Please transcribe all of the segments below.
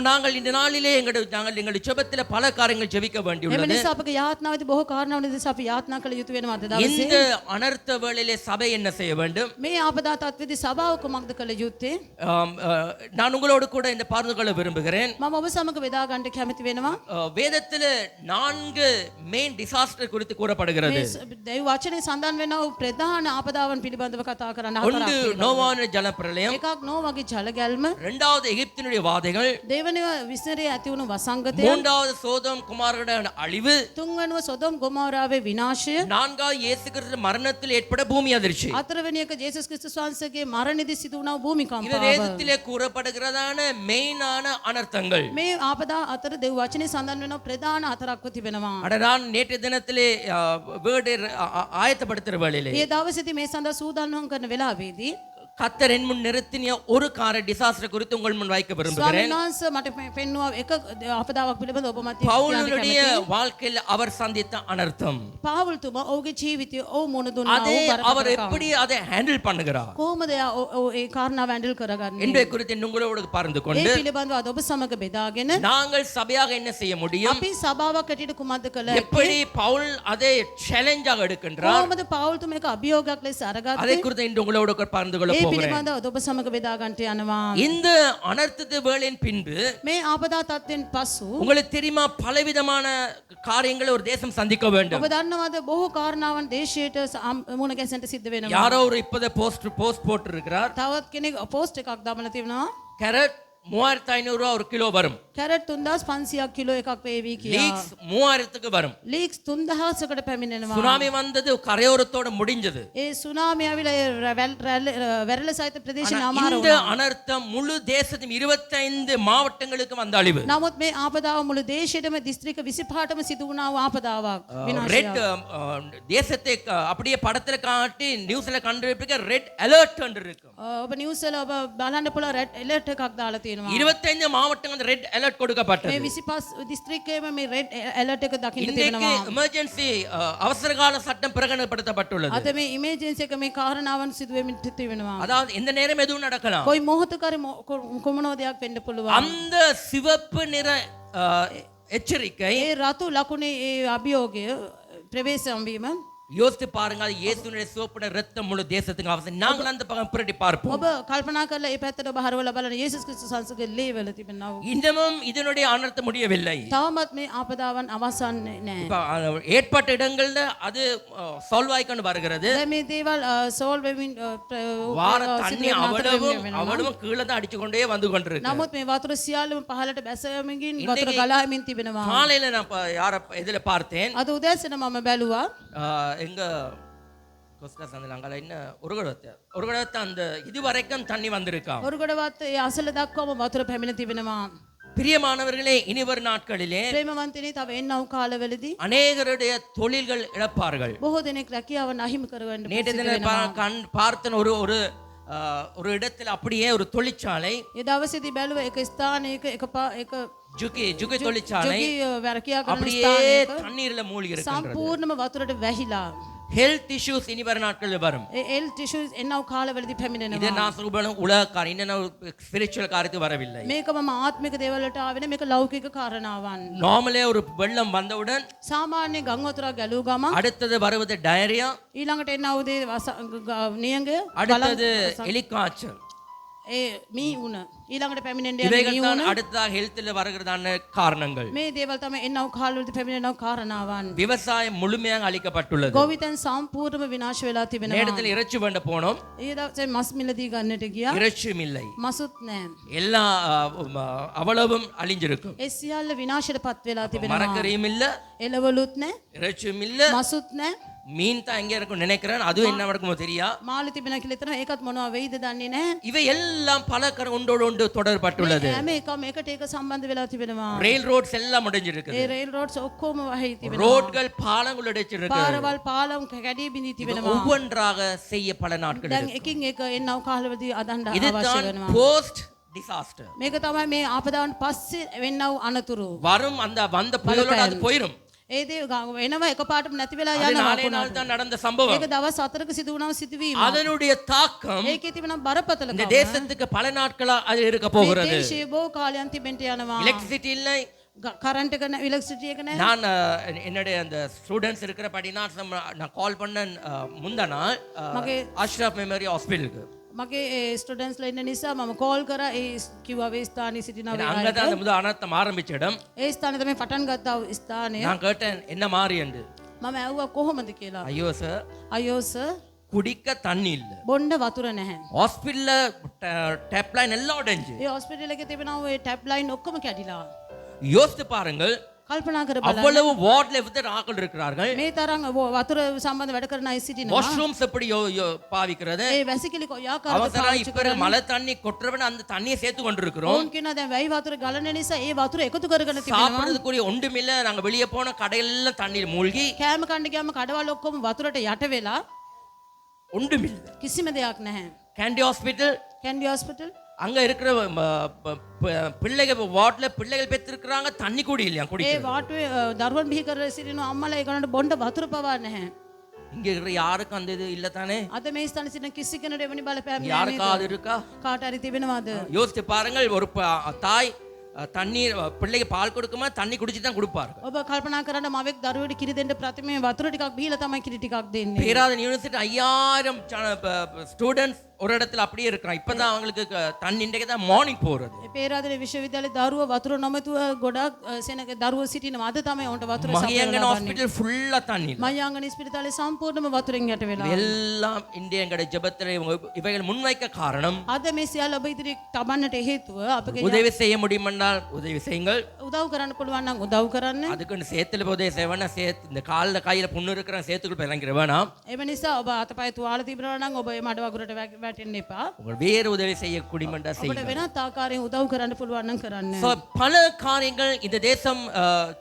நாங்கள் இந்த நாளிலே எங்களுடைய ஜெபத்திலே பல காரியங்கள் ஜெபிக்க வேண்டியுள்ளது. එම නිසා අපගේ යාත්නාවේදී බොහෝ කාරණාවන දෙස අපි යාත්නා කළ යුතු වෙනවා අද දවසේ. இந்த අනර්ථ வேளையிலே சபை என்ன செய்ய வேண்டும்? මේ ආපදා තත්ත්වයේදී සභාව කුමක්ද කළ යුත්තේ? நான் உங்களோடு கூட இந்த பார்த்து கொள்ள விரும்புகிறேன். මම ඔබ සමග බෙදා ගන්න කැමති වෙනවා. வேதத்திலே 4 மெயின் டிசாஸ்டர் குறித்து கூறப்படுகிறது. දේව වචනේ සඳහන් වෙනවා ප්‍රධාන ආපදාවන් පිළිබඳව කතා කරන්න ஒன்று நோவாவின் ஜலப்பிரளயம், එකක් නෝවාගේ ජල ගැල්ම, இரண்டாவது எகிப்தினுடைய வாதைகள், දෙවනව විස්තරයේ ඇති වුණු වසංගතය, மூன்றாவது சோதோம் குமாரனுடைய அழிவு, තුන්වනව සොදොම් ගොමෝරාවේ විනාශය, நான்காவது இயேசு கிறிஸ்து மரணத்தில் ஏற்பட்ட பூமி அதிர்ச்சி. හතරවෙනි එක ජේසුස් ක්‍රිස්තුස් වහන්සේගේ මරණයේදී සිදු වුණා இது භූමිකම්පාව. வேதத்திலே கூறப்படுகிறதான மெயினான அனர்த்தங்கள். මේ ආපදා අතර දේව වචනේ සඳහන් වෙනවා ප්‍රධාන හතරක්ව තිබෙනවා. அட நான் நேற்று தினத்திலே வேர்டு ஆயத்தப்படுத்துற வேளையிலே ඒ දවසේදී මේ සඳහා සූදානම් කරන වෙලාවේදී கர்த்தர் என் முன் நிறுத்திய ஒரு கார டிசாஸ்டர் குறித்து உங்கள் முன் வைக்க விரும்புகிறேன். ස්වාමීන් වහන්සේ මට පෙන්වුවා එක ආපදාවක් පිළිබඳව ඔබ මත பவுலுடைய வாழ்க்கையில் அவர் சந்தித்த அனர்த்தம், පාවුල්තුමා ඔහුගේ ජීවිතය ඔහු මුණ දුන්නා அதை වූ அவர் බරපතල எப்படி அதை ஹேண்டில் பண்ணுகிறார் කොහොමද ඒ කාරණාව හැන්ඩල් කරගන්නේ? என்பதை குறித்து உங்களோடு பகிர்ந்து ඒ கொண்டு පිළිබඳව අද ඔබ සමග බෙදාගෙන நாங்கள் சபையாக என்ன செய்ய முடியும், අපි සභාවක් හැටියට කුමක්ද කළ எப்படி பவுல் அதை சேலஞ்சாக எடுக்கின்றார், කොහොමද පාවුල්තුමා එක අභියෝගයක් ලෙස அதை අරගත්තේ? குறித்து இன்று உங்களோடு பகிர்ந்து கொள்ள ඒ போகிறேன். පිළිබඳව අද ඔබ සමග බෙදා ගන්නට යනවා. இந்த அனர்த்தத்து வேளையின் பின்பு මේ ආපදා තත්ත්වෙන් පසු உங்களுக்கு தெரியுமா பலவிதமான காரியங்களை ஒரு தேசம் சந்திக்க வேண்டும். ඔබ දන්නවද බොහෝ කාරණාවන් දේශයට මුණ ගැසෙන්න සිද්ධ වෙනවා. யாரோ ஒரு இப்போத போஸ்ட் போட்டு இருக்கிறார், තවත් කෙනෙක් පෝස්ට් එකක් දාමලා තිබෙනවා. கேரட் 3500 ரூபாய் ஒரு கிலோ வரும், කැරට් 3500ක් කිලෝ එකක් වේවි කියලා. லீக்ஸ் 3000க்கு வரும். ලීක්ස් 3000කට පැමිණෙනවා. சுனாமி வந்தது கரையோரத்தோட முடிஞ்சது. ඒ සුනාමිය ආවිලා වැරළ සහිත ප්‍රදේශන අමාරු இந்த වුණා. அனர்த்தம் முழு தேசத்தின் 25 மாவட்டங்களுக்கு வந்த அழிவு. නමුත් මේ ආපදාව මුළු දේශයටම දිස්ත්‍රික්ක 25ටම සිදු වුණා වූ ආපදාවක් ரெட் විනාශයක්. தேசத்தை அப்படியே படத்துல காட்டி நியூஸ்ல கண்டிருப்பீங்க, ரெட் அலர்ட் என்று இருக்கும். ඔබ නිවුස් වල ඔබ බලන්න පුළුවන් රෙඩ් ඇලර්ට් එකක් දාලා තියෙනවා. 25 மாவட்டங்கள் ரெட் அலர்ட் கொடுக்கப்பட்டது. මේ 25 දිස්ත්‍රික්කයේම මේ රෙඩ් ඇලර්ට් එක දකින්න இன்றைக்கு තිබෙනවා. எமர்ஜென்சி அவசரகால சட்டம் பிரகடனப்படுத்தப்பட்டுள்ளது. අද මේ ඉමර්ජන්සි එක මේ කාරණාවන් සිදු වෙමින් තිබෙනවා. அதாவது எந்த நேரம் எதுவும் நடக்கலாம். කොයි මොහොතකරි කොමනෝ දෙයක් වෙන්න පුළුවන්. அந்த சிவப்பு நிற எச்சரிக்கை ඒ රතු ලකුණේ ඒ අභියෝගය ප්‍රවේශම් වීම யோசித்து பாருங்க. அது இயேசுவினுடைய சிவப்புடைய ரத்தம் முழு தேசத்துக்கு அவசியம். நாங்கள் அந்த பக்கம் புரட்டி பார்ப்போம். ඔබ කල්පනා කරලා ඒ පැත්තට ඔබ හරවලා බලන යේසුස් ක්‍රිස්තුස් වහන්සේගේ ලේ වල තිබෙනා වූ இன்னமும் இதனுடைய அனர்த்தம் முடியவில்லை. තවමත් මේ ආපදාවන් අවසන් නැහැ. இப்ப ஏற்பட்ட இடங்கள்ல அது சால்வ் ஆயிக்கொண்டு வருகிறது. දැන් මේ දේවල් සෝල්ව් වෙමින් வார தண்ணி அவ்வளவும் கீழே தான் அடிச்சு கொண்டே வந்து கொண்டிருக்கு. නමුත් මේ වතුර සියල්ලම පහළට බැසෙමින් වතුර ගලාමින් තිබෙනවා. காலையில நான் யார இதுல பார்த்தேன், අද උදෑසන මම බැලුවා எங்க கொஸ்கா சந்தில அங்கால என்ன ஒரு கடத்தை அந்த இதுவரைக்கும் தண்ணி வந்திருக்காம். ඔරුගොඩවත් ඒ අසල දක්වාම වතුර පැමිණ තිබෙනවා. பிரியமானவர்களே, இனி வரும் நாட்களிலே ප්‍රේමවන්තනි තව එන්නව කාලවලදී அநேகருடைய தொழில்கள் இழப்பார்கள். බොහෝ දෙනෙක් රැකියාව අහිමි කරගන්න நேற்று தினம் பார்த்தன் ஒரு இடத்துல அப்படியே ஒரு தொழிற்சாலை, ඒ දවසේදී බැලුව එක ස්ථානයක එක ஜுகி தொழிற்சாலை රැකියා කරන அப்படியே ස්ථානයක தண்ணீர்ல மூழ்கி இருக்கிறது. සම්පූර්ණම වතුරට වැහිලා ஹெல்த் இஷ்யூஸ் இனி வரும் நாட்களில் வரும். ඒ එල් ටිෂුස් එන්නව කාලවලදී இது පැමිණෙනවා. நான் சொல்றேன் உலக காரியம், இன்னும் ஸ்பிரிச்சுவல் காரியத்துக்கு வரவில்லை. මේක මම ආත්මික දේවල් වලට ආවෙ මේක ලෞකික කාරණාවන්. நார்மலே ஒரு வெள்ளம் வந்தவுடன் සාමාන්‍ය ගම් වතුරක් ගැලූ ගම அடுத்தது வருவது டயரியா, ඊළඟට එන්නව දේ නියඟ அடுத்தது எலிக்காய்ச்சல். ඒ මී උණ ඊළඟට පැමිණෙන්න යන இவைகள் මී தான் උණ அடுத்ததாக ஹெல்த்தில் வருகிறதான காரணங்கள். මේ දේවල් තමයි එන්නව කාලවලදී පැමිණෙනව කාරණාවන්. விவசாயம் முழுமையாக அழிக்கப்பட்டுள்ளது. ගොවිතැන් සම්පූර්ණම විනාශ වෙලා තිබෙනවා. நேரத்தில் இறைச்சி வேண்ட போனோம், ඒ දවසේ මස් මිලදී ගන්නට ගියා. இறைச்சியும் இல்லை, මසුත් නැහැ. எல்லா அவ்வளவும் அழிஞ்சிருக்கும். ඒ සියල්ල විනාශයටපත් වෙලා තිබෙනවා. மரக்கறியும் இல்ல, එළවලුත් නැහැ, இறைச்சியும் இல்ல, මසුත් නැහැ. மீன் தான் எங்க இருக்கும் நினைக்கிறேன், அதுவும் என்ன நடக்குமோ தெரியா. මාළු තිබෙන කියලා හිතනවා ඒකත් මොනවා වෙයිද දන්නේ නැහැ. இவை எல்லாம் பல ஒன்றோடு ஒன்று தொடர்பட்டுள்ளது. හැම එකම එකට ඒක සම්බන්ධ වෙලා තිබෙනවා. ரயில் ரோட்ஸ் எல்லாம் முடிஞ்சிருக்கு. ඒ රේල් රෝඩ්ස් ඔක්කොම වහී තිබෙනවා. ரோட்கள் பாலங்கள் உடைச்சிருக்கு. පාරවල් පාලම් කැඩී බිඳී තිබෙනවා. ஒவ்வொன்றாக செய்ய பல நாட்கள் දැන් එකින් එක එන්නව කාලවලදී අදහන්න අවශ්‍ය இதுதான் වෙනවා. Post disaster. මේක තමයි මේ ආපදාවන් පස්සේ වෙන්නව අනතුරු. வரும் அந்த வந்த புயலோட அது போயிடும். ඒ දේ එනවා එකපාරටම නැති වෙලා அது යනවා நாளே කොනට. நாள் தான் நடந்த சம்பவம். ඒක දවස් 4ක සිදු වුණා සිදුවීම. அதனுடைய தாக்கம் ඒකේ තිබෙන බරපතලකම இந்த தேசத்துக்கு பல நாட்களா அது இருக்க මේ போகிறது. දේශයේ බොහෝ කාලයන් තිබෙන්ට යනවා. எலக்ட்ரிசிட்டி இல்லை. கரண்ட் එක ඉලෙක්ට්‍රිසිටි එක නැහැ. நான் என்னுடைய அந்த ஸ்டூடெண்ட்ஸ் இருக்கிறபடினா நான் கால் பண்ணேன் முந்தா நாள் அஷ்ரஃப் மெமரி ஹாஸ்பிட்டலுக்கு. මගේ ස්ටුඩන්ට්ස්ලා ඉන්න නිසා මම කෝල් කරා ඒ කිව්වා වේ ස්ථානයේ සිටිනවා அங்கதான் அந்த முதல் அனர்த்தம் ஆரம்பிச்ச இடம். ඒ ස්ථානේ තමයි පටන් ගත්තා ස්ථානය. நான் கேட்டேன் என்ன மாறி என்று. මම ඇහුවා කොහොමද කියලා. ஐயோ சார், අයියෝ සර් குடிக்க தண்ணி இல்ல. බොණ්ඩ වතුර නැහැ. ஹாஸ்பிடல்ல டேப் லைன் எல்லாம் உடைஞ்சு. ඒ හොස්පිටල් එකේ තිබෙනා ඔය ටැප් ලයින් ඔක්කොම කැඩිලා. யோசித்து பாருங்கள், කල්පනා කර බලන්න. அவ்வளவு வார்ட்ல விட்டு ஆட்கள் இருக்கிறார்கள். මේ තරම් වතුර සම්බන්ධ වැඩ කරන අය සිටිනවා. வாஷ்ரூம்ஸ் எப்படி பாவிக்கிறது? ඒ වැසිකිලි කොයි ආකාරයකට அவசரம் පාවිච්චි இப்ப மழை தண்ணி கொட்டுறவன் அந்த தண்ணியை சேர்த்து கொண்டிருக்கிறோம். ඕන් කියනවා දැන් වැයි වතුර ගලන නිසා ඒ වතුර එකතු කරගෙන තිබෙනවා. சாப்பிடுறதுக்குரிய ஒன்றுமில்ல. நாங்க வெளியே போன கடையெல்லாம் தண்ணீர் மூழ்கி කෑම කන්න ගියාම කඩවල ඔක්කොම වතුරට යට වෙලා ஒன்றுமில்ல. කිසිම දෙයක් නැහැ. கேண்டி ஹாஸ்பிட்டல், කැන්ඩි හොස්පිටල් அங்க இருக்கிற பிள்ளைகள் வார்ட்ல பிள்ளைகள் பெற்றிருக்கிறாங்க, தண்ணி கூட இல்லையா ඒ குடிக்க. වාටුවේ දරුවන් බිහි කර සිටින අම්මලා ඒකට බොණ්ඩ වතුර පවා නැහැ. இங்க இருக்கிற யாருக்கும் அந்த இது இல்ல தானே? අද මේ ස්ථානයේ සිටින කිසි කෙනෙකුට එවැනි බලපෑමක් யாருக்காவது இருக்கா? කාට හරි තිබෙනවද? யோசித்து பாருங்கள், ஒரு தாய் தண்ணீர் பிள்ளைக்கு பால் கொடுக்குமா தண்ணி குடிச்சு தான் கொடுப்பார்கள். ඔබ කල්පනා කරන්න මවෙක් දරුවෙට කිරි දෙන්න ප්‍රතිමේ වතුර ටිකක් බීලා තමයි කිරි ටිකක් දෙන්නේ. பேராதன் யூனிவர்சிட்டி 5000 ஸ்டூடெண்ட்ஸ் ஒரு இடத்துல அப்படியே இருக்கிறான். இப்பதான் அவங்களுக்கு தண்ணி இன்றைக்கு தான் மார்னிங் போறது. ඒ පේරාදෙණිය විශ්වවිද්‍යාලයේ දරුවෝ වතුර නොමැතුව ගොඩක් සෙනග දරුවෝ සිටිනවා. අද තමයි උන්ට වතුර மகியங்கன் ஹாஸ்பிடல் ஃபுல்லா தண்ணி இல்ல. මයංගන ඉස්පිරිතාලේ සම්පූර්ණම වතුරෙන් යට වෙලා. எல்லாம் இந்தியங்கட ஜெபத்திலே இவைகள் முன்வைக்க காரணம் අද මේ සියල්ල ඔබ ඉදිරි තබන්නට හේතුව අපගේ உதவி செய்ய முடியுமென்றால் உதவி செய்யுங்கள். උදව් කරන්න පුළුවන් නම් උදව් කරන්න. அதுக்குன்னு சேத்துல உதவி செய்வேன்னா இந்த காலில் கையில புண்ணு இருக்கிற சேத்துக்குள் இறங்கிட வேணாம். එම නිසා ඔබ අතපය තුවාල තිබෙනවා නම් ඔබ මේ මඩ වගුරට වැටෙන්න එපා. உங்கள் வேறு உதவி செய்ய குடிமண்டா ඔබට செய்யுங்க. වෙනත් ආකාරයෙන් උදව් කරන්න පුළුවන් නම් කරන්න. So, பல காரியங்கள் இந்த தேசம்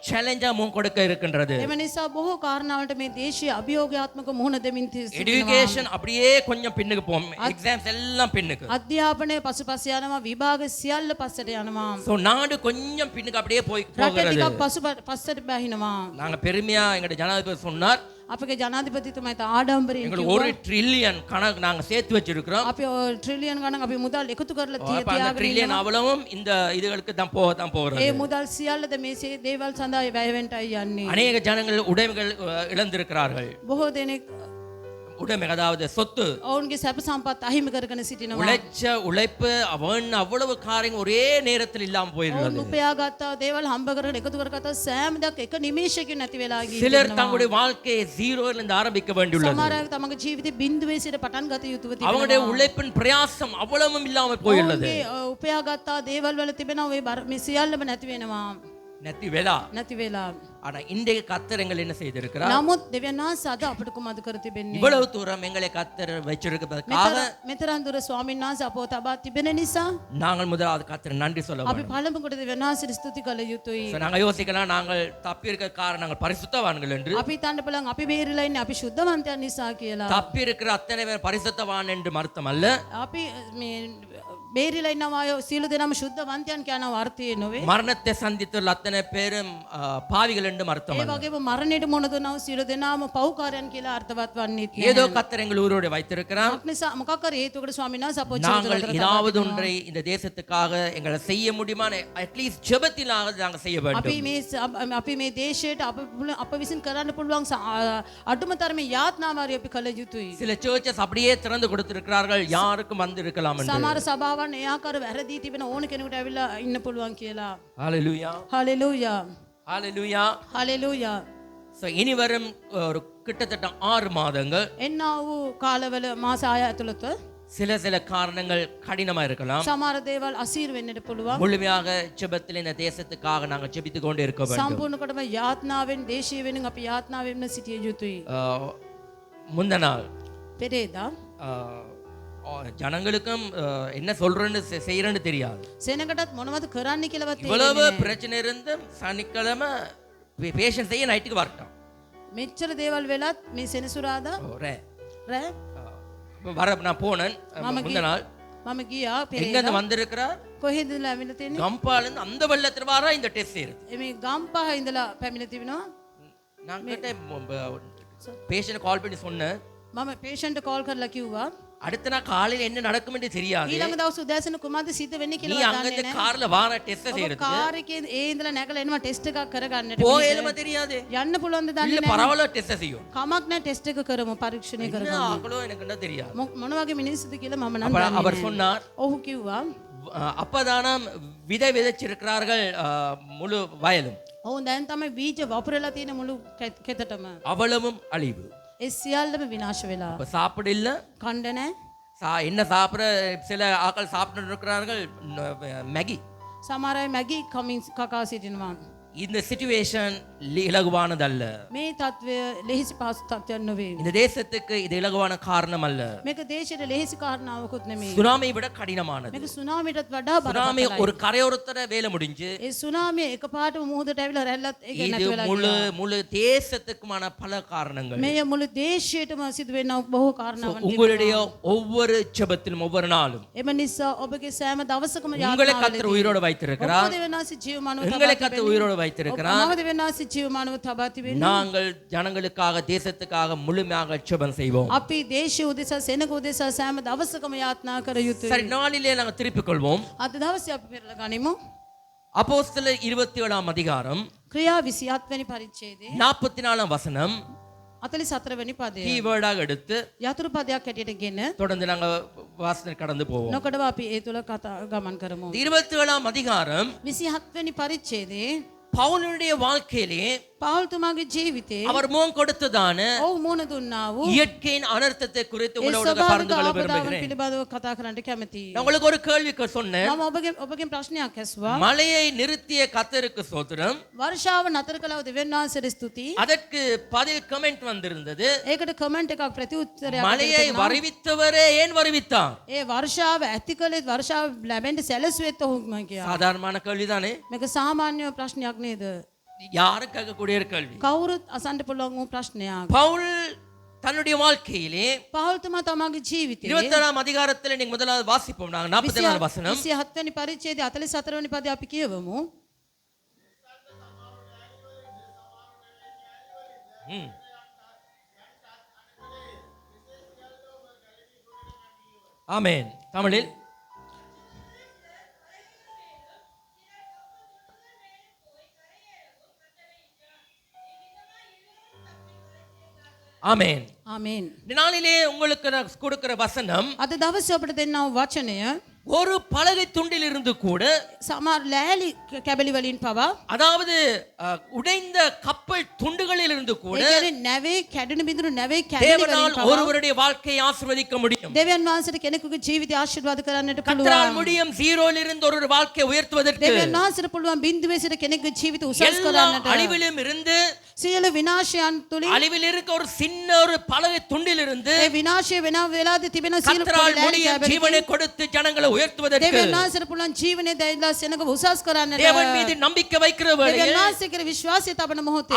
சேலஞ்சா முன் கொடுக்க இருக்கின்றது. එම නිසා බොහෝ කාරණාවලට මේ දේශීය අභියෝගාත්මක මුහුණ දෙමින් සිටිනවා. எஜுகேஷன் அப்படியே கொஞ்சம் பின்னுக்கு போகும். எக்ஸாம்ஸ் எல்லாம் பின்னுக்கு. අධ්‍යාපනය පසුපස යනවා, විභාග සියල්ල පස්සට යනවා. So, நாடு கொஞ்சம் பின்னுக்கு அப்படியே போய் රට போகிறது. ටිකක් පස්සට බහිනවා. நாங்க பெருமையா எங்க ஜனாதிபதி சொன்னார், අපගේ ජනාධිපතිතුමා තා ආඩම්බරයෙන් எங்களுக்கு 1 ட்ரில்லியன் கணக்கு நாங்க சேர்த்து வச்சிருக்கிறோம். අපි ට්‍රිලියන් ගණන් අපි මුදල් එකතු කරලා அப்ப அந்த ட்ரில்லியன் அவ்வளவும் இந்த இதுகளுக்கு தான் போகிறது. ඒ මුදල් සියල්ලද මේ දේවල් සඳහා වැය වෙන්නයි යන්නේ. அநேக ஜனங்கள் உடைமைகள் இழந்திருக்கிறார்கள். බොහෝ දෙනෙක් உடைமை அதாவது சொத்து, ඔවුන්ගේ සැප සම්පත් අහිමි කරගෙන සිටිනවා. உழைச்ச உழைப்பு அவன் அவ்வளவு காரியம் ஒரே நேரத்தில் இல்லாம ඔවුන් போயிருந்தது. උපයාගත්තා දේවල් හම්බ කරගෙන එකතු කරගත්තා සෑම දෙයක් එක නිමේෂයකින් නැති වෙලා ගිහින් சிலர் தங்களுடைய வாழ்க்கையை ஜீரோல இருந்து ஆரம்பிக்க வேண்டியுள்ளது. සමහර අය තමගේ ජීවිතේ බිඳුවේ සිට පටන් ගත යුතුව அவங்களுடைய තිබෙනවා. உழைப்பின் பிரயாசம் அவ்வளவும் இல்லாமல் போயுள்ளது. ඔවුන්ගේ උපයාගත්තා දේවල් වල තිබෙනවා මේ සියල්ලම නැති වෙනවා. நெத்தி வேளா. නැති වෙලා. ஆனா இன்றைய கர்த்தர் எங்களை என்ன செய்திருக்கிறார்? නමුත් දෙවියන් වහන්සේ අද අපට කුමද කර තිබෙන්නේ? இவ்வளவு தூரம் எங்களை கர்த்தர் வச்சிருக்கிறதுக்காக මෙතරම් දුර ස්වාමීන් වහන්සේ අපව තබා තිබෙන නිසා நாங்கள் முதலாவது கர்த்தர் நன்றி சொல்ல අපි வேண்டும். පළමු කොට දෙවියන් වහන්සේට ස්තුති කළ යුතුයි. So, நாங்க யோசிக்கலாம் நாங்கள் தப்பி இருக்க காரணம் நாங்கள் பரிசுத்தவான்கள் என்று. අපි හිතන්න බලන් අපි බේරිලා ඉන්නේ අපි සුද්ධවන්තයන් නිසා කියලා. தப்பி இருக்கிற அத்தனை பேர் பரிசுத்தவான் என்று அர்த்தம் அல்ல. අපි මේ බේරිලා ඉන්නවා අය සියලු දෙනාම සුද්ධවන්තයන් කියන අර්ථය නොවේ. மரணத்தை சந்தித்துள்ள அத்தனை பேரும் பாவிகள் என்று அர்த்தம் ඒ அல்ல. වගේම මරණයට මුහුණ දුන්නා වූ සියලු දෙනාම පව්කාරයන් කියලා අර්ථවත් වන්නේ ஏதோ கர்த்தர் எங்கள் ஊரோடு வைத்திருக்கிறார். නිසා මොකක් හරි හේතුවකට ස්වාමීන් වහන්සේ අපව நாங்கள் ஏதாவது ஒன்றை இந்த தேசத்துக்காக எங்களை செய்ய முடியுமான அட்லீஸ்ட் ஜெபத்திலாக நாங்கள் செய்ய வேண்டும். අපි මේ දේශයට අප විසින් කරන්න පුළුවන් අඩුම තරමේ යාත්නාමාරිය අපි කළ යුතුයි. சில சர்ச்சஸ் அப்படியே திறந்து கொடுத்திருக்கிறார்கள், யாருக்கும் வந்து இருக்கலாம் என்று. සමහර සභාවන් ඒ ආකාර වැරදි තිබෙන ඕන කෙනෙකුට ඇවිල්ලා ඉන්න පුළුවන් කියලා. ஹalleluya, හලෙලූයා ஹalleluya. හලෙලූයා. So, இனி வரும் ஒரு கிட்டத்தட்ட 6 மாதங்கள் එන්නා වූ කාලවල මාස 6 ඇතුළත சில காரணங்கள் கடினமா இருக்கலாம். සමහර දේවල් අසීරු වෙන්නට පුළුවන්. முழுமையாக ஜெபத்தில் இந்த தேசத்துக்காக நாங்கள் ஜெபித்துக் கொண்டு இருக்க வேண்டும். සම්පූර්ණ කොටම යාත්නාවෙන් දේශීය වෙනින් අපි යාත්නාවෙන් සිටිය යුතුයි. முந்த நாள் පෙරේදා ஜனங்களுக்கும் என்ன சொல்றேன்னு செய்யறேன்னு தெரியாது. සෙනගටත් මොනවද කරන්න කියලාවත් இவ்வளவு பிரச்சனை இருந்தும் சனிக்கிழமை பேஷண்ட் செய்ய நைட்டுக்கு வரட்டும். මෙච්චර දේවල් වෙලත් මේ සෙනසුරාදා රෑ வர நான் போனேன் முந்த நாள். මම ගියා எங்க පෙරේදා. இருந்து வந்திருக்கிறார்? කොහෙන්ද ඇවිල්ලා තියෙන්නේ? கம்பால இருந்து அந்த வெள்ளத்துல வாரா இந்த டெஸ்ட் செய்யுது. මේ ගම්පහ ඉඳලා පැමිණ තිබෙනවා. நான் கிட்ட பேஷண்ட் கால் பண்ணி சொன்னேன். මම පේෂන්ට් කෝල් කරලා කිව්වා அடுத்த நாள் காலையில என்ன நடக்கும் என்று தெரியாது. ඊළඟ දවස් උදෑසන කුමක්ද සිද්ධ වෙන්නේ நீ කියලා அங்க දන්නේ கார்ல வார டெஸ்ட் නැහැ. செய்யறதுக்கு කාර් එකේ ඒ ඉඳලා නැගලා එනවා ටෙස්ට් එකක් කරගන්නට. போயலම தெரியாது. යන්න පුළුවන්ද දන්නේ இல்ல නැහැ. பரவாயில்ல டெஸ்ட் செய்யும். කමක් නැහැ ටෙස්ට් එක කරමු පරීක්ෂණය என்ன කරගන්න. ஆகலோ எனக்கு என்ன தெரியாது. මොන වගේ මිනිස්සුද කියලා මම නම් அப்ப දන්නේ அவர் නැහැ. சொன்னார், ඔහු කිව්වා அப்பதானாம் விதை விதைச்சிருக்கிறார்கள் முழு வயலும், ඔව් දැන් තමයි බීජ වපුරලා තියෙන මුළු කෙතටම. அவ்வளவும் அழிவு. ඒ සියල්ලම විනාශ වෙලා. அப்ப சாப்பிட இல்ல, කණ්ඩ නැහැ. என்ன சாப்பிட சில ஆட்கள் சாப்பிட்டு இருக்கிறார்கள் மேகி. සමහර අය මැගි කකා සිටිනවා. இந்த சிச்சுவேஷன் இலகுவானதல்ல. මේ තත්වය ලෙහිසි පහසු තත්ත්වයක් නෙවෙයි. இந்த தேசத்துக்கு இது இலகுவான காரணம் அல்ல. මේක දේශයට ලෙහිසි කාරණාවකුත් නෙමෙයි. சுனாமியை விட கடினமானது. මේක සුනාමියටත් වඩා சுனாமி බරපතලයි. ஒரு கரையோரத்தோட வேலை முடிஞ்சு ඒ සුනාමිය එකපාරටම මුහුදට ඇවිල්ලා රැල්ලත් ඒක இது නැති වෙලා முழு ගියා. முழு தேசத்துக்குமான பல காரணங்கள். මේ මුළු දේශයටම සිදු වෙන බොහෝ කාරණාවන් உங்களுடைய ஒவ்வொரு ஜெபத்திலும் ஒவ்வொரு நாளும் එම නිසා ඔබගේ සෑම දවසකම உங்களை கர்த்தர் உயிரோடு வைத்திருக்கிறார். ඔබ දෙවනාසි ජීවමානව எங்களை கர்த்தர் உயிரோடு வைத்திருக்கிறார். ඔබ දෙවනාසි ජීවමානව තබා තිබෙනවා. நாங்கள் ஜனங்களுக்காக தேசத்துக்காக முழுமையாக ஜெபம் செய்வோம். අපි දේශය උදෙසා සෙනග උදෙසා සෑම දවසකම යාත්නා කර යුතුයි. சரி, நாளிலே நாங்கள் திருப்பிக் கொள்வோம். අද දවසේ අපි පෙරලා ගනිමු. அப்போஸ்தலர் 27ஆம் அதிகாரம் ක්‍රියා 27 වෙනි පරිච්ඡේදයේ 44ஆம் வசனம் 44 වෙනි පදය. கீவேர்டாக எடுத்து යතුරු පදයක් හැටියට ගෙන தொடர்ந்து நாங்க வாசனை கடந்து போவோம். නොකඩව අපි ඒ තුල කතා ගමන් කරමු. 27ஆம் அதிகாரம் 27 වෙනි පරිච්ඡේදයේ பவுலுடைய வாழ்க்கையிலே පවුල්තුමාගේ ජීවිතේ அவர் முகம் கொடுத்ததான ඔව් මුණ දුන්නා වූ இயற்கையின் அனர்த்தத்தை குறித்து ඒ உங்களோட ස්වභාවික பகிர்ந்து கொள்ள ආපදාවන් விரும்புகிறேன். පිළිබඳව කතා කරන්න කැමතියි. நான் உங்களுக்கு ஒரு கேள்வி சொன்னேன். මම ඔබගෙන් ප්‍රශ්නයක් ඇසුවා. மழையை நிறுத்திய கர்த்தருக்கு ஸ்தோத்திரம். වර්ෂාව නතර කළව දෙවියන් වහන්සේට ස්තුතියි. அதற்கு பதில் கமெண்ட் வந்திருந்தது. ඒකට කමෙන්ට් එකක් ප්‍රතිඋත්තරයක් மழையை வருவித்தவரே ஏன் வருவித்தார்? ඒ වර්ෂාව ඇති කළේ වර්ෂාව ලැබෙන්න සැලසුවෙත් ඔහුම කියා. சாதாரணமான கேள்விதானே, මේක සාමාන්‍ය ප්‍රශ්නයක් නේද? யாரும் கேட்கக்கூடிய ஒரு கேள்வி. කවුරුත් අසන්න පුළුවන් වූ ප්‍රශ්නයක්. பவுல் தன்னுடைய வாழ்க்கையிலே පවුල්තුමා තමගේ ජීවිතේ 27ஆம் அதிகாரத்தில் நீங்க முதலாவது வாசிப்போம். நாங்க 44 வசனம் 27 වෙනි පරිච්ඡේදයේ 44 වෙනි පදේ අපි කියවමු. ஆமென். தமிழில் ஆமென். ආමේන්. இந்த நாளிலே உங்களுக்கு நான் கொடுக்கிற வசனம் අද දවසේ ඔබට දෙන්නා වූ වචනය ஒரு பலகை துண்டில் இருந்து கூட, සමහර ලෑලි කැබලි වලින් පවා அதாவது உடைந்த கப்பல் துண்டுகளில் இருந்து கூட ඒ කියන්නේ නැවේ කැඩෙන බිඳුණු නැවේ කැඩලි தேவனால் වලින් පවා ஒருவருடைய வாழ்க்கையை ஆசீர்வதிக்க முடியும். දෙවියන් වහන්සේට කෙනෙකුගේ ජීවිතය ආශිර්වාද කරන්නට கர்த்தரால் පුළුවන්. முடியும் ஜீரோல இருந்து ஒரு வாழ்க்கையை உயர்த்துவதற்கு. දෙවියන් වහන්සේට පුළුවන් බිඳුවේ සිට කෙනෙකුගේ ජීවිත උසස් எல்லா කරන්නට. அழிவிலும் இருந்து, සියලු විනාශයන් තුලින් அழிவில் இருக்க ஒரு சின்ன ஒரு பலகை துண்டில் இருந்து ඒ විනාශය වෙන වෙලාවේ තිබෙන සියලු கர்த்தரால் ලෑලි முடியும் කැබලි ஜீவனை கொடுத்து ஜனங்களை உயர்த்துவதற்கு. දෙවියන් වහන්සේට පුළුවන් ජීවනයේ දැයිලා සෙනග උසස් කරන්නට. தேவன் மீது நம்பிக்கை வைக்கிற දෙවියන් வேளையில் වහන්සේ කෙරෙහි විශ්වාසය තබන මොහොතේ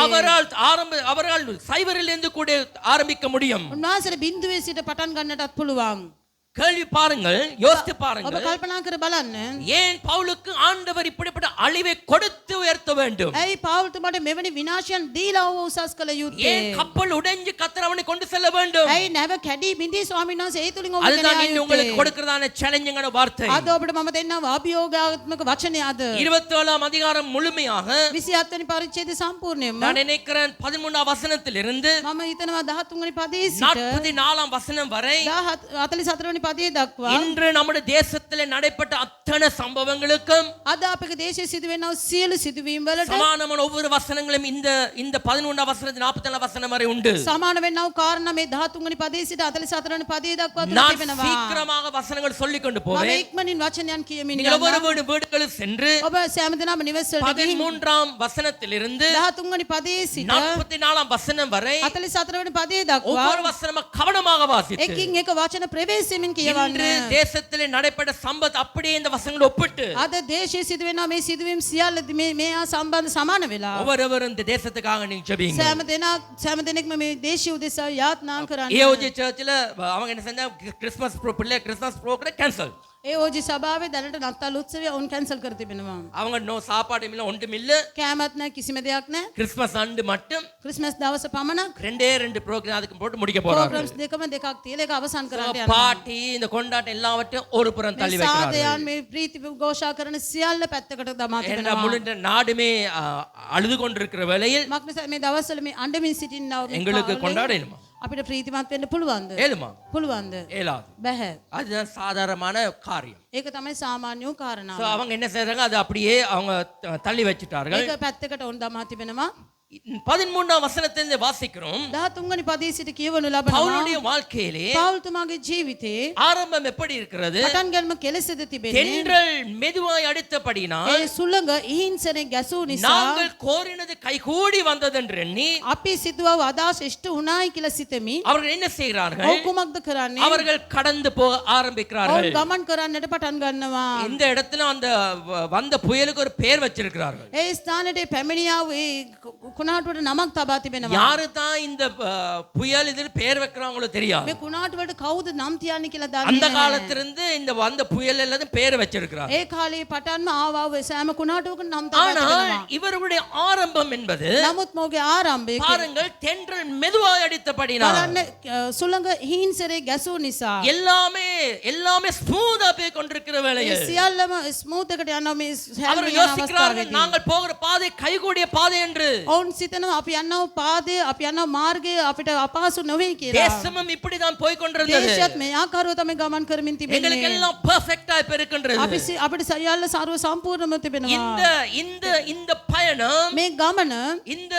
அவரால் சைவரில் இருந்து கூட ஆரம்பிக்க முடியும். උන්වහන්සේට බිඳුවේ සිට පටන් ගන්නටත් පුළුවන්. கேள்வி பாருங்கள், யோசித்து ඔබ பாருங்கள், කල්පනා කර බලන්න. ஏன் பவுலுக்கு ஆண்டவர் இப்படிப்பட்ட அழிவை கொடுத்து உயர்த்த வேண்டும்? ඇයි පවුල්තුමාට මෙවැනි විනාශයන් දීලා ඔහු උසස් කළ යුත්තේ? ஏன் கப்பல் உடைஞ்சு கர்த்தர் அவனை கொண்டு செல்ல வேண்டும்? ඇයි නැව කැඩී බිඳී ස්වාමීන් වහන්සේ ඒ තුලින් ඔබ அதுதான் ගෙන இன்று යුත්තේ? உங்களுக்கு கொடுக்கிறதான சேலஞ்சிங்கான வார்த்தை. අද ඔබට මම දෙන්නා අභියෝගාත්මක වචනය අද 27ஆம் அதிகாரம் முழுமையாக 27 වෙනි පරිච්ඡේදය සම්පූර්ණයෙන්ම நான் நினைக்கிறேன் 13ஆம் வசனத்திலிருந்து මම හිතනවා 13 වෙනි පදයේ සිට 44ஆம் வசனம் வரை 44 වෙනි පදයේ දක්වා இன்று நம்முடைய தேசத்திலே நடைபெற்ற அத்தனை சம்பவங்களுக்கும் අද අපේ දේශයේ සිදුවෙනා සියලු සිදුවීම් වලට சமானமான ஒவ்வொரு வசனங்களும் இந்த 11ஆம் வசனத்தில் 44ஆம் வசனம் வரை உண்டு. සමාන වෙන්නා වූ කාරණා මේ 13 වෙනි පදයේ සිට 44 වෙනි පදයේ දක්වා நான் තිබෙනවා. சீக்கிரமாக வசனங்கள் சொல்லிக் கொண்டு මම போவேன். ඉක්මනින් වචනයන් කියමින් நீங்கள் යනවා. ஒவ்வொரு வீடுகளும் சென்று ඔබ සෑම දිනම නිවෙස් වලට ගිහින් 13ஆம் வசனத்திலிருந்து 13 වෙනි පදයේ සිට 44ஆம் வசனம் வரை 44 වෙනි පදයේ දක්වා ஒவ்வொரு வசனமும் கவனமாக வாசித்து එකින් එක වචන ප්‍රවේශයෙන් இன்று කියවන්න. தேசத்திலே நடைபெற்ற சம்பத் அப்படியே இந்த வசனங்களை ஒப்பிட்டு අද දේශයේ සිදුවෙනා මේ සිදුවීම් සියල්ල මේ සම්බන්ධ සමාන වෙලා ஒவ்வொருவரும் இந்த தேசத்துக்காக நீங்க ஜெபிங்க. සෑම දෙනෙක්ම මේ දේශීය උදෙසා යාත්නා කරන්න. ஏஓஜி சர்ச்சில் அவங்க என்ன செஞ்சா கிறிஸ்மஸ் பிள்ளை கிறிஸ்மஸ் ப்ரோக்ராம் கேன்சல். ඒ ඕජි සභාවේ දැනට නත්තල් උත්සවය ඔවුන් කැන්සල් කර තිබෙනවා. அவங்க நோ சாப்பாடு இல்ல ஒன்றும் இல்ல. කෑමත් නැහැ කිසිම දෙයක් නැහැ. கிறிஸ்மஸ் ஆண்டு மட்டும் ක්‍රිස්මස් දවස පමණක් ரெண்டே ரெண்டு ப்ரோக்ராம் அதுக்கு போட்டு முடிக்க போறாங்க. ප්‍රෝග්‍රෑම්ස් දෙකම දෙකක් තියලා ඒක අවසන් කරන්න යනවා. பாட்டி இந்த கொண்டாட்டம் எல்லாவற்றையும் ஒரு புறம் தள்ளி මේ வைக்கிறார்கள். සාදයන් මේ ප්‍රීති ഘോഷා කරන සියල්ල පැත්තකට දමා ஏன்னா තිබෙනවා. முழு நாடுமே அழுது கொண்டிருக்கிற வேளையில் මක්නිසා මේ දවස්වල මේ අඬමින් සිටින්නව මේ எங்களுக்கு කාලේ கொண்டாடணுமா? අපිට ප්‍රීතිමත් වෙන්න පුළුවන්ද? ஏழுமா? පුළුවන්ද? ஏலாது. බැහැ. அதுதான் சாதாரணமான காரியம். ඒක තමයි සාමාන්‍ය වූ කාරණාව. So அவங்க என்ன செய்றாங்க, அது அப்படியே அவங்க தள்ளி வச்சிட்டார்கள். ඒක පැත්තකට ඔවුන් දමා තිබෙනවා. 13ஆம் வசனத்திலிருந்து வாசிக்கிறோம். 13 වෙනි පදයේ සිට කියවනු ලබනවා. பவுலுடைய வாழ்க்கையிலே පෞල්තුමාගේ ජීවිතේ ஆரம்பம் எப்படி இருக்கிறது? පටන් ගැනීම කෙලෙසද තිබෙන්නේ. தென்றல் மெதுவாய் அடித்தபடினால் ඒ සුළඟ ඉහිංසනේ ගැසූ නිසා நாங்கள் கோரினது கைகூடி வந்ததென்று எண்ணி අපි සිතුවා අදහස් ඉෂ්ට උනායි කියලා සිතමි. அவர்கள் என்ன செய்கிறார்கள்? ඔව් කුමක්ද කරන්නේ? அவர்கள் கடந்து போக ஆரம்பிக்கிறார்கள். ඔව් ගමන් කරන්නට පටන් ගන්නවා. இந்த இடத்துல அந்த வந்த புயலுக்கு ஒரு பெயர் வச்சிருக்கிறார்கள். ඒ ස්ථානයේ පැමිණියා වූ ඒ කුණාටුවට නමක් තබා තිබෙනවා. யாரு தான் இந்த புயல் இதில் பெயர் வைக்கிறாங்களோ தெரியாது. මේ කුණාටුවට කවුද නම් තියන්නේ කියලා அந்த දන්නේ නැහැ. காலத்திலிருந்து இந்த வந்த புயல் எல்லாத்தையும் பெயர் வச்சிருக்கிறார். ඒ කාලේ පටන්ම ආවා වූ සෑම කුණාටුවකට නම් තබා ஆனால் තිබෙනවා. இவர்களுடைய ஆரம்பம் என்பது නමුත් මොහුගේ ආරම්භය பாருங்கள், தென்றல் மெதுவாய் அடித்தபடினால் බලන්න සුළඟ හිංසරේ ගැසූ නිසා எல்லாமே ஸ்மூதா போய் கொண்டிருக்கிற ඒ வேளையில் සියල්ලම ස්මූත් එකට යනවා මේ அவர்கள் හැම யோசிக்கிறார்கள், අවස්ථාවේදී. நாங்கள் போகிற பாதை கைகூடிய பாதை என்று. ඔවුන් සිතනවා අපි යනවා පාදේ අපි යනවා මාර්ගයේ අපිට අපහසු නොවේ කියලා. தேசமும் இப்படிதான் போய் கொண்டிருந்தது. දේශයත් මේ ආකාරව තමයි ගමන් කරමින් எங்களுக்கு තිබෙන්නේ. எல்லாம் பெர்ஃபெக்ட்டா இப்ப இருக்கின்றது. අපිට සියල්ල ਸਰව සම්පූර්ණව තිබෙනවා. இந்த இந்த இந்த பயணம், මේ ගමන இந்த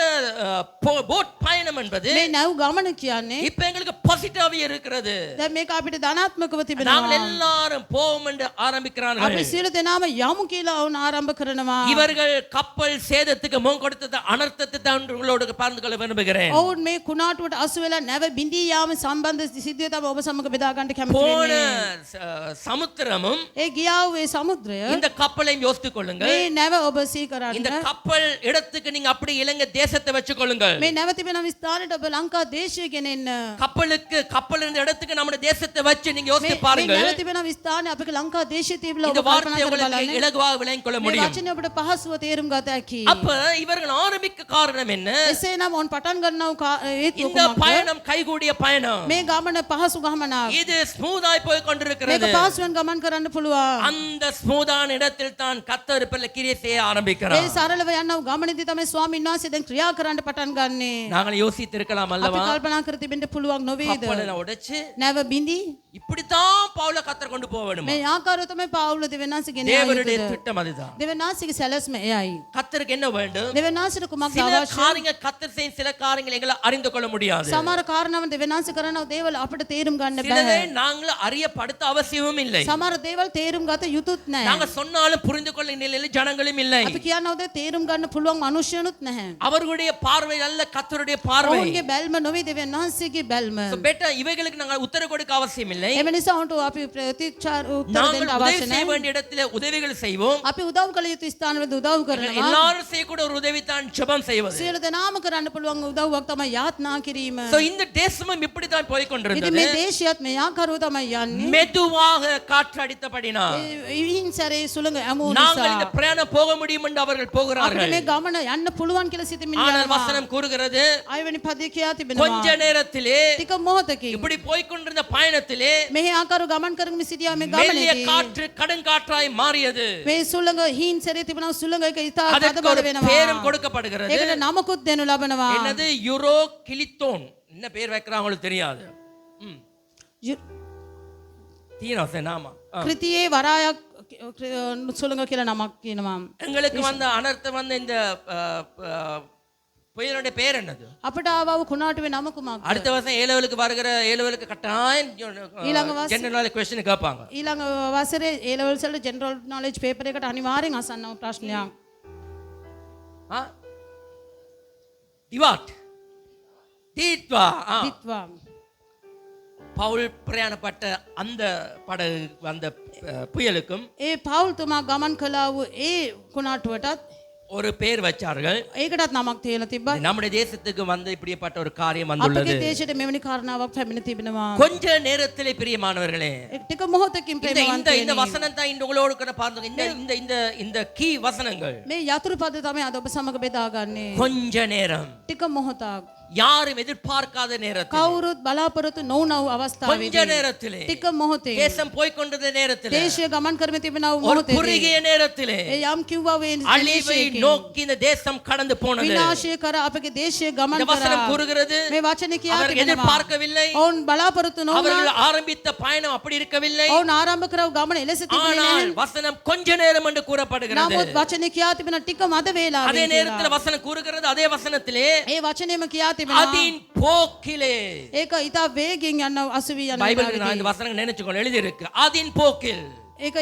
போட் பயணம் என்பது මේ නැව් ගමන කියන්නේ இப்ப எங்களுக்கு பாசிட்டிவாவே இருக்கிறது. දැන් මේක අපිට ධනාත්මකව நாங்கள் තිබෙනවා. எல்லாரும் போவோம் என்று ஆரம்பிக்கிறார்கள். අපි සියලු දෙනාම යමු කියලා වුණ ආරම්භ කරනවා. இவர்கள் கப்பல் சேதத்துக்கு முன் கொடுத்தது அனர்த்தத்தை தான் உங்களோடு பகிர்ந்து கொள்ள விரும்புகிறேன். ඔවුන් මේ කුණාටුවට අසු වෙලා නැව බිඳී යාම සම්බන්ධ සිද්ධිය තමයි ඔබ සමග බෙදා ගන්න කැමති போன වෙන්නේ. சமுத்திரமும் ඒ ගියා වූ ඒ සමුද්‍රය இந்த கப்பலையும் யோசித்துக் கொள்ளுங்கள். මේ නැව ඔබ සිහි இந்த කරන්න. கப்பல் இடத்துக்கு நீங்க அப்படி இலங்கை தேசத்தை வச்சுக் கொள்ளுங்கள். මේ නැව තිබෙන ස්ථානෙට ඔබ ලංකා දේශය ගෙනෙන්න. கப்பல் இருந்த இடத்துக்கு நம்முடைய தேசத்தை வச்சு நீங்க யோசித்து මේ பாருங்கள். නැව තිබෙන ස්ථානේ අපේ ලංකා දේශය තිබිලා இந்த ඔබ කල්පනා வார்த்தை කරලා உங்களுக்கு බලන්න. இலகுவாக விளங்கிக் கொள்ள මේ முடியும். වචනේ ඔබට පහසුව තේරුම් ගත හැකි. அப்ப இவர்கள் ஆரம்பிக்க காரணம் என்ன? එසේනම් ඔවුන් පටන් ගන්නව හේතුව இந்த කුමක්ද? பயணம் கைகூடிய பயணம். මේ ගමන පහසු ගමනක්. இது ஸ்மூதாய் போய் මේක கொண்டிருக்கிறது. පහසුවෙන් ගමන් කරන්න පුළුවන්. அந்த ஸ்மூதான இடத்தில் தான் கர்த்தர் பிள்ளை கிரியை செய்ய ඒ ஆரம்பிக்கிறார். සරලව යන්නව ගමනේදී තමයි ස්වාමීන් වහන්සේ දැන් ක්‍රියා කරන්න පටන් ගන්නෙ. நாங்கள் யோசித்திருக்கலாம் අපි அல்லவா? කල්පනා කර තිබෙන්න පුළුවන් නොවේද? கப்பலை உடைச்சு නැව බිඳි இப்படித்தான் பவுல கர்த்தர் கொண்டு போக வேணுமா? මේ ආකාරය තමයි පාවුල දෙවනාසි ගෙන தேவனுடைய ආයුතුද? திட்டம் அதுதான். දෙවනාසිගේ සැලැස්ම එයයි. கர்த்தருக்கு என்ன வேண்டும்? දෙවනාසිට කුමක්ද சில අවශ්‍ය? காரியங்கள் கர்த்தர் செய்யும் சில காரியங்களை எங்களை அறிந்து கொள்ள முடியாது. සමහර කාරණාවන් දෙවනාසි කරනව දේවල් අපිට තේරුම් ගන්න சிலதை බෑ. நாங்கள் அறியப்படுத்த அவசியமும் இல்லை. සමහර දේවල් තේරුම් ගත යුතුත් නැහැ. நாங்கள் சொன்னாலும் புரிந்து கொள்ள நிலையில் ஜனங்களும் இல்லை. අපි කියනවද තේරුම් ගන්න පුළුවන් මනුෂ්‍යනුත් නැහැ. அவர்களுடைய பார்வை அல்ல கர்த்தருடைய பார்வை. ඔවුන්ගේ බැල්ම නොවේ දෙවනාසිගේ බැල්ම. So better இவைகளுக்கு நாங்கள் உத்தரவு கொடுக்க அவசியம் இல்லை. එම නිසා උන්ට අපි ප්‍රතිචාර උත්තර நாங்கள் දෙන්න உதவி අවශ්‍ය செய்ய නැහැ. வேண்டிய இடத்துல உதவிகள் செய்வோம். අපි උදව් කළ යුතු ස්ථානවලදී උදව් කරනවා. எல்லாரும் செய்யக்கூடிய ஒரு உதவி தான் ஜெபம் செய்வது. සියලු දෙනාම කරන්න පුළුවන් උදව්වක් තමයි යාත්නා කිරීම. So இந்த தேசமும் இப்படி தான் போய் ඉතින් கொண்டிருந்தது. මේ දේශයත් මේ ආකාරව තමයි යන්නේ. மெதுவாக காற்று அடித்தபடினா ඉවිහිං සැරේ සුළඟ ඇමූ நாங்கள் නිසා இந்த பிரயாணம் போக முடியும் என்று அவர்கள் අපිට போகிறார்கள். මේ ගමන යන්න පුළුවන් කියලා සිතමින් ஆனால் යනවා. வசனம் கூறுகிறது, අයවැනි පදේ කියා கொஞ்ச තිබෙනවා. நேரத்திலே ටික මොහොතකින් இப்படி போய் கொண்டிருந்த பயணத்திலே මෙහි ආකාරව ගමන් කරමින් සිටියා මේ மெல்லிய ගමනේදී காற்று கடுங்காற்றாய் மாறியது. මේ සුළඟ හීන් සැරේ තිබෙනවා සුළඟ එක ඉතා அதற்கு තදබල ஒரு වෙනවා. பேரும் கொடுக்கப்படுகிறது. ඒකට නමකුත් දෙනු ලබනවා. என்னது யூரோ கிளித்தோன். என்ன பேர் வைக்கிறாங்களோ தெரியாது. தீனோசே நாமா. කෘතියේ වරායක් සුළඟ කියලා නමක් කියනවා. எங்களுக்கு வந்த அனர்த்தம் வந்த இந்த புயலுடைய பேர் என்னது? අපට ආවව කුණාටුවේ නම කුමක්ද? அடுத்த வருஷம் ஏலவலுக்கு வருகிற ஏலவலுக்கு கட்டாயம் ඊළඟ වස්- ஜெனரல் क्वेश्चन கேட்பாங்க. ඊළඟ වසරේ A levels වල ජෙනරල් නොලෙජ් පේපර් එකට අනිවාර්යෙන් අසන්නව ප්‍රශ්නයක්. ஆ? திவாட் தீத்வா. දිත්වා. பவுல் பிரயாணப்பட்ட அந்த படகு அந்த புயலுக்கும் ඒ පවුල්තුමා ගමන් කළා වූ ඒ කුණාටුවටත් ஒரு பேர் வச்சார்கள். ඒකටත් නමක් තියලා තිබ්බා. நம்முடைய தேசத்துக்கு வந்து இப்படிப்பட்ட ஒரு காரியம் வந்துள்ளது. අපගේ දේශයට මෙවැනි කාරණාවක් පැමිණ තිබෙනවා. கொஞ்ச நேரத்திலே பிரியமானவர்களே, ටික මොහොතකින් இந்த ප්‍රේමවන්තයනි. வசனம் தான் உங்களோடு கூட பார்த்தோம். இந்த இந்த இந்த இந்த கீ வசனங்கள் මේ යතුරු පද තමයි අද ඔබ සමග බෙදාගන්නේ. கொஞ்ச நேரம், ටික මොහොතක්. யாரும் எதிர்பார்க்காத நேரத்தில், කවුරුත් බලාපොරොත්තු නොවුනව අවස්ථාවේදී. கொஞ்ச நேரத்திலே, ටික මොහොතේ. தேசம் போய் கொண்டத நேரத்திலே, දේශය ගමන් කරමින් තිබෙනා වූ ஒரு මොහොතේදී. குறுகிய நேரத்திலே ඒ යම් කිව්වා වේ அழிவை நோக்கி இந்த தேசம் கடந்து போனது. විනාශය කර අපගේ දේශය ගමන් இந்த வசனம் කරා. கூறுகிறது, මේ වචනේ කියා அவர்கள் තිබෙනවා. எதிர்பார்க்கவில்லை, ඔවුන් බලාපොරොත්තු නොවුනා. அவர்கள் ஆரம்பித்த பயணம் அப்படி இருக்கவில்லை. ඔවුන් ආරම්භ කරව ගමන එලෙස තිබුණේ නැහැ. ஆனால் வசனம் கொஞ்ச நேரம் என்று கூறப்படுகிறது. නමුත් වචනේ කියා තිබෙන ටික මද වේලාවෙන්. அதே நேரத்தில் வசனம் கூறுகிறது, அதே வசனத்திலே ඒ වචනේම කියා තිබෙනවා. அதின் போக்கிலே. ඒක ඊට වේගෙන් යන අසුවි යන பைபிள் நான் இந்த வசனம் நினைச்சுக்கொள்ள எழுதி இருக்கு, அதின் போக்கில். ඒක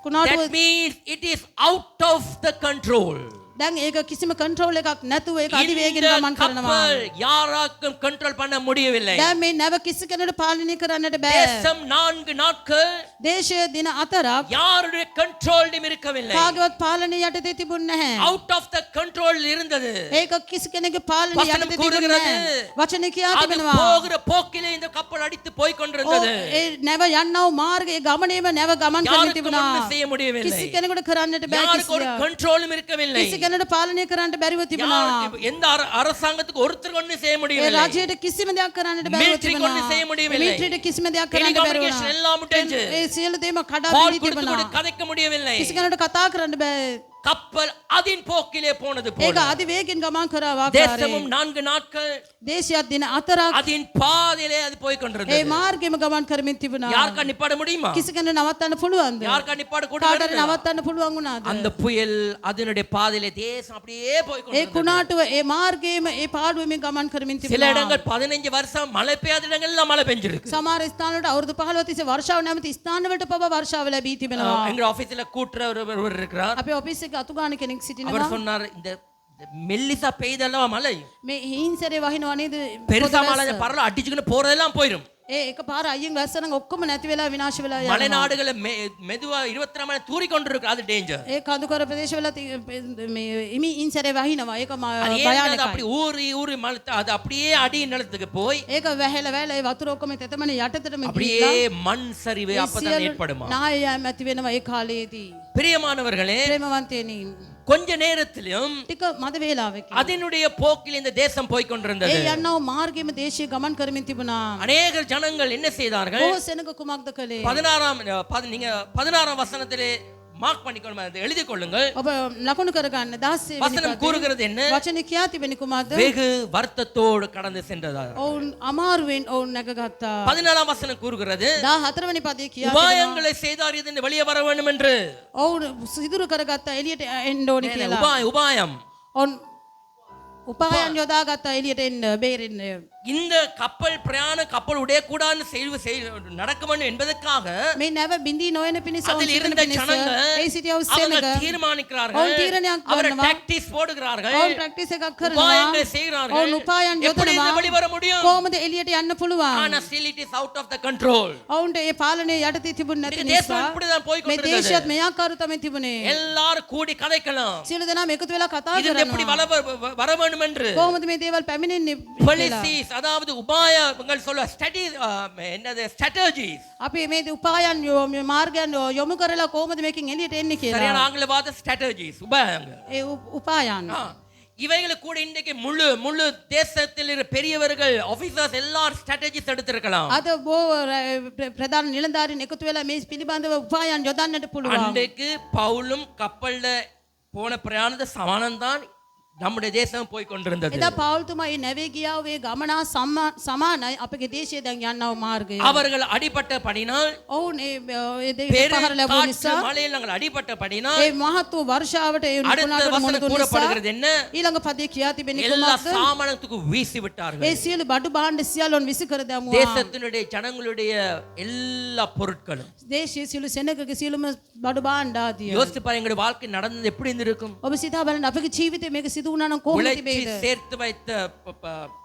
කුණාටුව That means it is out of the control. දැන් ඒක කිසිම කන්ට්‍රෝල් එකක් නැතුව ඒක අධිවේගෙන් இந்த ගමන් කරනවා. கப்பல் யாராக்கும் கண்ட்ரோல் பண்ண முடியவில்லை. දැන් මේ නැව කිසි කෙනෙකුට පාලනය කරන්නට බෑ. தேசம் 4 நாட்கள் දේශය දින 4ක් யாருடைய கண்ட்ரோல்டும் இருக்கவில்லை. කාගේවත් පාලනය යටතේ තිබුණ නැහැ. அவுட் ஆஃப் த கண்ட்ரோல் இருந்தது. ඒක කිසි කෙනෙකුගේ පාලනය වචන යටතේ තිබුණ கூறுகிறது, නැහැ. වචනේ කියා அது තිබෙනවා. போகிற போக்கிலே இந்த கப்பல் அடித்து போய் கொண்டிருந்தது. ඒ නැව යන්නව මාර්ගයේ ගමනේම නැව ගමන් කරමින් யாருக்கும் තිබුණා. ஒன்றும் செய்ய முடியவில்லை. කිසි කෙනෙකුට කරන්නට බෑ யாருக்கு ஒரு කිසියක්. கண்ட்ரோலும் இருக்கவில்லை. කිසි කෙනෙකුට පාලනය කරන්නට බැරිව තිබුණා. யாருக்கு எந்த அரசாங்கத்துக்கு ஒருத்தர் ஒன்றும் செய்ய ඒ முடியவில்லை. රජයට කිසිම දෙයක් කරන්නට බැරිව Military க்கு ஒன்றும் செய்ய තිබුණා. முடியவில்லை. මිලිටරියට කිසිම දෙයක් කරන්නට බැරිව Telecommunication වුණා. எல்லாம் முடிஞ்சு. ඒ සියලු දේම කඩා பால் බිඳී கொடுத்து තිබුණා. கூட கதைக்க முடியவில்லை. කිසි කෙනෙකුට කතා කරන්න බෑ. கப்பல் அதின் போக்கிலே போனது ඒක போல අධිවේගෙන් ගමන් කරව தேசமும் ආකාරයෙන් 4 நாட்கள் දේශයක් දින 4ක් அதின் பாதையிலே அது போய் ඒ கொண்டிருந்தது. මාර්ගෙම ගමන් කරමින් තිබුණා. யாருக்கா நிப்பாட முடியுமா? කිසි කෙනෙකුට නවත්තන්න පුළුවන්ද? யாருக்கா நிப்பாட கூட කාටද முடியுமா? නවත්තන්න පුළුවන් වුණාද? அந்த புயல் அதனுடைய பாதையிலே தேசம் அப்படியே போய் ඒ கொண்டிருந்தது. කුණාටුව ඒ මාර්ගයේම ඒ පාඩුවෙම ගමන් කරමින් சில තිබුණා. இடங்கள் 15 வருஷம் மழை பெய்யாத இடங்கள் எல்லாம் மழை பெஞ்சிருக்கு. සමහර ස්ථානවලට අවුරුදු 15 තිස්සේ වර්ෂාව නැමැති ස්ථානවලට පවා වර්ෂාව ලැබී තිබෙනවා. எங்க ஆபீஸ்ல கூட்டுற ஒருவர் இருக்கிறார். අපේ ඔෆිස් එකේ අතුගාන කෙනෙක් அவர் සිටිනවා. சொன்னார், இந்த மெல்லிசா பெய்தல்லவா மழை, මේ හීන්සරේ වහිනවා නේද? பெருசா පොද மழை වැස්ස. பரல அடிச்சுக்கிட்டு போறதெல்லாம் போயிடும். ඒ එක පාර අයියෙන් වැස්සනම් ඔක්කොම නැති වෙලා විනාශ වෙලා மலை යනවා. நாடுகள மெதுவா 24 மணி தூரி கொண்டிருக்கு, அது டேஞ்சர். ඒ කඳුකර ප්‍රදේශවල මේ ඉමි ඉන්සරේ වහිනවා. ඒක அது ஏன் அது භයානකයි. அப்படி ஊறி ஊறி மழை அது அப்படியே அடி நிலத்துக்கு போய் ඒක වැහැල වැහැල ඒ වතුර ඔක්කොම තෙතමනේ යටතටම அப்படியே ගිහිල්ලා மண் சரிவு அப்பதான் ஏற்படுமா. නායයම ඇති වෙනවා ඒ කාලයේදී. பிரியமானவர்களே, ප්‍රේමවන්තයනි கொஞ்ச நேரத்திலும் ටික මද වේලාවකින් அதனுடைய போக்கில் இந்த தேசம் போய் கொண்டிருந்தது. ඒ යන්නව මාර්ගෙම දේශය ගමන් කරමින් තිබුණා. அநேக ஜனங்கள் என்ன செய்தார்கள்? බොහෝ සෙනඟ කුමක්ද කළේ? 16 வசனத்திலே மார்க் பண்ணிக்கொள்ளுங்க, அதை எழுதிக் கொள்ளுங்கள். ඔබ ලකුණු කරගන්න 16 වෙනි வசனம் கூறுகிறது என்ன? වචනේ කියා තිබෙන්නේ කුමක්ද? வெகு வருத்தத்தோடு கடந்து சென்றதா. ඔවුන් අමාරුවෙන් ඔවුන් නැගගත්තා. 14 வசனம் கூறுகிறது, 14 වෙනි පදේ කියා තිබෙනවා. உபாயங்களை செய்தார் இதனை வெளியே வர வேண்டும் என்று. ඔවුන් සිදුරු කරගත්තා එළියට එන්න ඕනි කියලා. உபாயம் ඔවුන් උපායන් යොදාගත්තා එළියට එන්න බේරෙන්න. இந்த கப்பல் பிரயாணம் கப்பல் உடையக்கூடாதுன்னு நடக்கும் என்பதற்காக මේ නැව බිඳී නොයන පිණිස அதில் இருந்த ஜனங்கள் ඒ සිටියව அவர்கள் සෙනඟ தீர்மானிக்கிறார்கள், ඔවුන් තීරණයක් அவர் ගන්නවා. டாக்டிஸ் போடுகிறார்கள், ඔවුන් ප්‍රැක්ටිස් එකක් කරනවා. உபாயங்களை செய்கிறார்கள். ඔවුන් උපායන් எப்படி යොදනවා. இது வெளிவர முடியும்? කොහොමද එළියට යන්න පුළුවන්? ஆனா still it is out of the control. ඔවුන්ට ඒ පාලනය යටතේ තිබුණ නැති இந்த නිසා தேசம் இப்படிதான் போய் මේ கொண்டிருந்தது. දේශයත් මේ ආකාරව තමයි තිබුණේ. எல்லாரும் கூடி கதைக்கலாம், සියලු දෙනාම එකතු වෙලා කතා இது எப்படி කරනවා. வர வேண்டும் என்று. කොහොමද මේ දේවල් පැමිණෙන්නේ කියලා. policies, அதாவது உபாயங்கள் சொல்ல ஸ்டடி என்னது strategies, අපි මේ උපායන් මාර්ගයන් යොමු කරලා කොහොමද මේකෙන් එළියට එන්නේ சரியான කියලා. ஆங்கில வார்த்தை strategies, உபாயங்கள். ඒ උපායන් இவைகளுக்கு கூட இன்றைக்கு முழு தேசத்தில் இருக்கிற பெரியவர்கள் ஆபீசர்ஸ் எல்லாரும் ஸ்ட்ராட்டஜிஸ் எடுத்திருக்கலாம். අද බෝ ප්‍රධාන නිලධාරීන් එකතු වෙලා මේ පිළිබඳව උපායන් යොදන්නට පුළුවන්. அன்றைக்கு பவுலும் கப்பல்ல போன பிரயாணத்தை சமானம்தான் நம்முடைய தேசம் போய் கொண்டிருந்தது. එදා පෞල්තුමා මේ නැවේ ගියා වේ ගමනා සමානයි අපගේ දේශය දැන් යන්නව මාර්ගය. அவர்கள் அடிபட்டபடினால், ඔවුන් ඒ පහර ලැබුව නිසා மலையில் நாங்கள் அடிபட்டபடினால், ඒ මහත් වූ වර්ෂාවට ඒ அடுத்த කුණාටුවට මුහුණ வசனம் දුන්න නිසා கூறப்படுகிறது என்ன? ඊළඟ පදේ කියා තිබෙන්නේ எல்லா කුමක්ද? சாமானத்துக்கும் வீசி விட்டார்கள். ඒ සියලු බඩු භාණ්ඩ සියල්ලොන් විසි කර දැමුවා. தேசத்தினுடைய ஜனங்களுடைய எல்லா பொருட்களும். දේශයේ සියලු සෙනගගේ සියලුම බඩු භාණ්ඩ ආදිය. யோசித்து பாருங்க, எங்களுடைய வாழ்க்கை நடந்தது எப்படி இருந்திருக்கும்? ඔබ සිතා බලන්න අපගේ ජීවිතේ මේක සිදු සිදු වුණා නම් කොහොමද உழைச்சி තිබේද? சேர்த்து வைத்த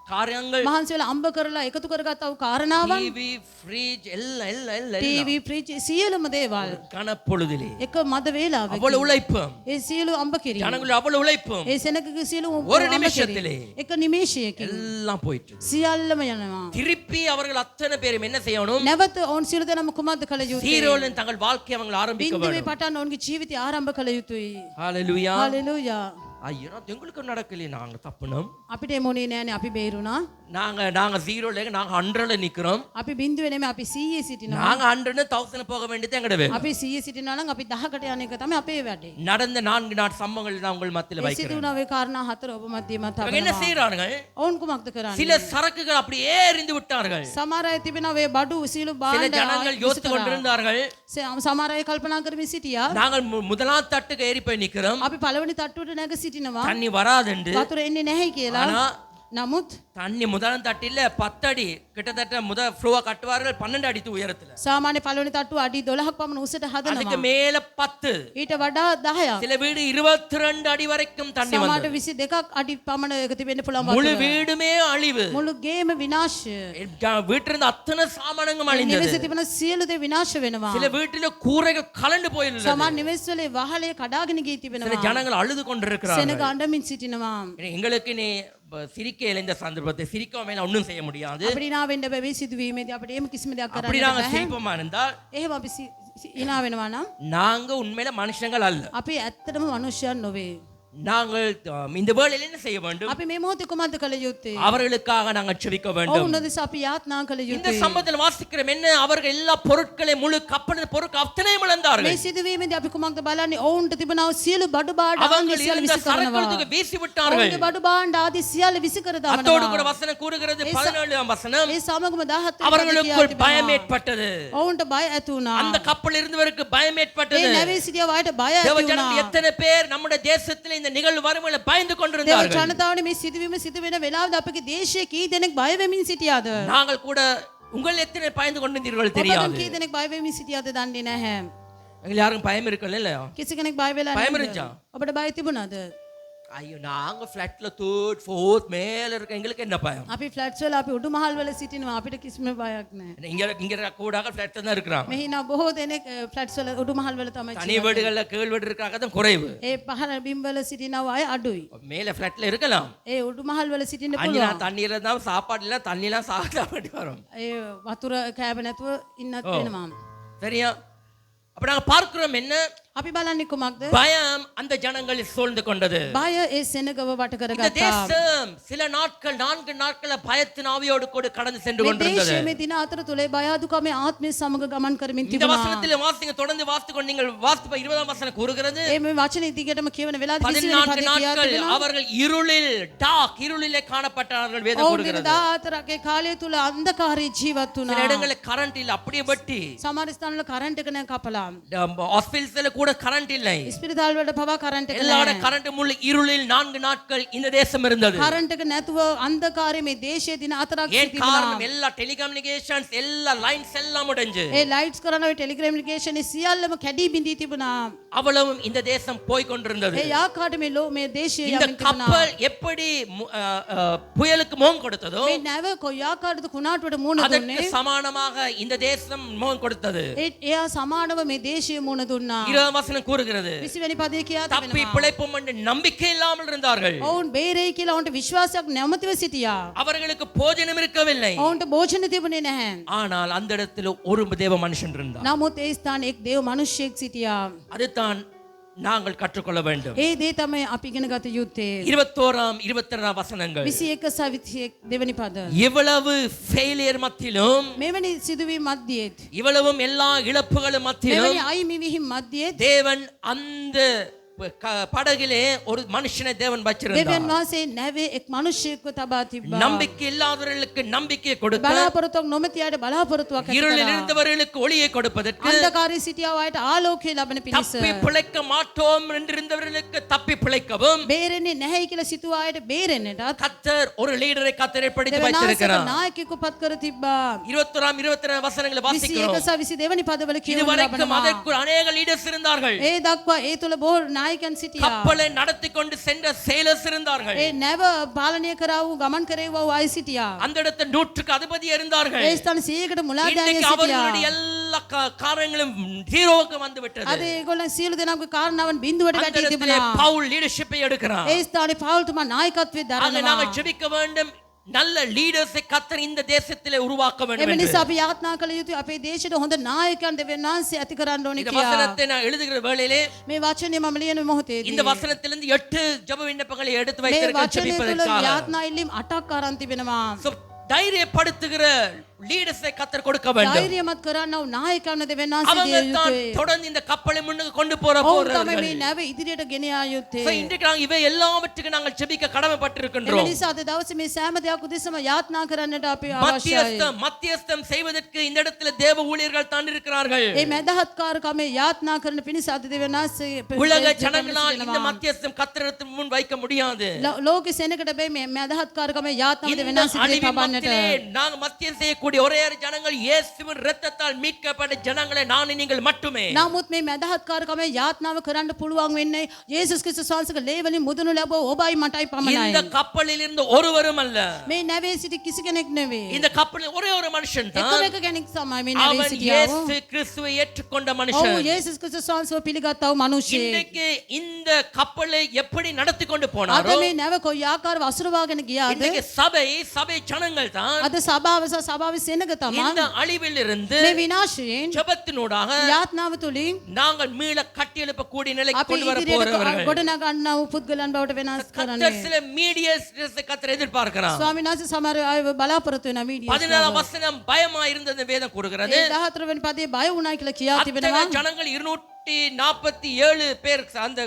காரியங்கள் මහන්සි වෙලා අම්බ කරලා එකතු කරගත්තා වූ කාරණාවන් டிவி ஃப்ரிட்ஜ் எல்லாம் எல்லாம் எல்லாம் ටීවී ෆ්‍රිජ් සියලුම දේවල් கணப்பொழுதிலே එක මද වේලාවක அவ்வளவு உழைப்பும் ඒ සියලු අම්බ කිරීම ஜனங்கள் அவ்வளவு உழைப்பும் ඒ සෙනගගේ සියලු ஒரு අම්බ நிமிஷத்திலே කිරීම එක නිමේෂයකින් எல்லாம் போயிட்டு සියල්ලම යනවා. திருப்பி அவர்கள் அத்தனை பேரும் என்ன செய்யணும் නැවත ඔවුන් සියලු දෙනාම කුමක්ද කළ යුත්තේ? சீரோலின் தங்கள் வாழ்க்கையை அவங்க ஆரம்பிக்க බින්දුවේ வேண்டும் පටන් ඔවුන්ගේ ජීවිතය ආරම්භ කළ යුතුයි. ஹalleluya හalleluya. ஐயோ எங்களுக்கு நடக்கலையே நாங்க தப்புனோம் අපිට එමුණේ නෑනේ අපි බේරුණා. நாங்க ஜீரோல நாங்க 100ல நிக்கிறோம் අපි බින්දුවේ නෙමෙයි අපි 100 සිටිනවා. நாங்க 100 1000 போக வேண்டியது எங்கட வேலை අපි 100 සිටිනවා නම් අපි 10කට යන එක තමයි අපේ වැඩේ. நடந்த 4 நாட் சம்பவங்கள் நான் உங்கள் மத்தியில ඒ සිදු வைக்கிறேன் වුණා වේ කාරණා 4 ඔබ මැදියම இவங்க என்ன තබනවා. செய்யறாங்க ඔවුන් කුමක්ද කරන්නේ? சில சரக்குகள் அப்படியே எறிந்து விட்டார்கள் සමහර අය තිබෙනවා වේ බඩු සියලු சில භාණ්ඩ ஜனங்கள் யோசித்து கொண்டிருந்தார்கள் සමහර අය කල්පනා කරමින් සිටියා. நாங்கள் முதலாம் தட்டுக்கு ஏறி போய் நிக்கிறோம் අපි පළවෙනි තට්ටුවට නැග සිටිනවා. தண்ணி வராதுண்டு වතුර එන්නේ නැහැ කියලා. ஆனா නමුත් தண்ணி முதலாம் தட்டில 10 அடி கிட்டத்தட்ட ஃப்ளோவா கட்டுவார்கள் 12 அடி உயரத்துல සාමාන්‍ය පළවෙනි තට්ටුව අඩි 12ක් පමණ උසට அதுக்கு හදනවා. மேல 10 ඊට වඩා 10ක්. சில வீடு 22 அடி வரைக்கும் தண்ணி සමහරට வந்தது 22ක් අඩි පමණ එක තිබෙන්න පුළුවන් முழு වතුර. வீடுமே அழிவு මුළු ගේම විනාශය. வீட்டுல இருந்த அத்தனை சாமானங்களும் அழிந்தது නිවෙසේ තිබෙන සියලු දේ විනාශ වෙනවා. சில வீட்டுல கூரைகள் கலண்டு போயிருந்தது සමහර නිවෙස්වල වහලේ කඩාගෙන ගිය சில තිබෙනවා. ஜனங்கள் அழுது கொண்டிருக்கிறார்கள் සෙනග අඬමින් සිටිනවා. எங்களுக்கு நீ சிரிக்க இந்த சந்தர்ப்பத்தை சிரிக்காம ஒன்றும் செய்ய முடியாது අපිට hina වෙන්න බැරි සිදුවීමේදී අපිට එහෙම කිසිම දෙයක් அப்படி කරන්න நாங்க බෑ. சிரிப்போமா இருந்தால் එහෙම අපි hina වෙනවා නම් நாங்க உண்மையில மனுஷங்கள் அல்ல අපි ඇත්තටම මනුෂ්‍යයන් නොවේ. நாங்கள் இந்த வேளையில என்ன செய்ய வேண்டும் අපි මේ මොහොතේ කුමක්ද කළ යුත්තේ? அவர்களுக்காக நாங்கள் செபிக்க வேண்டும் ඔවුන් උදෙසා අපි යාත්නා කළ இந்த යුතුයි. சம்பவத்தில் வாசிக்கிறோம் என்ன அவர்கள் எல்லா பொருட்களையும் முழு கப்பல் பொருட்கள் அத்தனையும் இழந்தார்கள் මේ සිදුවීමේදී අපි කුමක්ද බලන්නේ? ඔවුන්ට තිබුණා වූ සියලු බඩු භාණ්ඩ அவங்க සියල්ල இருந்த විසි කරනවා. சரக்குகளுக்கு வீசி விட்டார்கள் ඔවුන්ගේ බඩු භාණ්ඩ ආදී සියල්ල විසි කර அத்தோடு கூட දානවා. வசனம் கூறுகிறது 17ஆம் வசனம் ඒ සමගම 17 அவர்களுக்குள் பயம் ஏற்பட்டது ඔවුන්ට බය ඇති වුණා. அந்த கப்பல் இருந்தவருக்கு பயம் ඒ ஏற்பட்டது නැවේ සිටිය අයට බය ඇති தேவஜனங்கள் වුණා. எத்தனை பேர் நம்முடைய தேசத்தில் இந்த நிகழ்வு வரும்போது பயந்து දේව கொண்டிருந்தார்கள் ජනතාවනේ මේ සිදුවීම සිදු වෙන වෙලාවද අපගේ දේශයේ කී දෙනෙක් බය වෙමින් සිටියාද? நாங்கள் கூட உங்கள் எத்தனை பயந்து கொண்டிருந்தீர்கள் ඔබ தெரியாது කී දෙනෙක් බය වෙමින් සිටියාද දන්නේ නැහැ. எங்களுக்கு யாரும் பயம் இருக்கல இல்லையா කිසි කෙනෙක් බය වෙලා බයම නැද්ද? இருந்துச்சா? ඔබට බය තිබුණාද? ஐயோ நாங்க ஃபிளாட்ல தேர்ட் ஃபோர்த் மேல இருக்க எங்களுக்கு என்ன பயம் අපි ෆ්ලැට්ස් වල අපි උඩු මහල් වල සිටිනවා. අපිට කිසිම බයක් නැහැ. இங்க கூட ஃபிளாட்ல தான் இருக்கிறாங்க මෙහි නා බොහෝ දෙනෙක් ෆ්ලැට්ස් වල උඩු මහල් වල තමයි தனி வீடுகள்ல கீழ் வீடு இருக்காங்க தான் குறைவு ඒ පහළ බිම් වල සිටිනව අය අඩුයි. மேல ஃபிளாட்ல இருக்கலாம் ඒ උඩු මහල් වල සිටින්න அஞ்சு පුළුවන්. நாள் தண்ணி இருந்தாலும் சாப்பாடு இல்ல தண்ணி எல்லாம் சாப்பிட வேண்டி வரும் ඒ වතුර කෑම නැතුව ඉන්නත් වෙනවා. சரியா அப்ப நாங்க பார்க்கிறோம் என்ன අපි බලන්නේ කුමක්ද? பயம் அந்த ஜனங்களை சூழ்ந்து கொண்டது බය ඒ සෙනගව වට இந்த කරගත්තා. தேசம் சில நாட்கள் 4 நாட்கள பயத்தின் ஆவியோடு கூட கடந்து சென்று මේ கொண்டிருந்தது දේශයේ මේ දින අතර තුල බය අදුකමේ ආත්මය සමග ගමන් කරමින් இந்த තිබුණා. வசனத்தில் வாசிங்க தொடர்ந்து வாசித்து கொண்டு நீங்கள் வாசித்து 20ஆம் வசனம் கூறுகிறது ඒ මේ වචනේ දිගටම කියවන වෙලාවේ 14 20 වෙනි நாட்கள் පදේ அவர்கள் இருளில் இருளிலே காணப்பட்டார்கள் வேதம் ඔවුන් දින கூறுகிறது 14ගේ කාලය තුල අන්ධකාරයේ ජීවත් சில වුණා. இடங்களில் கரண்ட் இல்ல அப்படியே வெட்டி සමහර ස්ථානවල කරන්ට් එක නැහැ කපලා. ஹாஸ்பிடல்ஸ்ல கூட கரண்ட் இல்லை ඉස්පිරිතාල වලට පවා කරන්ට් එක எல்லா නැහැ. கரண்ட் முழு இருளில் 4 நாட்கள் இந்த தேசம் இருந்தது කරන්ට් එක නැතුව අන්ධකාරයේ මේ දේශයේ දින 4ක් ஏன் සිටිනවා. காரணம் எல்லா டெலிகம்யூனிகேஷன்ஸ் எல்லா லைன்ஸ் எல்லாம் முடிஞ்சு ඒ ලයිට්ස් කරන ඔය ටෙලිකමියුනිකේෂන් සියල්ලම කැඩී බිඳී තිබුණා. அவ்வளவும் இந்த தேசம் போய் கொண்டிருந்தது ඒ ආකාරයට මේ දේශයේ இந்த යමින් තිබුණා. கப்பல் எப்படி புயலுக்கு முகம் கொடுத்ததோ මේ නැව කොයි ආකාරයකද කුණාටුවට මුහුණ அதற்கு දුන්නේ? சமானமாக இந்த தேசம் முகம் கொடுத்தது එයා සමානව මේ දේශයේ මුහුණ දුන්නා. 20 வசனம் கூறுகிறது 20 වෙනි පදේ කියා தப்பி තිබෙනවා. பிழைப்போம் என்று நம்பிக்கை இல்லாமல் இருந்தார்கள் ඔවුන් බේරෙයි කියලා ඔවුන්ට විශ්වාසයක් නැමැතිව සිටියා. அவர்களுக்கு போஜனம் இருக்கவில்லை ඔවුන්ට භෝජන තිබුණේ නැහැ. ஆனால் அந்த இடத்துல ஒரு தேவ மனுஷன் இருந்தார் නමුත් ඒ ස්ථානයේ එක් දේව මිනිසෙක් සිටියා. அதுதான் நாங்கள் கற்றுக்கொள்ள வேண்டும் ඒ දේ තමයි අපි ඉගෙන ගත යුත්තේ. 21ஆம் 22ஆம் வசனங்கள் 21 සහ 21 දෙවනි පද. இவ்வளவு ஃபெயிலியர் மத்தியிலும் මෙවැනි සිදුවීම් මැදියේත් இவ்வளவும் எல்லா இழப்புகளும் மத்தியிலும் මෙවැනி අයිමි විහිම් මැදියේත් தேவன் அந்த படகிலே ஒரு மனுஷனை தேவன் දෙවියන් வச்சிருந்தார் වහන්සේ නැවේ එක් මිනිසෙක්ව තබා තිබ්බා. நம்பிக்கை இல்லாதவர்களுக்கு நம்பிக்கை கொடுக்க බලාපොරොත්තුවක් නොමැති අයට බලාපොරොත්තුවක් ඇති இருளில் කළා. இருந்தவர்களுக்கு ஒளியை கொடுப்பதற்கு අන්ධකාරයේ සිටියා අයට ආලෝකය ලබන පිණිස தப்பி பிழைக்க மாட்டோம் என்றிருந்தவர்களுக்கு தப்பி பிழைக்கவும் බේරෙන්නේ නැහැ කියලා සිතුවා අයට බේරෙන්නටත් கத்தர் ஒரு லீடரை கத்தர் ஏற்படுத்தி දෙවියන් වහන්සේ வைத்திருக்கிறார் නායකයෙකු පත් කර තිබ්බා. 21ஆம் 22ஆம் வசனங்களை 21 வாசிக்கிறோம் සහ 22 වෙනි පදවල කියවන இதுவரைக்கும் ලබනවා. அதற்குள் அநேக லீடர்ஸ் இருந்தார்கள் ඒ දක්වා ඒ තුල බොහෝ නායකයන් සිටියා. கப்பலை நடத்தி கொண்டு சென்ற sailors இருந்தார்கள். ඒ නැව පාලනය කරා වූ ගමන් කරේවා වූ අය සිටියා. அந்த இடத்துல 100க்கு அதிபதி இருந்தார்கள். ඒ ස්ථාන 100කට මුලාදාරිය இன்னைக்கு සිටියා. அவர்களுடைய எல்லா காரியங்களும் ஜீரோவுக்கு வந்து விட்டது. අද ඒගොල්ලන් සියලු දෙනාගේ කාරණාවන් බිඳුවට அந்த වැටී இடத்துல තිබුණා. பவுல் லீடர்ஷிப்பை எடுக்கிறார். ඒ ස්ථානේ පවුල් තුමා නායකත්වයේ அங்க දරනවා. நாம ஜெபிக்க வேண்டும். நல்ல லீடர்ஸை கர்த்தர் இந்த தேசத்திலே உருவாக்க வேண்டும் එම என்று. නිසා අපි යාත්නා කළ යුතුයි අපේ දේශයට හොඳ නායකයන් දෙවියන් වහන්සේ ඇති කරන්න ඕනේ இந்த කියලා. வசனத்தை நான் எழுதுகிற வேளையிலே මේ වචනේ මම ලියන මොහොතේදී இந்த வசனத்திலிருந்து 8 ஜெப விண்ணப்பங்களை எடுத்து මේ வைத்திருக்க වචනේ තුල ஜெபிப்பதற்காக. යාත්නා ඉල්ලීම් 8ක් අරන් තිබෙනවා. So, தைரியப்படுத்துகிற லீடர்ஸை கர்த்தர் கொடுக்க வேண்டும். ධෛර්යමත් කරන්නව නායකයන් දෙවියන් වහන්සේ அவங்க දිය தான் යුතුයි. தொடர்ந்து இந்த கப்பலை முன்னுக்கு கொண்டு போற ඔවුන් තමයි போறார்கள். මේ නැව ඉදිරියට ගෙන යා යුත්තේ. So, இன்றைக்கு நாங்கள் இவை எல்லாவற்றுக்கும் நாங்கள் ஜெபிக்க එම கடமைப்பட்டிருக்கின்றோம். නිසා අද දවසේ මේ සෑම දෙයක් උදෙසම යාත්නා කරන්නට අපි අවශ්‍යයි. மத்தியஸ்தம் செய்வதற்கு இந்த இடத்துல தேவ ஊழியர்கள் தான் இருக்கிறார்கள். ඒ මැදහත්කාරකමේ යාත්නා කරන පිණිස අද දෙවියන් වහන්සේ உலக ஜனங்களால் இந்த மத்தியஸ்தம் கர்த்தரிடத்தில் முன் வைக்க முடியாது. ලෝකෙ සෙනකට බෑ මේ මැදහත්කාරකමේ යාත්නාව இந்த දෙවියන් වහන්සේ அழிவின் තබන්නට. மத்தியிலே நாங்கள் மத்தியம் செய்யக்கூடிய ஒரே ஒரு ஜனங்கள் இயேசுவின் இரத்தத்தால் மீட்கப்பட்ட ஜனங்களே நான் நீங்கள் மட்டுமே. නමුත් මේ මැදහත්කාරකමේ යාත්නාව කරන්න පුළුවන් වෙන්නේ යේසුස් ක්‍රිස්තුස් වහන්සේගේ ලේ වලින් මුදුණු ලැබුව ඔබයි මටයි පමණයි. இந்த கப்பலில் இருந்து ஒருவரும் அல்ல. මේ නැවේ සිටි කිසි කෙනෙක් නෙවෙයි. இந்த கப்பலில் ஒரே ஒரு மனுஷன் தான். එකම එක කෙනෙක් තමයි මේ නැවේ அவன் සිටියා. இயேசு கிறிஸ்துவை ஏற்றுக்கொண்ட ඔව් மனுஷன். යේසුස් ක්‍රිස්තුස් වහන්සේව පිළිගත්තා වූ මිනිසෙක්. இன்னைக்கு இந்த கப்பலை எப்படி நடத்தி கொண்டு අද போனாரோ මේ නැව කොයි ආකාරව අසුරවාගෙන ගියාද? இன்னைக்கு சபை ஜனங்கள் தான் අද සභාව සහ සභාවේ සෙනග තමයි இந்த அழிவில் இருந்து මේ විනාශයෙන් ஜெபத்தினூடாக යාත්නාව තුලින් நாங்கள் மீள கட்டியெழுப்பக்கூடிய நிலைக்கு අපි கொண்டு வர ඉදිරියට போறவர்கள். ගොඩනගන්නා වූ පුද්ගලයන් බවට වෙනස් கர்த்தர் කරන්නේ. சில மீடியேட்டர்ஸை கர்த்தர் எதிர்பார்க்கிறார். ස්වාමීන් වහන්සේ සමහර අය බලාපොරොත්තු වෙන මීඩියා 14 வசனம் பயமா இருந்தது வேதம் கூறுகிறது. 14 වෙනි පදේ බය වුණා කියලා කියා තිබෙනවා. அத்தனை ஜனங்கள் 247 பேர் அந்த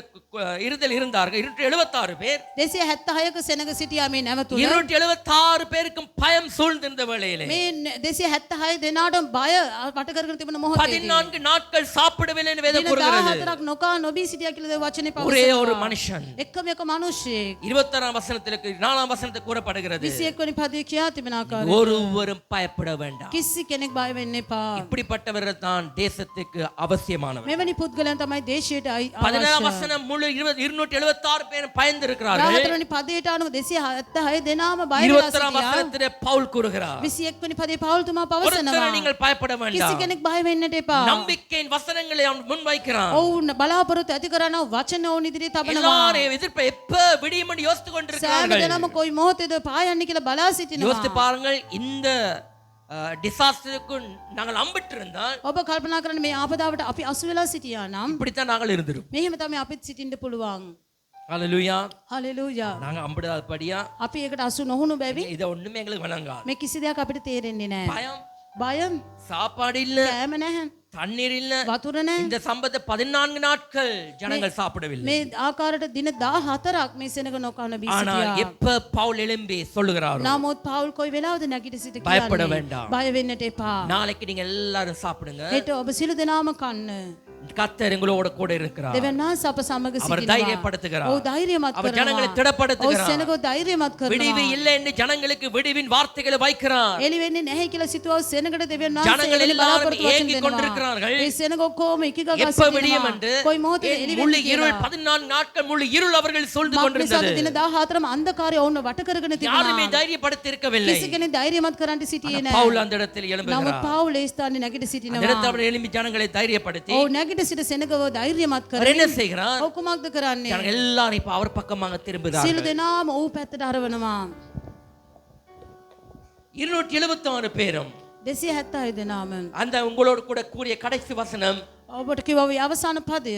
இருதல் இருந்தார்கள். 276 பேர். 276ක සෙනග සිටියා මේ නැව තුල. 276 பேருக்கும் பயம் சூழ்ந்திருந்த வேளையிலே මේ 276 දෙනාටම බය වට කරගෙන තිබෙන මොහොතේදී 14 நாட்கள் சாப்பிடவில்லை என்று வேதம் දින கூறுகிறது. 14ක් නොකා නොබී සිටියා කියලා වචනේ ஒரே ஒரு පවසනවා. மனுஷன். එකම එක මිනිහෙක් 26 வசனத்திற்கு 4 வசனத்தில் கூறப்படுகிறது. 21 වෙනි පදේ කියා තිබෙන ආකාරය. ஒருவரும் பயப்பட வேண்டாம். කිසි කෙනෙක් බය වෙන්න එපා. இப்படிப்பட்டவர்கள் தான் தேசத்துக்கு அவசியமானவர். මෙවැනි පුද්ගලයන් තමයි දේශයට 14 வசனம் முழு 276 பேர் பயந்திருக்கிறார்கள். 14 වෙනි පදයට අනුව 276 දෙනාම බය වෙලා 21 සිටියා. வசனத்திலே பவுல் கூறுகிறார் 21 වෙනි පදේ පවුල් තුමා ஒருத்தரை පවසනවා. நீங்கள் பயப்பட කිසි வேண்டாம். කෙනෙක් බය වෙන්නට එපා. நம்பிக்கையின் வசனங்களை அவன் முன்வைக்கிறான். ඔවුන් බලාපොරොත්තු ඇති කරන වචන ඔවුන් ඉදිරියේ තබනවා. எல்லாரும் எதிர்ப்ப எப்ப விடியும்னு யோசித்து සෑම கொண்டிருக்கிறார்கள். දෙනාම කොයි මොහොතේද පායන්නේ කියලා බලා සිටිනවා. யோசித்து பாருங்கள், இந்த டிசாஸ்டருக்கு நாங்கள் அம்பிட்டு இருந்தால் ඔබ කල්පනා කරන්න මේ ආපදාවට අපි අසු වෙලා සිටියා නම් இப்படித்தான் நாங்கள் இருந்திருப்போம். මෙහෙම තමයි අපිත් සිටින්න පුළුවන්. ஹalleluya. හලෙලූයා. நாங்க அம்பிடாதபடியா අපි ඒකට අසු නොහුණු බැවින් இதை ஒண்ணுமே எங்களுக்கு வணங்காது. මේ කිසි දෙයක් අපිට තේරෙන්නේ නැහැ. பயம், බයම්, சாப்பாடு இல்ல, කෑම නැහැ, தண்ணீர் இல்ல. වතුර නැහැ. இந்த சம்பத்தை 14 நாட்கள் ஜனங்கள் சாப்பிடவில்லை. මේ ආකාරයට දින 14ක් මේ සෙනග නොකන බී ஆனா සිටියා. எப்ப பவுல் எழும்பி சொல்லுகிறாரோ නමුත් පවුල් කොයි වෙලාවද නැගිට සිට பயப்பட කියන්නේ வேண்டாம். බය වෙන්නට එපා. நாளைக்கு நீங்க எல்லாரும் சாப்பிடுங்க. හෙට ඔබ සිළු දෙනාම කන්න. கர்த்தர் எங்களோட கூட இருக்கிறார். දෙවියන් වහන්සේ අප සමග அவர் සිටිනවා. தைரியப்படுத்துகிறார். ඔව් ධෛර්යමත් அவர் කරනවා. ஜனங்களை ඔව් திடப்படுத்துகிறார். සෙනග ධෛර්යමත් விடிவு කරනවා. இல்லை என்று ஜனங்களுக்கு விடிவின் வார்த்தைகளை வைக்கிறார். එළි වෙන්නේ නැහැ කියලා සිතුවා සෙනගට දෙවියන් වහන්සේ ஜனங்கள் එළි எல்லாரும் බලාපොරොත්තු වචන ஏங்கிக் දෙනවා. கொண்டிருக்கிறார்கள். ඒ සෙනග ඔක්කොම එකගා எப்ப விடியும் என்று කොයි මොහොතේ එළි முழு වෙන්නේ இருள் කියලා. 14 நாட்கள் முழு இருள் அவர்கள் சூழ்ந்து මක්නිසාද கொண்டிருந்தது. දින 14ම අන්ධකාරය ඔවුන්ව වට කරගෙන யாருமே තිබුණා. தைரியப்படுத்தி இருக்கவில்லை. කිසි කෙනෙක් ධෛර්යමත් කරන්න සිටියේ නැහැ. பவுல் அந்த இடத்தில் නමුත් எழும்புகிறார். පවුල් ඒ ස්ථානේ නැගිට அந்த සිටිනවා. இடத்தில் அவர் எழும்பி ஜனங்களை தைரியப்படுத்தி ඔව් නැගිට සිට සෙනගව ධෛර්යමත් அவர் என்ன කරගෙන செய்கிறார்? ඔව් කුමක්ද කරන්නේ? ஜனங்கள் எல்லாரும் இப்ப அவர் பக்கமாக සියලු திரும்புகிறார்கள். දෙනාම ඔව් පැත්තට හරවනවා. 276 பேரும் 276 දෙනාම. அந்த உங்களோடு கூட கூறிய கடைசி வசனம் ඔබට කිව්වා ඔය අවසාන පදය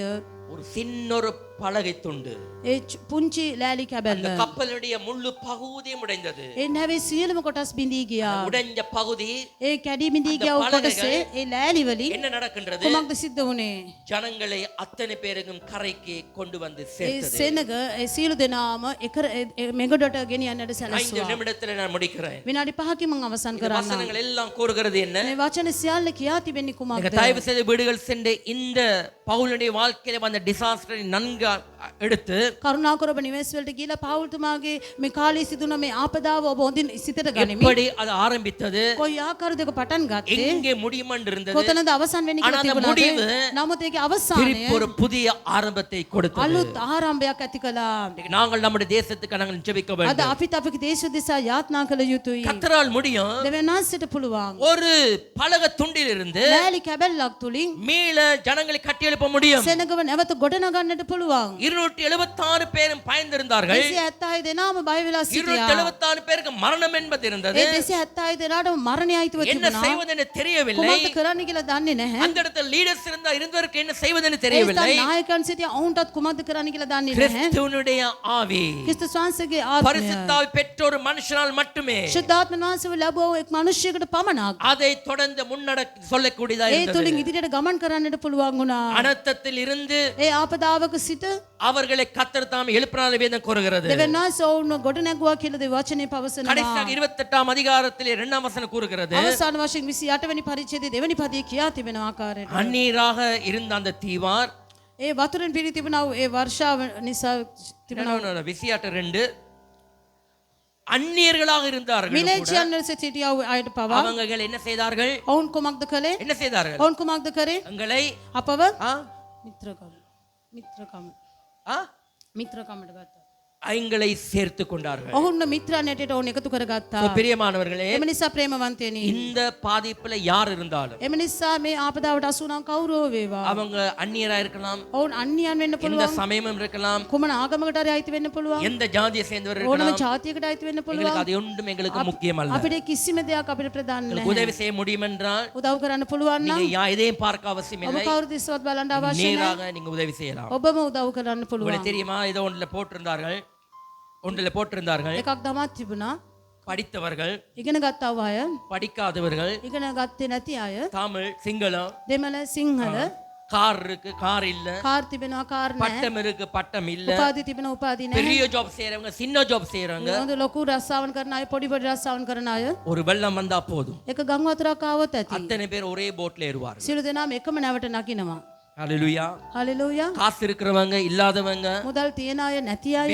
ஒரு சின்ன ஒரு பலகை துண்டு ඒ පුංචි ලෑලි அந்த කැබැල්ල. கப்பலுடைய முழு பகுதியும் உடைந்தது. ඒ නැවේ සියලුම කොටස් බිඳී ගියා. உடைஞ்ச பகுதி ඒ කැඩී බිඳී அந்த ගියා වූ පලகைகள் කොටසේ ඒ ලෑලි වලින් என்ன நடக்கின்றது? කුමක්ද සිද්ධ වුණේ? ஜனங்களை அத்தனை பேருக்கும் கரைக்கு கொண்டு வந்து ඒ சேர்த்தது. සෙනග ඒ සියලු දෙනාම එක මෙගොඩට ගෙනියන්නට 5 සැලැස්සුවා. நிமிடத்தில் நான் முடிக்கிறேன். විනාඩි 5කින් මම අවසන් இந்த කරන්නම්. வசனங்கள் எல்லாம் கூறுகிறது என்ன? මේ වචන සියල්ල කියා තිබෙන්නේ நீங்க කුමක්ද? தயவு செய்து வீடுகள் சென்று இந்த பவுலுடைய வாழ்க்கையில வந்த டிசாஸ்டரை நன்கு எடுத்து කරුණාකර ඔබ නිවෙස් වලට ගිහලා පාවුල්තුමාගේ මේ කාලේ සිදුන මේ ආපදාව ඔබ හොඳින් සිතට ගනිමින් எப்படி அது ஆரம்பித்தது, කොයි ආකාරයකද පටන් ගත්තේ எங்கே முடியும் என்று இருந்தது. කොතනද අවසන් වෙන්නේ ஆனா කියලා அந்த තිබුණාද முடிவு නමුත් ඒකේ අවසානය திருப்பி ஒரு புதிய ஆரம்பத்தை கொடுத்தது. අලුත් ආරම්භයක් ඇති කළා. நாங்கள் நம்முடைய தேசத்துக்கு நாங்கள் ஜெபிக்க අද வேண்டும். අපිට අපේ දේශ දිසා යාත්නා කළ යුතුයි. கர்த்தரால் முடியும். දෙවනාසිට පුළුවන්. ஒரு பலக துண்டில் இருந்து ලෑලි කැබැල්ලක් තුලින් மீள ஜனங்களை கட்டியெழுப்ப முடியும். සෙනගව නැවත ගොඩ නගන්නට පුළුවන්. 276 பேரும் பயந்திருந்தார்கள். 276 දෙනාම බය වෙලා සිටියා. 276 பேருக்கு மரணம் என்பது இருந்தது. ඒ 276 දෙනාටම මරණය අයිතිව என்ன තිබුණා. செய்வதென்று தெரியவில்லை. කොහොමද කරන්න කියලා දන්නේ නැහැ. அந்த இடத்துல லீடர்ஸ் இருந்தவருக்கு என்ன செய்வதென்று ඒ தெரியவில்லை. නායකයන් සිටියා ඔවුන්ටත් කුමක්ද කරන්න කියලා දන්නේ නැහැ. கிறிஸ்துவனுடைய ஆவி, ක්‍රිස්තුස් වහන්සේගේ ආත්මය பரிசுத்தாவி பெற்ற ஒரு மனுஷனால் மட்டுமே ශුද්ධාත්ම වහන්සේව ලැබුව එක් මිනිසෙකුට පමණක් அதை தொடர்ந்து முன்னடக்க சொல்லக்கூடியதா ඒ இருந்தது. තුලින් ඉදිරියට ගමන් කරන්නට පුළුවන් වුණා. அனர்த்தத்தில் இருந்து ඒ ආපදාවක සිට அவர்களை கர்த்தர் தாம் எழுப்பினார் வேதம் கூறுகிறது. දෙවනාස ඔවුන් ගොඩ නැගුවා කියලා දේ වචනේ පවසනවා. கடைசியாக 28ஆம் அதிகாரத்திலே 2ஆம் வசனம் கூறுகிறது, අවසාන වශයෙන් 28 වෙනි පරිච්ඡේදයේ දෙවෙනි පදයේ කියා තිබෙන ආකාරයට அந்நீராக இருந்த அந்த தீவார் ඒ වතුරෙන් පිරී තිබුණා ඒ වර්ෂාව නිසා තිබුණා விசியாட்ட 2 அந்நியர்களாக இருந்தார்கள். මිලේච්ඡයන් ලෙස සිටියා වූ අයට පවා அவங்கள் என்ன செய்தார்கள்? ඔවුන් කුමක්ද කළේ? என்ன செய்தார்கள்? ඔවුන් කුමක්ද කරේ? எங்களை අපව ஆ මිත්‍රකමට ගත්තා. எங்களை சேர்த்து கொண்டார்கள். ඔවුන් මිත්‍රයන් ඇටට ඔවුන් එකතු කරගත්තා. பிரியமானவர்களே, එම නිසා ප්‍රේමවන්තයනි இந்த பாதிப்புல யார் இருந்தாலும் එම නිසා මේ ආපදාවට අසු වුණා කවුරෝ වේවා அவங்க அந்நியரா இருக்கலாம், ඔවුන් අන්‍යයන් වෙන්න எந்த පුළුවන් சமயமும் இருக்கலாம், කුමන ආගමකට හරි අයිති වෙන්න පුළුවන් எந்த ஜாதியை சேர்ந்தவர் ඕනම இருக்கலாம். ජාතියකට අයිති වෙන්න පුළුවන් எங்களுக்கு அது ஒன்றும் எங்களுக்கு முக்கியம் அல்ல. අපිට කිසිම දෙයක් අපිට ප්‍රදාන්න உங்களுக்கு නැහැ. உதவி செய்ய முடியும் என்றால் උදව් කරන්න පුළුවන් නම් நீங்க எதையும் பார்க்க அவசியம் ඔබ இல்லை. කවුරුද ඉස්සවත් බලන්න අවශ්‍ය නැහැ. நேராக நீங்க உதவி செய்யலாம். ඔබම උදව් කරන්න உங்களுக்கு පුළුවන්. தெரியுமா, ஏதோ ஒன்றில் போட்டிருந்தார்கள் එකක් දමත් තිබුණා. படித்தவர்கள், ඉගෙන ගත්තව අය, படிக்காதவர்கள், ඉගෙන ගත්තේ නැති අය, தமிழ், சிங்களம், දෙමළ සිංහල, கார் இருக்கு கார் இல்ல, කාර් තිබෙනවා කාර් නැහැ, பட்டம் இருக்கு பட்டம் இல்ல, උපාධි තිබෙන උපාධි නැහැ. பெரிய ஜாப் செய்யறவங்க சின்ன ஜாப் செய்யறவங்க, හොඳ ලොකු රස්සාවන් කරන අය පොඩි පොඩි රස්සාවන් කරන අය ஒரு வெள்ளம் வந்தா போதும் එක ගම් වතුරක් ආවොත් ඇති. அத்தனை பேர் ஒரே போட்ல ஏறுவார்கள். සියලු දෙනාම එකම නැවට නගිනවා. ஹalleluya. හලෙලූයා. காசு இருக்கிறவங்க இல்லாதவங்க, මුදල් තියන අය නැති අය,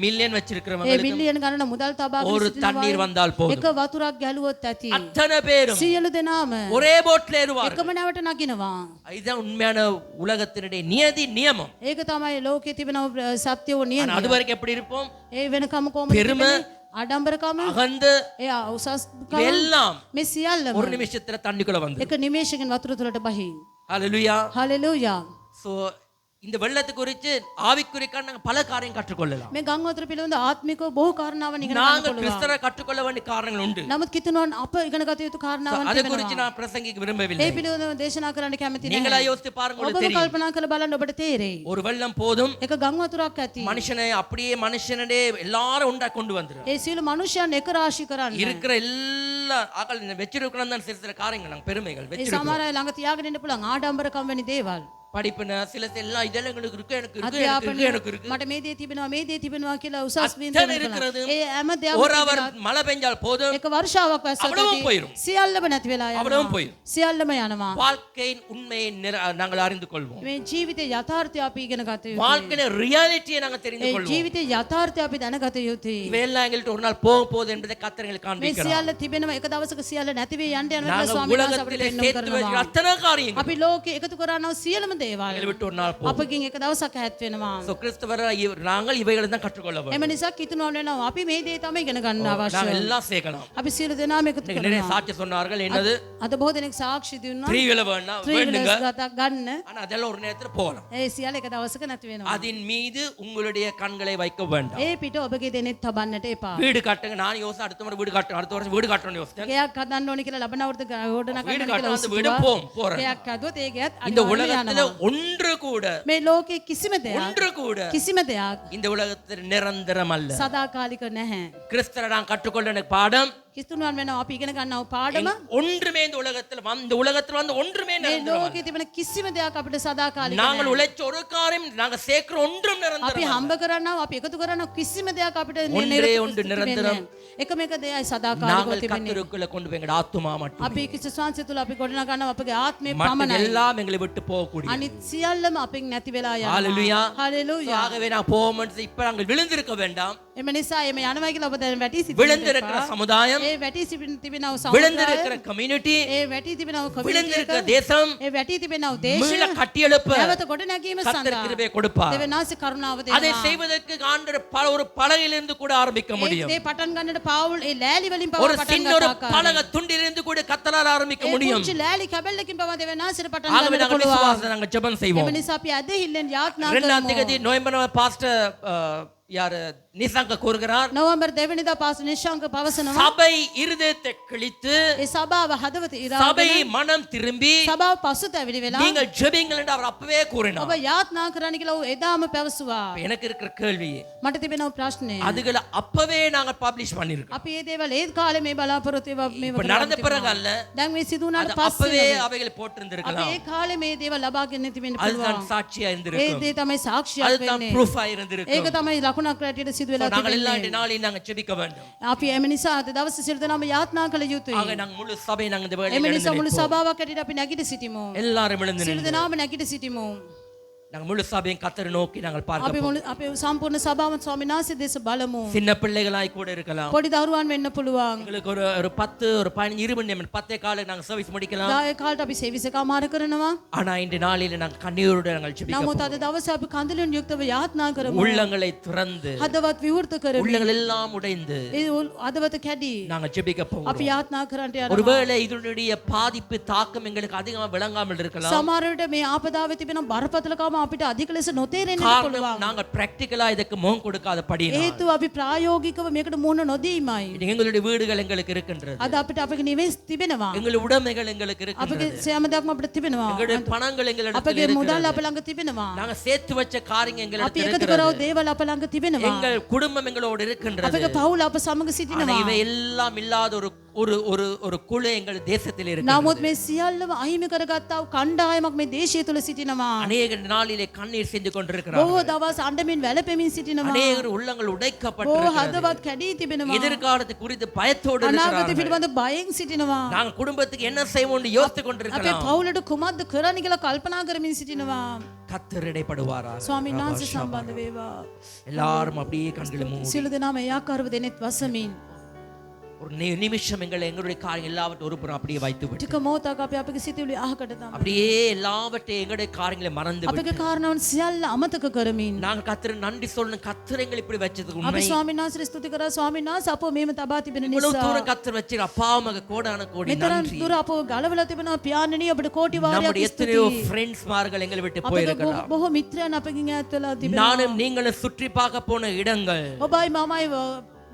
மில்லியன் ඒ வச்சிருக்கிறவங்க බිලියන ගණන මුදල් තබාගෙන ஒரு සිටිනවා. தண்ணீர் வந்தால் போதும் එක වතුරක් ගැලුවොත් ඇති. அத்தனை பேரும் සියලු දෙනාම ஒரே போட்ல ஏறுவார்கள். එකම නැවට නගිනවා. இதுதான் உண்மையான உலகத்தினுடைய நியதி நியமம். ඒක තමයි ලෝකයේ තිබෙන සත්‍ය වූ ஆனா නියමය. அது வரைக்கும் எப்படி இருப்போம்? ඒ වෙනකම කොහොමද பெருமை, තිබෙන්නේ? ආඩම්බරකම, அகந்து ඒ උසස්කම, எல்லாம் මේ සියල්ලම ஒரு நிமிஷத்துல தண்ணிக்குள்ள வந்து. එක නිමේෂයකින් වතුර තුලට බහි. ஹalleluya. හලෙලූයා. சோ இந்த வெள்ளத்தை குறித்து ஆவிக்குறிக்கான நாங்க பல காரியம் கற்றுக்கொள்ளலாம். මේ ගම් වතුර පිළිබඳ ආත්මිකව බොහෝ කාරණාවන් ඉගෙන ගන්න நாங்க පුළුවන්. கிறிஸ்தவரை கற்றுக்கொள்ள வேண்டிய காரணங்கள் உண்டு. නමුත් කිතුනොන් අප ඉගෙන ගත යුතු කාරණාවන් அதை குறித்து තිබෙනවා. நான் பிரசங்கிக்க விரும்பவில்லை. ඒ පිළිබඳව දේශනා කරන්න කැමති நீங்களா නැහැ. யோசித்து பாருங்க, உங்களுக்கு ඔබම தெரியும். කල්පනා කරලා බලන්න ඔබට තේරෙයි. ஒரு வெள்ளம் போதும், එක ගම් වතුරක් ඇති. மனுஷனை அப்படியே மனுஷனே எல்லாரும் ஒன்றா கொண்டு வந்துரும். ඒ සියලු මනුෂ්‍යයන් එක රාශී කරන්න. இருக்கிற எல்லா ஆக்கள் வச்சிருக்கணும் தான் சில காரியங்கள் நாங்க பெருமைகள் ඒ வச்சிருக்கோம். සමහර අය ළඟ තියාගෙන ඉන්න පුළුවන් ආඩම්බරකම් වැනි දේවල්. படிப்புன சில எல்லாம் இதெல்லாம் எங்களுக்கு இருக்கு, எனக்கு இருக்கு, අධ්‍යාපනය எனக்கு இருக்கு. මට මේ දේ තිබෙනවා මේ දේ තිබෙනවා කියලා උසස් அத்தனை බින්දුවක් இருக்கிறது. ඒ හැම දෙයක්ම ஒரு அவர் තිබෙනවා. மழை பெஞ்சால் போதும், එක වර්ෂාවක් වැස්සොත් அவ்வளவும் போயிரும். සියල්ලම නැති වෙලා அவ்வளவும் යනවා. போயிரும். සියල්ලම යනවා. வாழ்க்கையின் உண்மையை நாங்கள் அறிந்து கொள்வோம். මේ ජීවිතේ යථාර්ථය අපි ඉගෙන ගත යුතුයි. வாழ்க்கையின் ரியாலிட்டியை நாங்கள் தெரிந்து ඒ கொள்வோம். ජීවිතේ යථාර්ථය අපි දැනගත යුතුයි. இவையெல்லாம் எங்கள்ட்ட ஒரு நாள் போக போகுது என்பதை கர்த்தர் எங்களுக்கு මේ காண்பிக்கிறார். සියල්ල තිබෙනවා එක දවසක සියල්ල නැති වෙයි යන්න යනවා කියලා நாங்கள் ස්වාමීන් වහන්සේ අපිට உலகத்திலே පෙන්වන්න சேர்த்து வைக்கிற කරනවා. அத்தனை காரியங்கள் අපි ලෝකේ එකතු කරනවා සියලුම දේවල් எங்களை விட்டு ஒரு நாள் போகும். අපකින් එක දවසක් ඈත් වෙනවා. So, கிறிஸ்தவர நாங்கள் இவைகளை தான் கற்றுக்கொள்ள வேண்டும். එම නිසා කිතුනොන් වෙනවා අපි මේ දේ තමයි ඉගෙන ගන්න நாங்கள் අවශ්‍යයි. எல்லாம் சேர்க்கலாம். අපි සියලු දෙනාම එකතු இன்னைக்கு நிறைய කරනවා. சாட்சி சொன்னார்கள், என்னது අද බොහෝ දෙනෙක් සාක්ෂි දුන්නා. த்ரீவில வேண்டாம் வேண்டுங்க, ගන්න. ஆனா அதெல்லாம் ஒரு நேரத்துல போகலாம். ඒ සියල්ල එක දවසක නැති වෙනවා. அதன் மீது உங்களுடைய கண்களை வைக்க வேண்டாம். ඒ පිට ඔබගේ දෙනෙත් තබන්නට එපා. வீடு கட்டுங்க, நான் யோசிச்சேன் அடுத்த முறை வீடு கட்டணும், அடுத்த வருஷம் வீடு கட்டணும்னு யோசிச்சேன். ගයක් හදන්න ඕනි කියලා ලබන අවුරුද්ද ගොඩනගන්න வீடு කියලා கட்டணும், அந்த வீடு උත්සාහ. போறேன். ගයක් හදුවොත් ඒ ගයත් இந்த අනිවාර්යයෙන් உலகத்துல යනවා. ஒன்று கூட මේ ලෝකේ කිසිම දෙයක් කිසිම දෙයක් இந்த உலகத்தில் நிரந்தரம் அல்ல. සදාකාලික නැහැ. கிறிஸ்தவரை நான் கற்றுக்கொள்ள எனக்கு பாடம் හිතුණුවන් වෙනවා අපි ඉගෙන ගන්නව පාඩම ஒன்றுமே இந்த உலகத்துல வந்து ஒன்றுமே මේ ලෝකයේ තිබෙන කිසිම දෙයක් අපිට සදාකාලික நாங்கள் உழைச்ச ஒரு காரியம் நாங்க சேர்க்கிற ஒன்றும் අපි நிரந்தரம் හම්බ කරනව අපි එකතු කරනව කිසිම දෙයක් අපිට ஒன்றே ஒன்று நிரந்தரம் එකම එක දෙයයි සදාකාලිකව நாங்கள் තිබෙන්නේ கர்த்தருக்குள்ள கொண்டு போய் எங்க ஆத்துமா மட்டும் අපි ක්‍රිස්තුස් වහන්සේ තුල අපි ගොඩනගා ගන්නවා අපගේ ආත්මය மற்ற පමණයි எல்லாம் எங்களை விட்டு போகக்கூடிய අනිත් සියල්ලම අපෙන් නැති වෙලා යනවා ஹalleluya හalleluya ஆகவே நான் போவோம்னு இப்ப நாங்கள் விழுந்திருக்க வேண்டாம் එම නිසා එමෙ යනවා කියලා ඔබ දැන් වැටි விழுந்திருக்கிற சமுதாயம் ඒ වැටි තිබෙනව விழுந்திருக்கிற கம்யூனிட்டி ඒ වැටි තිබෙනව community விழுந்திருக்கிற தேசம் ඒ වැටි තිබෙනව දේශ மீள கட்டியெழுப்ப නැවත ගොඩනැගීම கர்த்தர் සඳහා கிருபையை கொடுப்பார் දෙවනාසි කරුණාව அதை දෙනවා செய்வதற்கு ஆண்டவர் ஒரு பலகையிலிருந்து கூட ஆரம்பிக்க முடியும் ඒ පටන් ගන්නට පාවුල් ඒ ලෑලි වලින් පව ஒரு පටන් சின்ன ஒரு ගන්නවා பலகை துண்டிலிருந்து கூட கர்த்தரால் ஆரம்பிக்க முடியும் පුංචි ලෑලි කැබල්ලකින් පව දෙවනාසිට පටන් ஆகவே ගන්නට நாங்கள் පුළුවන් விசுவாசம் நாங்கள் ஜெபம் செய்வோம் එම නිසා අපි ඇදහිල්ලෙන් යාත්නා இரண்டாம் කරමු தேதி நோயம்பர் பாஸ்டர் யாரு நிசாங்க கூறுகிறார் නොවැම්බර් 2 වෙනිදා පාස නිශාංක පවසනවා சபை இருதயத்தை கிழித்து ඒ සභාව හදවත சபை ඉරාගෙන மனம் திரும்பி සභාව පසුතැවිලි වෙලා நீங்கள் ஜெபிங்கள் என்று அவர் அப்பவே கூறினார் ඔබ යාත්නා කරන්න කියලා ඔහු එදාම පැවසුවා எனக்கு இருக்கிற கேள்வி මට තිබෙනව ප්‍රශ්නේ அதுகளை அப்பவே நாங்க பப்ளிஷ் பண்ணிருக்கோம் අපි මේ දේවල් ඒ කාලේ මේ බලාපොරොත්තු මේ இப்ப நடந்த பிறகு அல்ல දැන් මේ සිදු වුණාට அது அப்பவே පස්සේ அவைகளை අපි போட்டிருந்திருக்கலாம் ඒ කාලේ මේ දේවල් ලබාගෙන තිබෙන්න அதுதான் පුළුවන් சாட்சியா ඒ இருந்திருக்கும் දේ තමයි සාක්ෂියක් அதுதான் වෙන්නේ ப்ரூஃபா ඒක இருந்திருக்கும் තමයි ලකුණක් රැටියට සිදු වෙලා நாங்கள் எல்லா තිබෙන්නේ நாளையும் நாங்க ஜெபிக்க வேண்டும் අපි එම නිසා අද දවසේ සියලු දෙනාම යාත්නා කළ යුතුයි ஆக நாங்கள் முழு சபை நாங்கள் இந்த එම வேளையில் නිසා මුළු எழுந்து සභාවක් ඇටියට අපි නැගිට සිටිමු எல்லாரும் எழுந்து සියලු நின்று දෙනාම නැගිට සිටිමු நாங்கள் முழு சபையும் கர்த்தரை நோக்கி நாங்கள் අපි பார்க்க මුළු අපේ සම්පූර්ණ සභාවම ස්වාමීන් වහන්සේ දෙස බලමු சின்ன பிள்ளைகளாய் கூட இருக்கலாம் පොඩි දරුවන් වෙන්න පුළුවන් எங்களுக்கு ஒரு 10 ஒரு 15 20 நிமிடம் 10 கால நாங்கள் சர்வீஸ் முடிக்கலாம் දායක කාලට අපි සේවිස කාමාර කරනවා ஆனா இந்த நாளில நாங்கள் கண்ணீரோடு நாங்கள் ஜெபிக்க නමුත් අද දවසේ අපි කඳුළුන් යුක්තව යාත්නා කරමු உள்ளங்களை திறந்து හදවත් විවෘත කරමු உள்ளங்கள் எல்லாம் உடைந்து ඒ හදවත කැඩි நாங்கள் ஜெபிக்க போகிறோம் අපි යාත්නා කරන්නට යනවා ஒருவேளை இதனுடைய பாதிப்பு தாக்கம் எங்களுக்கு அதிகமா விளங்காமல் இருக்கலாம் සමහර විට මේ ආපදාවේ තිබෙන බරපතලකම අපිට අධික ලෙස නොතේරෙන්න පුළුවන් காரணம் நாங்கள் பிராக்டிகலா இதுக்கு முகம் கொடுக்காதபடியினால் හේතුව අපි ප්‍රායෝගිකව මේකට මුහුණ නොදීමයි எங்களுடைய வீடுகள் எங்களுக்கு இருக்கின்றது අද අපිට අපගේ නිවෙස් තිබෙනවා எங்களுடைய உடைமைகள் எங்களுக்கு අපගේ இருக்கின்றது සෑම දෙයක්ම අපිට තිබෙනවා எங்களுடைய பணங்கள் எங்களிடத்தில் අපගේ මුදල් இருக்கிறது අප ළඟ තිබෙනවා நாங்க சேர்த்து வச்ச காரியம் අපි எங்களிடத்தில் එකතු இருக்கிறது කරව දේවල් අප ළඟ තිබෙනවා எங்கள் குடும்பம் எங்களோடு இருக்கின்றது අපගේ පවුල අප සමග ஆனா සිටිනවා இவை எல்லாம் இல்லாத ஒரு ஒரு ஒரு ஒரு குழு எங்கள் தேசத்தில் இருக்கு නමුත් මේ සියල්ලම අහිමි කරගත්තා වූ කණ්ඩායමක් මේ දේශය තුල සිටිනවා அநேக நாளிலே கண்ணீர் சிந்து கொண்டிருக்கிறார்கள் බොහෝ දවස් අඬමින් වැළපෙමින් සිටිනවා அநேகர் உள்ளங்கள் බොහෝ உடைக்கப்பட்டிருக்கிறது හදවත් කැඩී තිබෙනවා எதிர்காலத்தை குறித்து பயத்தோடு අනාගත இருக்கிறார்கள் පිළිබඳ බයෙන් සිටිනවා நாங்க குடும்பத்துக்கு என்ன செய்வோம்னு யோசித்து අපේ கொண்டிருக்கலாம் පවුලට කුමක්ද කරන්න කියලා කල්පනා කරමින් සිටිනවා கத்தர் இடைப்படுவாரா ස්වාමීන් වහන්සේ සම්බන්ධ වේවා எல்லாரும் அப்படியே கண்களை மூடி සියලු දෙනාම ඒ ආකාරව දෙනෙත් වසමින් ஒரு நிமிஷம் எங்களுடைய காரியம் எல்லாவற்றையும் ஒரு புறம் அப்படியே வைத்து விட்டு ටික මොහොතක් අපි අපගේ සිතුවිලි අහකට දාමු அப்படியே எல்லாவற்றையும் எங்களுடைய காரியங்களை மறந்து விட்டு අපගේ කාරණාවන් සියල්ල අමතක කරමින් நாங்க கத்தர் நன்றி சொல்லணும் கத்தர் எங்களை இப்படி வச்சதுக்கு අපි உண்மை ස්වාමීන් වහන්සේ ස්තුති කරා ස්වාමීන් වහන්සේ අපව මේම තබා තිබෙන இவ்வளவு නිසා தூரம் கத்தர் வச்சு அப்பா மக கோடான கோடி මෙතරම් நன்றி දුර අපව ගලවලා තිබෙනවා පියාණනි ඔබට කෝටි நம்முடைய වාරයක් எத்தனையோ ස්තුතියි ஃப்ரெண்ட்ஸ் மார்கள் எங்களை விட்டு අපගේ போயிருக்கலாம் බොහෝ මිත්‍රයන් අපගෙන් ඈත් වෙලා තිබෙනවා நானும் நீங்களும் சுற்றி பார்க்க போன இடங்கள் ඔබයි මමයි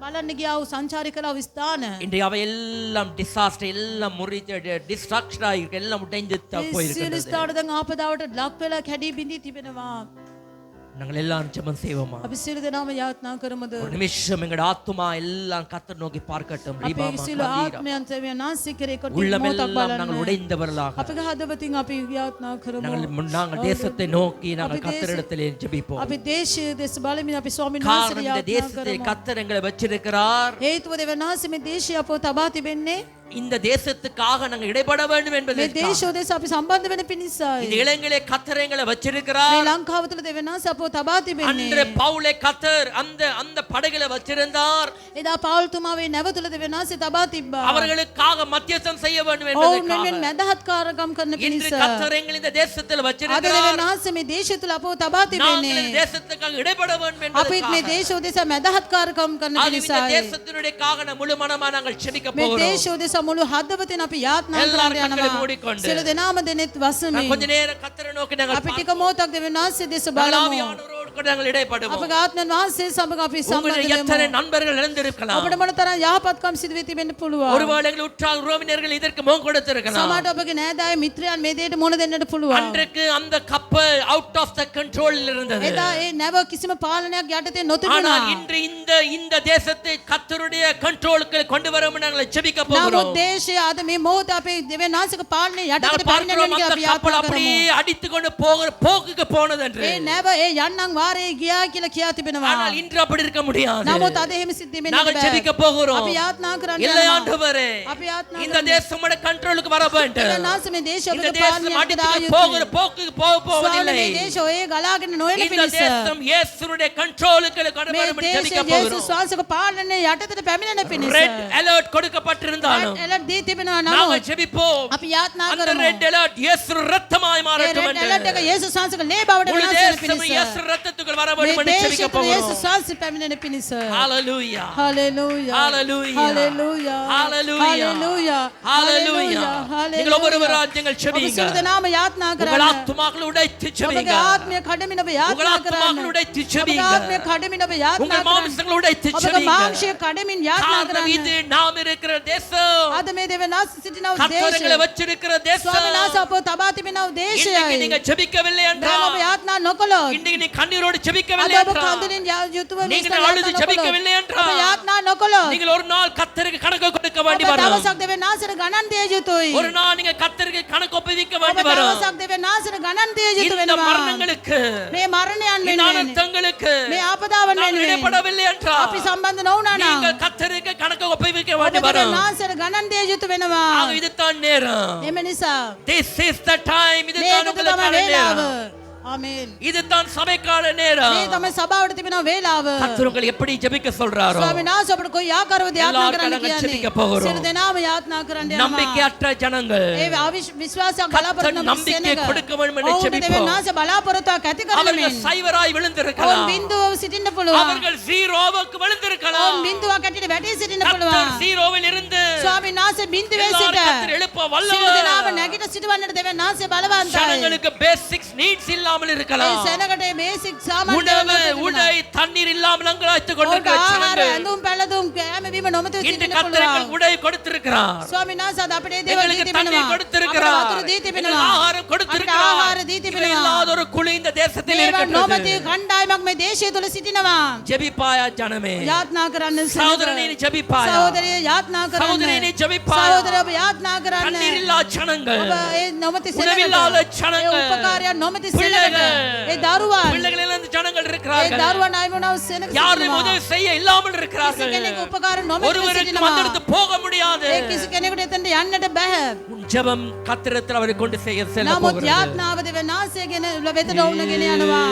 බලන්න ගියා වූ සංචාරය කළා වූ ස්ථාන இன்றைய அவை எல்லாம் டிசாஸ்டர் எல்லாம் முறித்து டிஸ்ட்ரக்ஷன் ஆகிருக்கு எல்லாம் உடைந்து සියලු போயிருக்கிறது ස්ථාන දැන් ආපදාවට ලක් වෙලා කැඩී බිඳී තිබෙනවා நாங்கள் எல்லாரும் ஜெபம் செய்வோமா අපි සියලු දෙනාම යාත්නා කරමුද ஒரு நிமிஷம் எங்கள் ஆத்துமா எல்லாம் கத்தர் நோக்கி பார்க்கட்டும் අපේ ரீபாமா, සියලු கதீரா. ආත්මයන් සේවය නාස්ති කරේ කොට உள்ளமெல்லாம் මොහොතක් நாங்கள் බලන්න உடைந்தவர்களாக අපගේ හදවතින් අපි යාත්නා කරමු நாங்கள் தேசத்தை நோக்கி நாங்கள் கத்தரிடத்திலே ஜெபிப்போம் අපි දේශය දෙස බලමින් අපි ස්වාමීන් காரணம் වහන්සේට இந்த යාත්නා தேசத்தை කරමු கத்தர் எங்களை வச்சிருக்கிறார் හේතුව දෙවනාසෙ මේ දේශය අපව තබා තිබෙන්නේ இந்த தேசத்துக்காக நாங்கள் இடைப்பட வேண்டும் මේ என்பதற்காக දේශය දෙස අපි සම්බන්ධ වෙන පිණිසයි இந்த இளைஞர்களே கத்தர் எங்களை මේ வச்சிருக்கிறார் ලංකාව තුළ දෙවනාසෙ අපව තබා තිබෙන්නේ அன்று பவுலை கத்தர் அந்த அந்த படகுல வச்சிருந்தார் එදා පවුල්තුමා වේ නැව තුළ දෙවනාසෙ තබා තිබ්බා அவர்களுக்காக மத்தியஸ்தம் செய்ய வேண்டும் ඔවුන් என்பதற்காக මෙන් මැදහත්කාරකම් කරන இன்று පිණිස கத்தர் எங்களை இந்த தேசத்தில் අද வச்சிருக்கிறார் දෙවනාසෙ මේ දේශය තුළ අපව තබා நாங்கள் තිබෙන්නේ இந்த தேசத்துக்காக இடைப்பட வேண்டும் අපිත් මේ என்பதற்காக දේශය දෙස මැදහත්කාරකම් කරන ஆகவே இந்த පිණිසයි தேசத்தினுடைய காக முழு மனமா நாங்கள் செபிக்க මේ போகிறோம் දේශය දෙස මුළු හදවතින් අපි යාත්නා எல்லாரும் කරන්න கண்களை යනවා மூடிக்கொண்டு සියලු දෙනාම දෙනෙත් நான் වසමින් கொஞ்ச நேரம் கத்தரை நோக்கி நாங்கள் අපි ටික මොහොතක් දෙවනාසෙ දෙස බලමු ஆவியானவரோடு நாங்கள் இடைப்படுவோம். අපගේ ආත්මයන් වහන්සේ සමග අපි உங்களுடைய සම්බන්ධ எத்தனை වෙමු. நண்பர்கள் இழந்திருக்கலாம். අපිට මොන තරම් යහපත්කම් සිදු වෙති වෙන්න පුළුවන්. ஒருவேளை எங்கள் உற்றார் உறவினர்கள் இதற்கு முகம் கொடுத்திருக்கலாம். සමහරට ඔබගේ නෑදෑය මිත්‍රයන් මේ දෙයට මුහුණ දෙන්නට පුළුවන්. அன்றைக்கு அந்த கப்பல் அவுட் ஆஃப் த கண்ட்ரோல் இருந்தது. එදා ඒ නැව කිසිම පාලනයක් යටතේ නොතිබුණා. ஆனால் இன்று இந்த தேசத்தை கர்த்தருடைய கண்ட்ரோலுக்கு கொண்டு வரும் நாங்கள் ஜெபிக்க போகிறோம். නමුත් දේශය අද මේ මොහොත අපේ දෙවියන් වහන්සේගේ පාලනය යටතට நாங்கள் பார்க்கிறோம் පැමිණෙන්න அந்த අපි கப்பல் යාත්‍රා அப்படியே කරමු. அடித்துக்கொண்டு போகுக்கு போனது என்று. ඒ නැව ඒ යන්නම් වාරේ ගියා කියලා කියා තිබෙනවා. ஆனால் இன்று அப்படி இருக்க முடியாது. නමුත් අද එහෙම සිද්ධ වෙන්නේ நாங்கள் නැහැ. ஜெபிக்க போகிறோம். අපි යාත්‍රා කරන්න இல்லை යනවා. ஆண்டவரே, අපි යාත්‍රා இந்த தேசம் உடைய கண்ட்ரோலுக்கு வர வேண்டும். දෙවියන් වහන්සේ මේ දේශය இந்த ඔබගේ தேசம் පාලනයට அடித்துக்கொண்டு දායුතුයි. போகுற போக்குக்கு போவதில்லை. ස්වාමී මේ දේශය ඔය ගලාගෙන නොයන இந்த පිණිස தேசம் இயேசுவுடைய கண்ட்ரோலுக்கு கொண்டு මේ வரும் என்று දේශය ஜெபிக்க යේසුස් போகிறோம். වහන්සේගේ පාලනය යටතට පැමිණෙන පිණිස ரெட் அலர்ட் கொடுக்கப்பட்டிருந்தாலும் එලර්ට් දී තිබෙනවා நாங்கள் නමුත් ஜெபிப்போம். අපි යාත්‍රා அந்த කරමු. ரெட் அலர்ட் இயேசு ரத்தமாய் ඒ மாறட்டும் රෙඩ් என்று. ඇලර්ට් එක යේසුස් වහන්සේගේ ලේ බවට முழு වෙනස් වෙන தேசம் පිණිස இயேசு ரத்தத்துக்குள் வர මේ வேண்டும் என்று ஜெபிக்க දේශයට போகிறோம். යේසුස් වහන්සේ පැමිණෙන පිණිස ஹalleluya. Hallelujah Hallelujah. Hallelujah Hallelujah. Hallelujah Hallelujah. நீங்கள் ஒவ்வொருவரும் நீங்கள் ඔබ ஜெபிங்க. සියලු දෙනාම යාත්‍රා உங்கள் කරන්න. ஆத்துமாக்களை உடைத்து ඔබගේ ஜெபிங்க. ආත්මය කඩමින් ඔබ உங்கள் යාත්‍රා ஆத்துமாக்களை කරන්න. உடைத்து ඔබගේ ஜெபிங்க. ආත්මය කඩමින් ඔබ යාත්‍රා உங்கள் කරන්න. மாம்சங்களை உடைத்து ඔබගේ ஜெபிங்க. මාංශය කඩමින් යාත්‍රා காரணம் කරන්න. இது நாம் இருக்கிற தேசம். අද මේ දෙවියන් වහන්සේ සිටින கர்த்தர்களை දේශය வச்சிருக்கிற தேசம். ස්වාමීන් වහන්සේ අපව තබා තිබෙන இன்றைக்கு දේශයයි. நீங்க ஜெபிக்கவில்லை දැන් என்றால், ඔබ යාත්‍රා නොකළොත් இன்றைக்கு நீ கண்ணீரோடு අද ஜெபிக்கவில்லை ඔබ என்றால், කඳුලින් යුතුව நீங்கள் යාත්‍රා அழுது නොකළොත්, ஜெபிக்கவில்லை ඔබ என்றால், යාත්‍රා නොකළොත් நீங்கள் ஒரு நாள் கர்த்தருக்கு கணக்கு கொடுக்க ඔබ வேண்டி வரும். දවසක් දෙවියන් වහන්සේට ගණන් දිය යුතුයි. ஒரு நாள் நீங்க கர்த்தருக்கு கணக்கு ஒப்புவிக்க ඔබ வேண்டி வரும். දවසක් දෙවියන් වහන්සේට ගණන් දිය යුතු இந்த වෙනවා. மரணங்களுக்கு, මේ මරණයන් இந்த වෙනුවෙන් அனர்த்தங்களுக்கு මේ ආපදාවන් நாம் වෙනුවෙන් இடைப்படவில்லை என்றால், අපි සම්බන්ධ නොවුනා නම් நீங்கள் கர்த்தருக்கு கணக்கு ஒப்புவிக்க ඔබ வேண்டி දෙවියන් வரும். වහන්සේට ගණන් දිය යුතු වෙනවා. ஆக இதுதான் நேரம். එම නිසා This is the time. இதுதான் මේක තමයි உங்களுக்கான වේලාව. நேரம். ආමේන්. இதுதான் சபைக்கான நேரம். මේ තමයි සභාවට තිබෙන වේලාව. கர்த்தர் உங்களை எப்படி ஜெபிக்க சொல்றாரோ, ස්වාමීන් වහන්සේ අපට කොයි ආකාරවද යාත්‍රා எல்லாரும் කරන්න நாங்கள் කියන්නේ. ஜெபிக்க போகிறோம். සියලු දෙනාම යාත්‍රා කරන්න යනවා. நம்பிக்கையற்ற ஜனங்கள் ඒ විශ්වාසයක් கர்த்தர் බලාපොරොත්තු நம்பிக்கை கொடுக்க வேண்டும் என்று ඔවුන්ට ஜெபிப்போம். දෙවියන් වහන්සේ බලාපොරොත්තුවක් ඇති அவர்கள் කරමින් சைவராய் ඔවුන් விழுந்திருக்கலாம். බිඳුව සිටින්න පුළුවන්. அவர்கள் ஜீரோவுக்கு விழுந்திருக்கலாம். ඔවුන් බිඳුවක් ඇටියට වැටී සිටින්න கர்த்தர் පුළුවන්. ஜீரோவில் இருந்து ස්වාමීන් වහන්සේ බිඳුවේ எல்லாரும் සිට கர்த்தர் எழுப்ப සියලු දෙනාම வல்லவர். නැගිට සිටවන්නට දෙවියන් වහන්සේ බලවන්තයි. ஜனங்களுக்கு பேசிக்ஸ் நீட்ஸ் இல்லாமல் ඒ இருக்கலாம். සෙනගට බේසික් සාමාන්‍ය உணவு, உடை, தண்ணீர் இல்லாமல் அங்கலாய்த்துக் கொண்டிருக்கிற ආහාර ஜனங்கள் ඇඳුම් පැළඳුම් කෑම බීම නොමැතිව இன்று සිටින්න கர்த்தர் පුළුවන්. எங்களுக்கு உடை கொடுத்திருக்கிறார். ස්වාමීන් වහන්සේ අද අපිට ඒ දේවල් දී எங்களுக்கு තිබෙනවා. தண்ணீர் අපිට கொடுத்திருக்கிறார். වතුර දී எங்களுக்கு තිබෙනවා. ஆகாரம் අපිට கொடுத்திருக்கிறார். ආහාර දී இவை තිබෙනවා. இல்லாத ஒரு குழி இந்த தேசத்தில் මේවා இருக்கிறது. නොමැති කණ්ඩායමක් මේ දේශය තුළ සිටිනවා. ஜெபிப்பாயா ஜனமே? යාත්‍රා කරන්න சகோதரனே நீ ஜெபிப்பாயா? සහෝදරය යාත්‍රා කරන්න. சகோதரனே நீ ஜெபிப்பாயா? සහෝදරය ඔබ යාත්‍රා කරන්න. தண்ணீர் இல்லா ஜனங்கள், ඔබ ඒ නොමැති உணவில்லாத සෙනගට, ඒ ஜனங்கள், උපකාරයන් නොමැති සෙනගට, பிள்ளைகள், ඒ දරුවන්, பிள்ளைகள் எல்லாம் இந்த ஜனங்கள் ඒ இருக்கிறார்கள். දරුවන් අයමුණව සෙනග யாரும் සිටිනවා. உதவி செய்ய இல்லாமல் කිසි இருக்கிறார்கள். කෙනෙකු උපකාර නොමැතිව ஒருவருக்கு සිටිනවා. வந்திருந்து போக முடியாது. ඒ කිසි කෙනෙකුට එතනට යන්නට බෑ. உன் ஜெபம் கர்த்தரிடத்தில் அவரை கொண்டு செல்ல නමුත් போகிறது. යාත්‍රාව දෙවියන් වහන්සේගෙන වෙතට ඔවුන්ගෙන යනවා.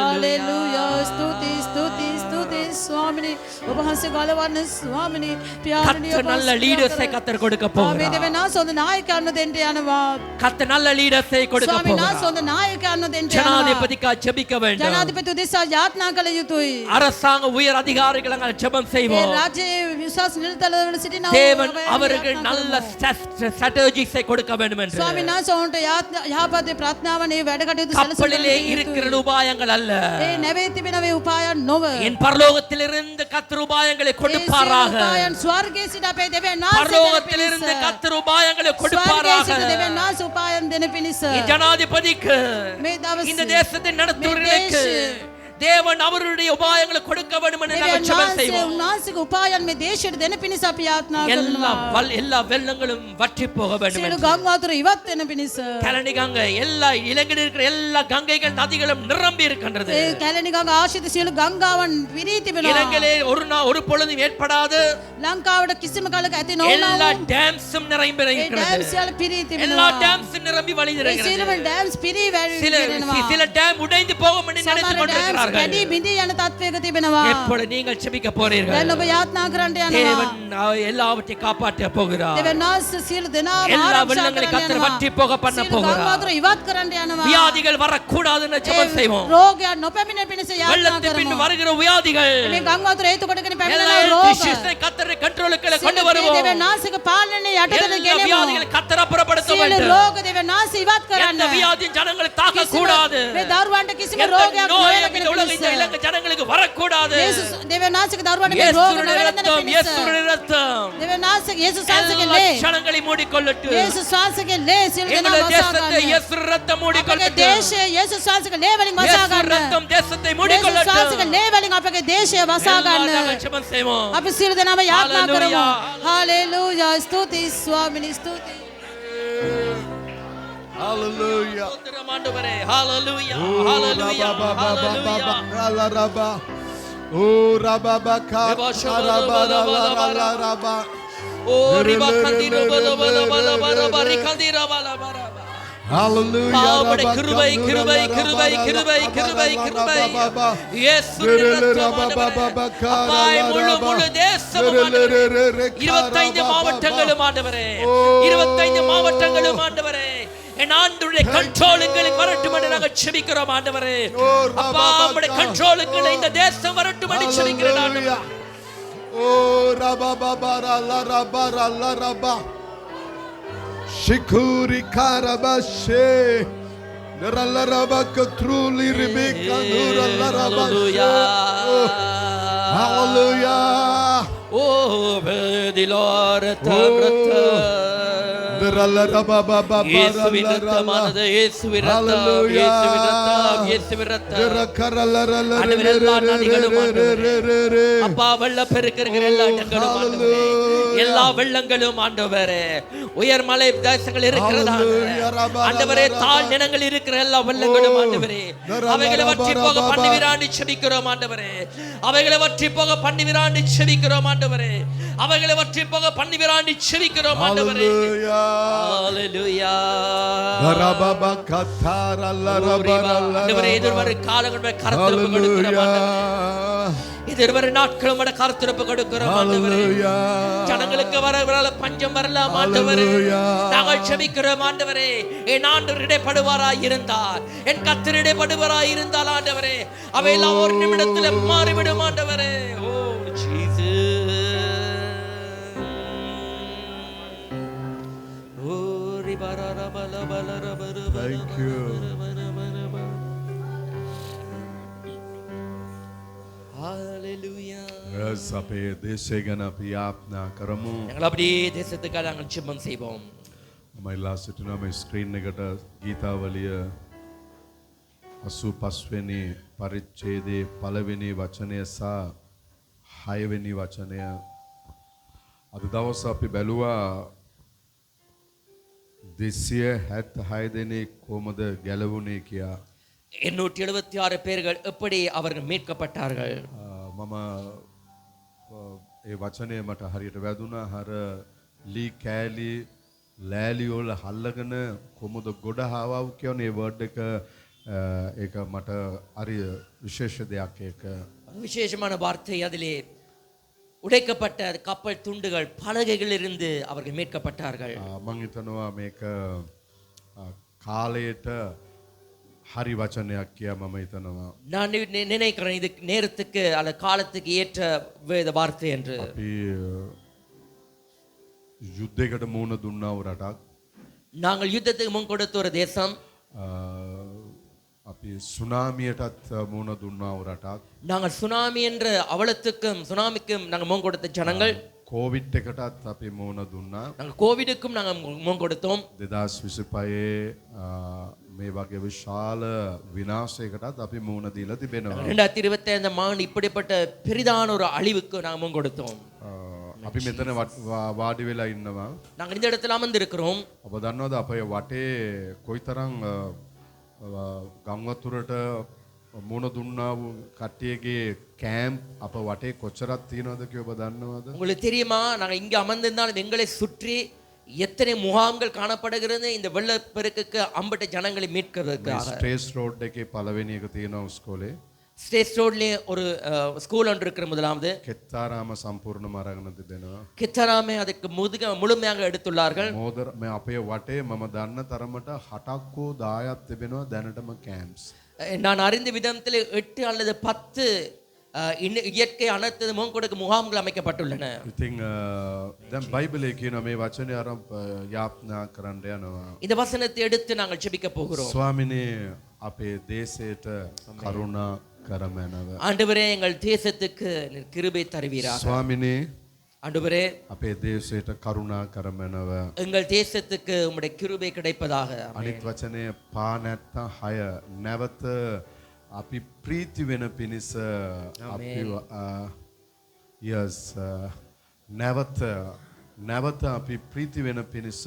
හalleluya. ස්තුතියි ස්තුතියි ස්තුතියි ස්වාමිනී. ඔබ වහන්සේ ගලවන්න ස්වාමිනී. පියාණනි கர்த்தர் நல்ல லீடர்ஸை கர்த்தர் கொடுக்க ආමේ போகிறார். දෙවියන් වහන්සේ හොඳ නායකයන්ව දෙන්න යනවා. கர்த்தர் நல்ல லீடர்ஸை கொடுக்க ස්වාමීන් වහන්සේ போகிறார். හොඳ නායකයන්ව දෙන්න යනවා. ஜனாதிபதிக்காக ஜெபிக்க வேண்டும். ජනාධිපති උදෙසා යාත්‍රා කළ යුතුයි. அரசாங்க உயர் அதிகாரிகள் நாங்கள் ஜெபம் ඒ செய்வோம். රාජ්‍යයේ විශ්වාස නිලතලවල සිටින தேவன் அவர்கள் நல்ல ஸ்ட்ராட்டஜிஸை கொடுக்க வேண்டும் என்று. ස්වාමීන් වහන්සේ ඔවුන්ට යහපත් ප්‍රඥාවන් ඒ වැඩ කටයුතු கப்பலிலே இருக்கிற உபாயங்கள் அல்ல. ඒ නැවේ තිබෙන වේ උපායන් නොව. என் பரலோகத்திலிருந்து கர்த்தர் உபாயங்களை கொடுப்பாராக. උපායන් ස්වර්ගයේ සිට අපේ දෙවියන් වහන්සේ பரலோகத்திலிருந்து கர்த்தர் உபாயங்களை ස්වර්ගයේ கொடுப்பாராக. සිට දෙවියන් වහන්සේ උපායන් දෙන පිණිස ஜனாதிபதிக்கு මේ දවසේ இந்த தேசத்தை நடத்துவர்களுக்கு தேவன் அவருடைய உபாயங்களை கொடுக்க வேண்டும் என்று நாங்கள் දෙවියන් ஜெபம் වහන්සේ செய்வோம். උන්වහන්සේගේ උපායන් මේ දේශයට දෙන පිණිස අපි යාත්‍රා எல்லா කරනවා. எல்லா வெள்ளங்களும் வற்றி போக வேண்டும் සියලු என்று. ගම් වතුර ඉවත් වෙන පිණිස கழனி கங்கை எல்லா இலங்கையில் இருக்கிற எல்லா கங்கைகள் நதிகளும் நிரம்பி இருக்கின்றது. ඒ කැලණි ගඟ ආශ්‍රිත සියලු ගංගාවන් විරී තිබෙනවා. இலங்கையிலே ஒரு பொழுதும் ஏற்படாது ලංකාවට කිසිම කලක ඇති எல்லா නොවුණා. டேம்ஸும் நிரம்பி ඒ இருக்கிறது. ඩෑම් සියල්ල පිරී எல்லா තිබෙනවා. டேம்ஸும் நிரம்பி ඒ வழிந்திருக்கிறது. සියලුම ඩෑම්ස් පිරී சில වැටෙනවා. சில டேம் உடைந்து போகும் என்று நினைத்துக் සමහර ඩෑම්ස් கொண்டிருக்கிறார்கள். කැඩී බිඳී යන තත්වයක තිබෙනවා. எப்பொழுது நீங்கள் ஜெபிக்க போறீர்கள்? දැන් ඔබ යාත්නා කරන්නට යනවා. தேவன் எல்லாவற்றையும் காப்பாற்ற போகிறார். දෙවියන් වහන්සේ සියලු දෙනාම எல்லா ආරක්ෂා வெள்ளங்களை කරන්න கத்தர் යනවා. வற்றி போக பண்ண සියලු போகிறார். ගංගාතුර ඉවත් කරන්න යනවා. வியாதிகள் வரக்கூடாதுன்னு ஜெபம் செய்வோம். රෝගයන් නොපැමිණ පිණිස යාත්නා வெள்ளத்தின் பின் කරමු. வருகிற வியாதிகள் මේ ගංගාතුර හේතු කොටගෙන පැමිණෙන எல்லா රෝග டிசீஸை கத்தர் கண்ட்ரோலுக்குள்ள கொண்டு வருவோம். දෙවියන් වහන්සේගේ පාලනය යටතට எல்லா ගෙනෙමු. வியாதிகளை கத்தர் அப்புறப்படுத்த සියලු வேண்டும். රෝග දෙවියන් වහන්සේ ඉවත් කරන්න. எந்த வியாதியும் ஜனங்களை தாக்க கூடாது. මේ දරුවන්ට කිසිම எந்த රෝගයක් நோயும் නොවන இந்த உலக இந்த පිණිස. இலங்கை ஜனங்களுக்கு வரக்கூடாது. යේසුස් දෙවියන් වහන්සේගේ දරුවන්ට මේ රෝග இயேசுவின் නොවන ரத்தம், පිණිස. இயேசுவின் ரத்தம் දෙවියන් වහන්සේගේ යේසුස් වහන්සේගේ எல்லா ලේ. ஜனங்களை மூடிக்கொள்ளட்டும். යේසුස් වහන්සේගේ ලේ සියලු දෙනා எங்களுடைய වසා தேசத்தை ගන්න. இயேசுவின் ரத்தம் අපගේ மூடிக்கொள்ளட்டும். දේශය යේසුස් වහන්සේගේ ලේ වලින් වසා இயேசுவின் ගන්න. ரத்தம் தேசத்தை යේසුස් மூடிக்கொள்ளட்டும். වහන්සේගේ ලේ වලින් අපගේ දේශය වසා எல்லாரும் ගන්න. நாங்கள் ஜெபம் செய்வோம். අපි සියලු දෙනාම යාත්නා කරමු. Hallelujah. හalleluya ස්තුතියි ස්වාමිනී ස්තුතියි. Hallelujah. ஸ்தோத்திரம் ஆண்டவரே. ஹalleluya. Oh, ஹalleluya. rabba, ba, ba, ba, ba, ஹalleluya. ra, la, rabba. Oh, rabba, ba, ka, Reba, shaba, rabba, la, la, ba, la, la, la, ba, la, la. rabba. ஓ ரிபா கந்திரோ பல பல பல பல பரி கந்திரா பல பல பல. Hallelujah. பாவப்பட rabba, கிருபை ka, கிருபை rabba, கிருபை rabba, கிருபை rabba, கிருபை rabba, கிருபை rabba, rabba. இயேசுவின் ரத்தம் ஆண்டவரே. அப்பாய் முழு முழு தேசமும் ஆண்டவரே. 25 மாவட்டங்களும் ஆண்டவரே. 25 மாவட்டங்களும் ஆண்டவரே. என் ஆண்டுடைய கண்ட்ரோலுங்களுக்கு வரட்டும் என்று நாங்கள் செபிக்கிறோம் ஆண்டவரே. அப்பா உம்முடைய கண்ட்ரோலுக்குள்ள இந்த தேசம் வரட்டும் என்று செபிக்கிறேன் ஆண்டவரே. Oh, rabba, ba, ba, ra, la, rabba, ra, la, rabba. Shikuri karabashe. Nara, la, rabba, katruli, ribika, nura, la, rabba. Oh, hallelujah. Oh, the Lord, Nara, la, rabba, ba, ba, ba, ra, இயேசுவின் la, ரத்தமானது, rabba. இயேசுவின் ரத்தம், Hallelujah. இயேசுவின் ரத்தம், இயேசுவின் ரத்தம். Nara, kara, la, la, la, ஆண்டவரே, எல்லா நதிகளும் ஆண்டவரே. re, re. அப்பா வெள்ளப்பெருக்கிற எல்லா இடங்களும் ஆண்டவரே. Hallelujah. எல்லா வெள்ளங்களும் ஆண்டவரே. உயர்மலை தேசங்கள் இருக்கிறதா Hallelujah. ஆண்டவரே, தாழ் நிலங்கள் இருக்கிற எல்லா வெள்ளங்களும் ஆண்டவரே. Nara, அவைகளை la, வற்றி ba, போக ba, ba. பண்ணுவிராண்டி செபிக்கிறோம் ஆண்டவரே. அவைகளை வற்றி போக பண்ணுவிராண்டி செபிக்கிறோம் ஆண்டவரே. அவைகளை வற்றி போக பண்ணுவிராண்டி செபிக்கிறோம் ஆண்டவரே. Hallelujah. ஹalleluya. Rabba, katara, la, rabba, la, ஆண்டவரே, rabba. எதிர்வர காலங்கள் கருத்துரைப்பு கொடுக்கிறோம் ஆண்டவரே. Hallelujah. எதிர்வர நாட்களும் கருத்துரைப்பு கொடுக்கிறோம் ஆண்டவரே. Hallelujah. ஜனங்களுக்கு வர பஞ்சம் வரலாம் ஆண்டவரே. Hallelujah. நாங்கள் செபிக்கிறோம் ஆண்டவரே. என் ஆண்டவர் இடைப்படுவாராய் இருந்தார், என் கர்த்தர் இடைப்படுவாராய் இருந்தால் ஆண்டவரே, அவையெல்லாம் ஒரு நிமிடத்துல மாறிவிடும் ஆண்டவரே. ஓ ஜீசஸ். ஓ ரிபரர பல பலர பர பர. Thank you. ஹalleluya. Yes, අපේ දේශය ගැන අපි යාඥා කරමු. நாங்கள் அப்படியே தேசத்துக்காக நாங்கள் ஜெபம் செய்வோம். මම ඉල්ලා සිටිනවා මේ ස්ක්‍රීන් එකට ගීතාවලිය 85 වෙනි පරිච්ඡේදයේ පළවෙනි වචනය සහ 6 වෙනි වචනය. අද දවස් අපි බැලුවා 276 දෙනෙක් කොහොමද ගැලවුණේ කියා. 876 பேர்கள் எப்படி அவர்கள் மீட்கப்பட்டார்கள். මම ඒ වචනය මට හරියට වැදුනා. හර ලී කෑලි ලෑලි වල හල්ලගෙන කොමුද ගොඩ හාවව් කියන ඒ වර්ඩ් එක ඒක මට හරි විශේෂ දෙයක් ඒක. விசேஷமான வார்த்தை அதிலே உடைக்கப்பட்ட கப்பல் துண்டுகள் பலகைகளிலிருந்து அவர்கள் மீட்கப்பட்டார்கள். මම හිතනවා මේක කාලයට හරි වචනයක් කියා මම හිතනවා. நான் நினைக்கிறேன் இது நேரத்துக்கு அல்ல காலத்துக்கு ஏற்ற வேத வார்த்தை என்று. අපි යුද්ධයකට මුහුණ දුන්නා වූ රටක්. நாங்கள் யுத்தத்துக்கு முன் கொடுத்த ஒரு தேசம். අපි සුනාමියටත් මුහුණ දුන්නා වූ රටක්. நாங்கள் சுனாமி என்ற அவலத்துக்கும் சுனாமிக்கும் நாங்கள் முன் கொடுத்த ஜனங்கள். කෝවිඩ් එකටත් අපි මුහුණ දුන්නා. நாங்கள் கோவிடுக்கும் நாங்கள் முன் கொடுத்தோம். 2025 මේ වගේ විශාල විනාශයකටත් අපි මුහුණ දීලා තිබෙනවා. 2025 ஆண்டு இப்படிப்பட்ட பெரிதான ஒரு அழிவுக்கு நாங்கள் முன் கொடுத்தோம். අපි මෙතන වාඩි වෙලා ඉන්නවා. நாங்கள் இந்த இடத்துல அமர்ந்திருக்கிறோம். ඔබ දන්නවද අපේ වටේ කොයිතරම් ගම්වතුරට මුහුණ දුන්නා වූ කට්ටියගේ කැම්ප් අප වටේ කොච්චරක් තියෙනවද කියලා ඔබ දන්නවද? உங்களுக்கு தெரியுமா, நாங்கள் இங்கே அமர்ந்திருந்தாலும் எங்களை சுற்றி எத்தனை முகாம்கள் காணப்படுகிறது இந்த வெள்ளப்பெருக்குக்கு அம்பட்ட ஜனங்களை மீட்கிறதுக்காக. ස්ට්‍රේස් රෝඩ් එකේ පළවෙනි එක තියෙනවා ස්කෝලේ. ஸ்டேட் ரோட்லயே ஒரு ஸ்கூல் ஒன்று இருக்கிற முதலாவது කෙත්තාරාම සම්පූර්ණම අරගෙන තිබෙනවා. கித்தராமே அதுக்கு முழுமையாக எடுத்துள்ளார்கள். මෝදර මේ අපේ වටේ මම දන්න තරමට 6ක් හෝ 10ක් තිබෙනවා දැනටම කැම්ප්ස්. நான் அறிந்த விதத்தில் 8 அல்லது 10 இயற்கை அனைத்து மோங்கொடுக்கு முகாம்கள் அமைக்கப்பட்டுள்ளன. ඉතින් දැන් බයිබලයේ කියනවා මේ වචනේ අරන් යාප්නා කරන්න යනවා. இந்த வசனத்தை எடுத்து நாங்கள் ஜெபிக்க போகிறோம். ස්වාමිනේ අපේ දේශයට කරුණා කරමැනව. ஆண்டவரே எங்கள் தேசத்துக்கு நீர் கிருபை தருவீராக. ස්වාමිනේ ஆண்டவரே අපේ දේශයට කරුණා කරමැනව. எங்கள் தேசத்துக்கு உம்முடைய கிருபை கிடைப்பதாக. අනිත් වචනය පා නැත්තම් 6 නැවත අපි ප්‍රීති වෙන පිණිස අපි yes නැවත අපි ප්‍රීති වෙන පිණිස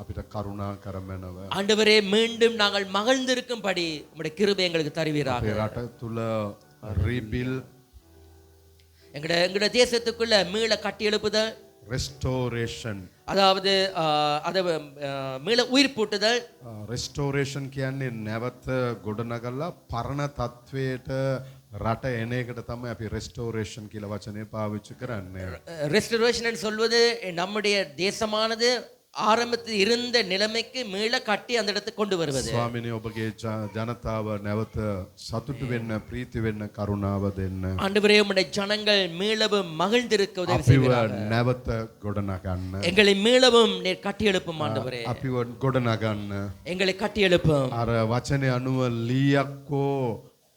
අපිට කරුණා කරමැනව. ஆண்டவரே மீண்டும் நாங்கள் மகிழ்ந்திருக்கும்படி உம்முடைய கிருபை எங்களுக்கு தருவீராக. අපේ රට තුල රීබිල් எங்களுடைய தேசத்துக்குள்ள மீள கட்டி எழுப்புதல், restoration அதாவது அதை மீள உயிர் பூட்டுதல். restoration කියන්නේ නැවත ගොඩනගලා පරණ තත්වයට රට එන එකට තමයි අපි restoration කියලා වචනේ පාවිච්චි කරන්නේ. ரெஸ்டரேஷன் சொல்வது நம்முடைய தேசமானது ஆரம்பத்தில் இருந்த நிலைமைக்கு மீள கட்டி அந்த இடத்துக்கு கொண்டு வருவது. ස්වාමිනේ ඔබගේ ජනතාව නැවත සතුටු වෙන්න ප්‍රීති වෙන්න කරුණාව දෙන්න. ஆண்டவரே உம்முடைய ஜனங்கள் மீளவும் மகிழ்ந்திருக்க உதவி අපිව செய்வீராக. නැවත ගොඩනගන්න. எங்களை மீளவும் நீர் கட்டி எழுப்பும் ஆண்டவரே. අපිව ගොඩනගන්න. எங்களை கட்டி எழுப்பும். අර වචනේ අනුව ලීයක්කෝ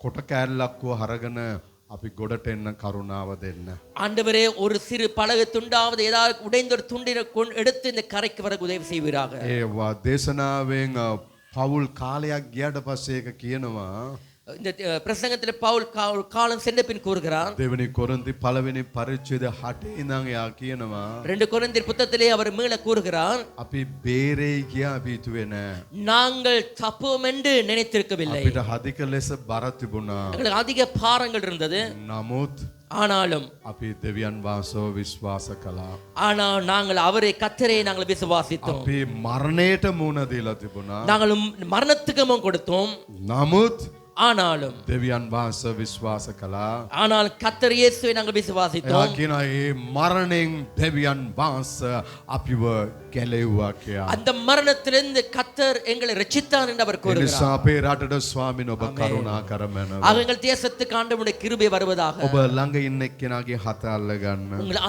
කොට කෑල්ලක්කෝ අරගෙන අපි ගොඩට එන්න කරුණාව දෙන්න. ஆண்டவரே ஒரு சிறு பலகை துண்டாவது ஏதாவது உடைந்த ஒரு துண்டினை எடுத்து இந்த கரைக்கு வர உதவி செய்வீராக. ඒ දේශනාවෙන් පවුල් කාලයක් ගියාට පස්සේ ඒක කියනවා. இந்த பிரசங்கத்தில் பவுல் காலம் சென்ற பின் கூறுகிறார். දෙවෙනි කොරින්ති පළවෙනි පරිච්ඡේද 8 ඉඳන් එයා කියනවා. 2 கொரிந்தியர் புத்தகத்திலே அவர் மீள கூறுகிறார். අපි බේරෙයි කියා අපි හිතුවේ නෑ. நாங்கள் தப்புவோம் என்று நினைத்திருக்கவில்லை. අපිට හදික ලෙස බර තිබුණා. எங்களுக்கு அதிக பாரங்கள் இருந்தது. නමුත් ஆனாலும் අපි දෙවියන් වහන්සේව විශ්වාස කළා. ஆனால் நாங்கள் அவரை கர்த்தரை நாங்கள் விசுவாசித்தோம். අපි මරණයට මුහුණ දීලා තිබුණා. நாங்கள் மரணத்துக்கு முன் கொடுத்தோம். නමුත් ஆனாலும் දෙවියන් වහන්සේ විශ්වාස කළා. ஆனால் கர்த்தர் இயேசுவை நாங்கள் விசுவாசித்தோம். එයා කියනවා මේ මරණයෙන් දෙවියන් වහන්සේ අපිව ගැලෙව්වා කියලා. அந்த மரணத்திலிருந்து கர்த்தர் எங்களை ரட்சித்தார் என்று அவர் ඒ கூறுகிறார். නිසා අපේ රටට ස්වාමීන් ඔබ කරුණා කරමැනව. ஆக எங்கள் தேசத்துக்கு ஆண்டவருடைய கிருபை வருவதாக. ඔබ ළඟ ඉන්න එක්කෙනාගේ හත අල්ල ගන්න. உங்கள்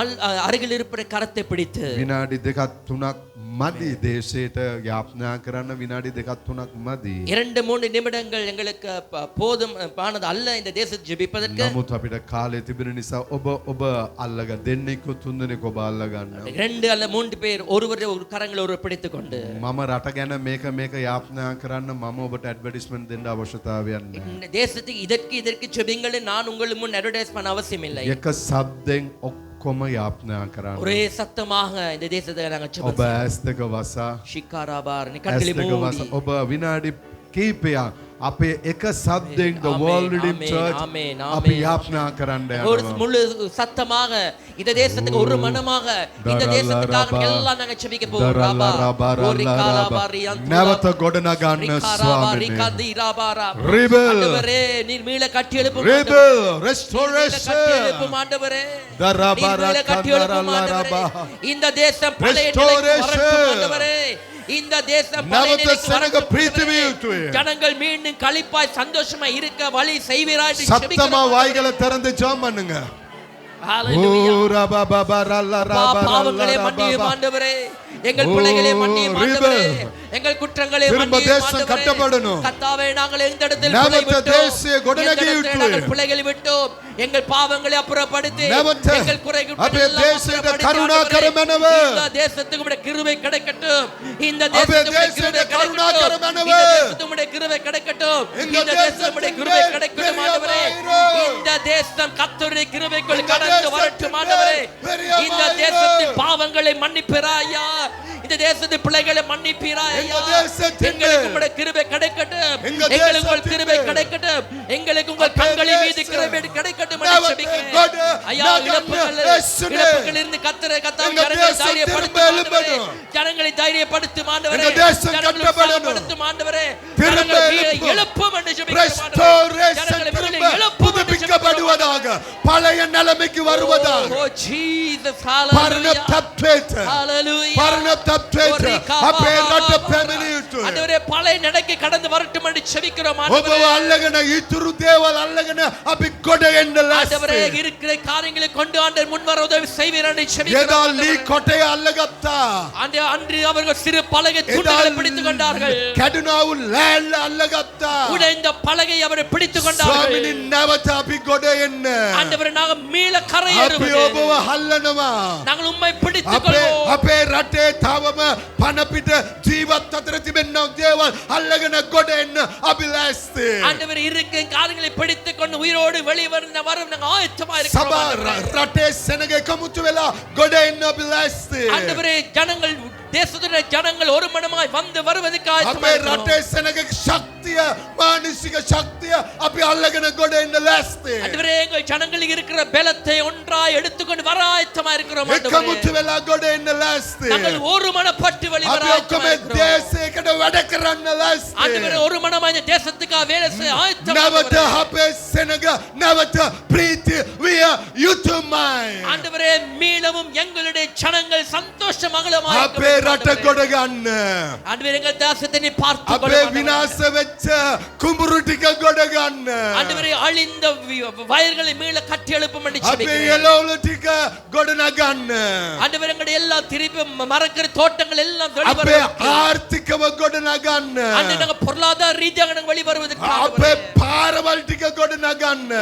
அருகில் இருப்பதை கரத்தை பிடித்து විනාඩි 2-3ක් මදි දේශයට යාපනා කරන්න. විනාඩි 2-3ක් මදි. 2-3 நிமிடங்கள் எங்களுக்கு போதும் பானது அல்ல இந்த தேசத்தை ஜெபிப்பதற்கு. නමුත් අපිට කාලය තිබෙන නිසා ඔබ අල්ලග දෙන්නෙක්ව තුන්දෙනෙක් ඔබ අල්ල ගන්න. 2 அல்ல 3 பேர் ஒருவரை ஒரு கரங்களை ஒருவர் பிடித்துக் கொண்டு මම රට ගැන මේක යාපනා කරන්න මම ඔබට ඇඩ්වර්ටයිස්මන්ට් දෙන්න අවශ්‍යතාවයක් නැහැ. இந்த தேசத்துக்கு இதற்கு ஜெபிங்கள் நான் உங்களுக்கு முன் அட்வர்டைஸ் பண்ண அவசியம் இல்லை. එක සබ්දෙන් ඔක්කොම යාපනා කරන්න. ஒரே சத்தமாக இந்த தேசத்தை நாங்கள் ඔබ ஜெபிப்போம். ඇස් දෙක වසා ஷிகாராபார் ඇස් நிக்கட்களை දෙක மூடி වසා ඔබ විනාඩි කීපයක් අපේ එක සබ්දෙන් the ආමේන්, world redeemed ආමේන්, church ආමේன், අපි ආමේன். යාපනා කරන්න ஒரு යනවා. முழு சத்தமாக இந்த தேசத்துக்கு ஒரு மனமாக இந்த தேசத்துக்காக எல்லாம் நாங்க ஜெபிக்க போறோம். ராபா ஓரி காலாபாரி නැවත ගොඩනගන්න ස්වාමීනි. Rebel. ஆண்டவரே நீர் மீள கட்டி எழுப்பும் Rebel, கட்டி restoration. எழுப்பும் ஆண்டவரே. Darabara நீர் மீள கட்டி எழுப்பும் ஆண்டவரே. kandarala இந்த தேசம் பழைய நிலைக்கு வரட்டும் ஆண்டவரே. இந்த தேசம் பழைய නැවත நிலைக்கு සෙනග வரட்டும் ප්‍රීති විය ஆண்டவரே. යුතුය. ஜனங்கள் மீண்டும் களிப்பாய் சந்தோஷமா இருக்க வழி செய்வீராய் என்று சத்தமா ஜெபிக்கிறோம். வாய்களை திறந்து ஜெபம் பண்ணுங்க. ஹalleluya. ஓ ரபா பாபா ரல்லா ரபா பாவங்களே ரல்லா மன்னியும் ரபா. ஆண்டவரே. எங்கள் பிள்ளைகளே மன்னியும் ஆண்டவரே. எங்கள் குற்றங்களை திரும்ப மன்னியும் தேசம் ஆண்டவரே. கட்டப்படணும். கர்த்தாவே நாங்கள் எந்த இடத்தில் නැවත பிழை விட்டோம், தேசிய கொடனகி எந்த இடத்தில் விட்டு. நாங்கள் பிள்ளைகளை விட்டோம், எங்கள் பாவங்களை அப்புறப்படுத்தி නැවත எங்கள் குறைகளை අපේ எல்லாம் தேசයට அப்புறப்படுத்தி කරුණා ஆண்டவரே, කරමැනව. இந்த தேசத்துக்கு உம்முடைய கிருபை கிடைக்கட்டும். இந்த අපේ தேசத்துக்கு உம்முடைய தேசයට கிருபை කරුණා கிடைக்கட்டும். කරමැනව. இந்த தேசத்துக்கு உம்முடைய கிருபை கிடைக்கட்டும். இந்த இந்த தேசத்துக்கு உம்முடைய கிருபை தேசத்தின் கிடைக்கட்டும் பெரிய ஆண்டவரே. மயிரோ. இந்த தேசம் கர்த்தருடைய கிருபைக்குள் இந்த கடந்து வரட்டும் தேசத்தின் ஆண்டவரே. பெரிய இந்த மயிரோ. தேசத்தின் பாவங்களை மன்னிப்பிராயா. இந்த தேசத்தின் பிள்ளைகளை மன்னிப்பிராயா. எங்க தேசத்தின் எங்களுக்கு உம்முடைய கிருபை கிடைக்கட்டும். எங்க எங்களுக்கு உங்கள் தேசத்தின் கிருபை கிடைக்கட்டும். எங்களுக்கு உங்கள் கண்களின் மீது தேசம். கிருபை கிடைக்கட்டும் பண்ணி ஜெபிக்கிறேன். ஐயா, இழப்புகளிலிருந்து கர்த்தரை ஜனங்களை தைரியப்படுத்தும் ஆண்டவரே. ஜனங்களை தைரியப்படுத்தும் ஆண்டவரே. ஜனங்களை உற்சாகப்படுத்தும் ஆண்டவரே. ஜனங்களை எழுப்பும் என்று ஜெபிக்கிறேன் ஆண்டவரே. ஜனங்களை புதுப்பிக்கப்படுவதாக, பழைய நிலைமைக்கு வருவதாக. Oh Jesus, hallelujah. ஆண்டவரே, பழைய நிலைக்கு கடந்து வரட்டும் என்று ஜெபிக்கிறோம் ஆண்டவரே. ஆண்டவரே, இருக்கிற காரியங்களை கொண்டு ஆண்டவர் முன்வர உதவி செய்வீர் என்று ஜெபிக்கிறோம். அன்று அவர்கள் சிறு பலகை துண்டுகளை பிடித்துக் கொண்டார்கள். உடைந்த பலகை அவரை பிடித்துக் கொண்டார்கள். ஆண்டவரே, நாங்கள் மீள கரையேறுவோம். நாங்கள் உம்மை பிடித்துக் கொள்வோம். ஆண்டவரே, இருக்கிற காரியங்களை பிடித்துக் கொண்டு உயிரோடு வெளிவர நாங்கள் ஆயத்தமா இருக்கிறோம். ஆண்டவரே, ஜனங்கள் தேசத்துடைய ஜனங்கள் ஒரு மனமாய் வந்து வருவதற்காக ஆண்டவரே, எங்கள் ஜனங்கள் இருக்கிற பலத்தை ஒன்றாய் எடுத்துக்கொண்டு வர ஆயத்தமா இருக்கிறோம். நாங்கள் ஒரு மனப்பட்டு வெளிவர ஆயத்தமா இருக்கிறோம். ஆண்டவரே, ஒரு மனமாய் இந்த தேசத்துக்காக வேலை செய்ய ஆயத்தமா ஆண்டவரே, மீளவும் எங்களுடைய ஜனங்கள் சந்தோஷமாக ஆண்டவரே, எங்கள் தேசத்தை பார்த்து ஆண்டவரே, அழிந்த வயல்களை மீள கட்டி எழுப்பும் ஆண்டவரே, எங்களுடைய எல்லா திருப்பி மறக்கிற தோட்டங்கள் எல்லாம் பொருளாதார ரீதியாக வெளிவருவதற்கு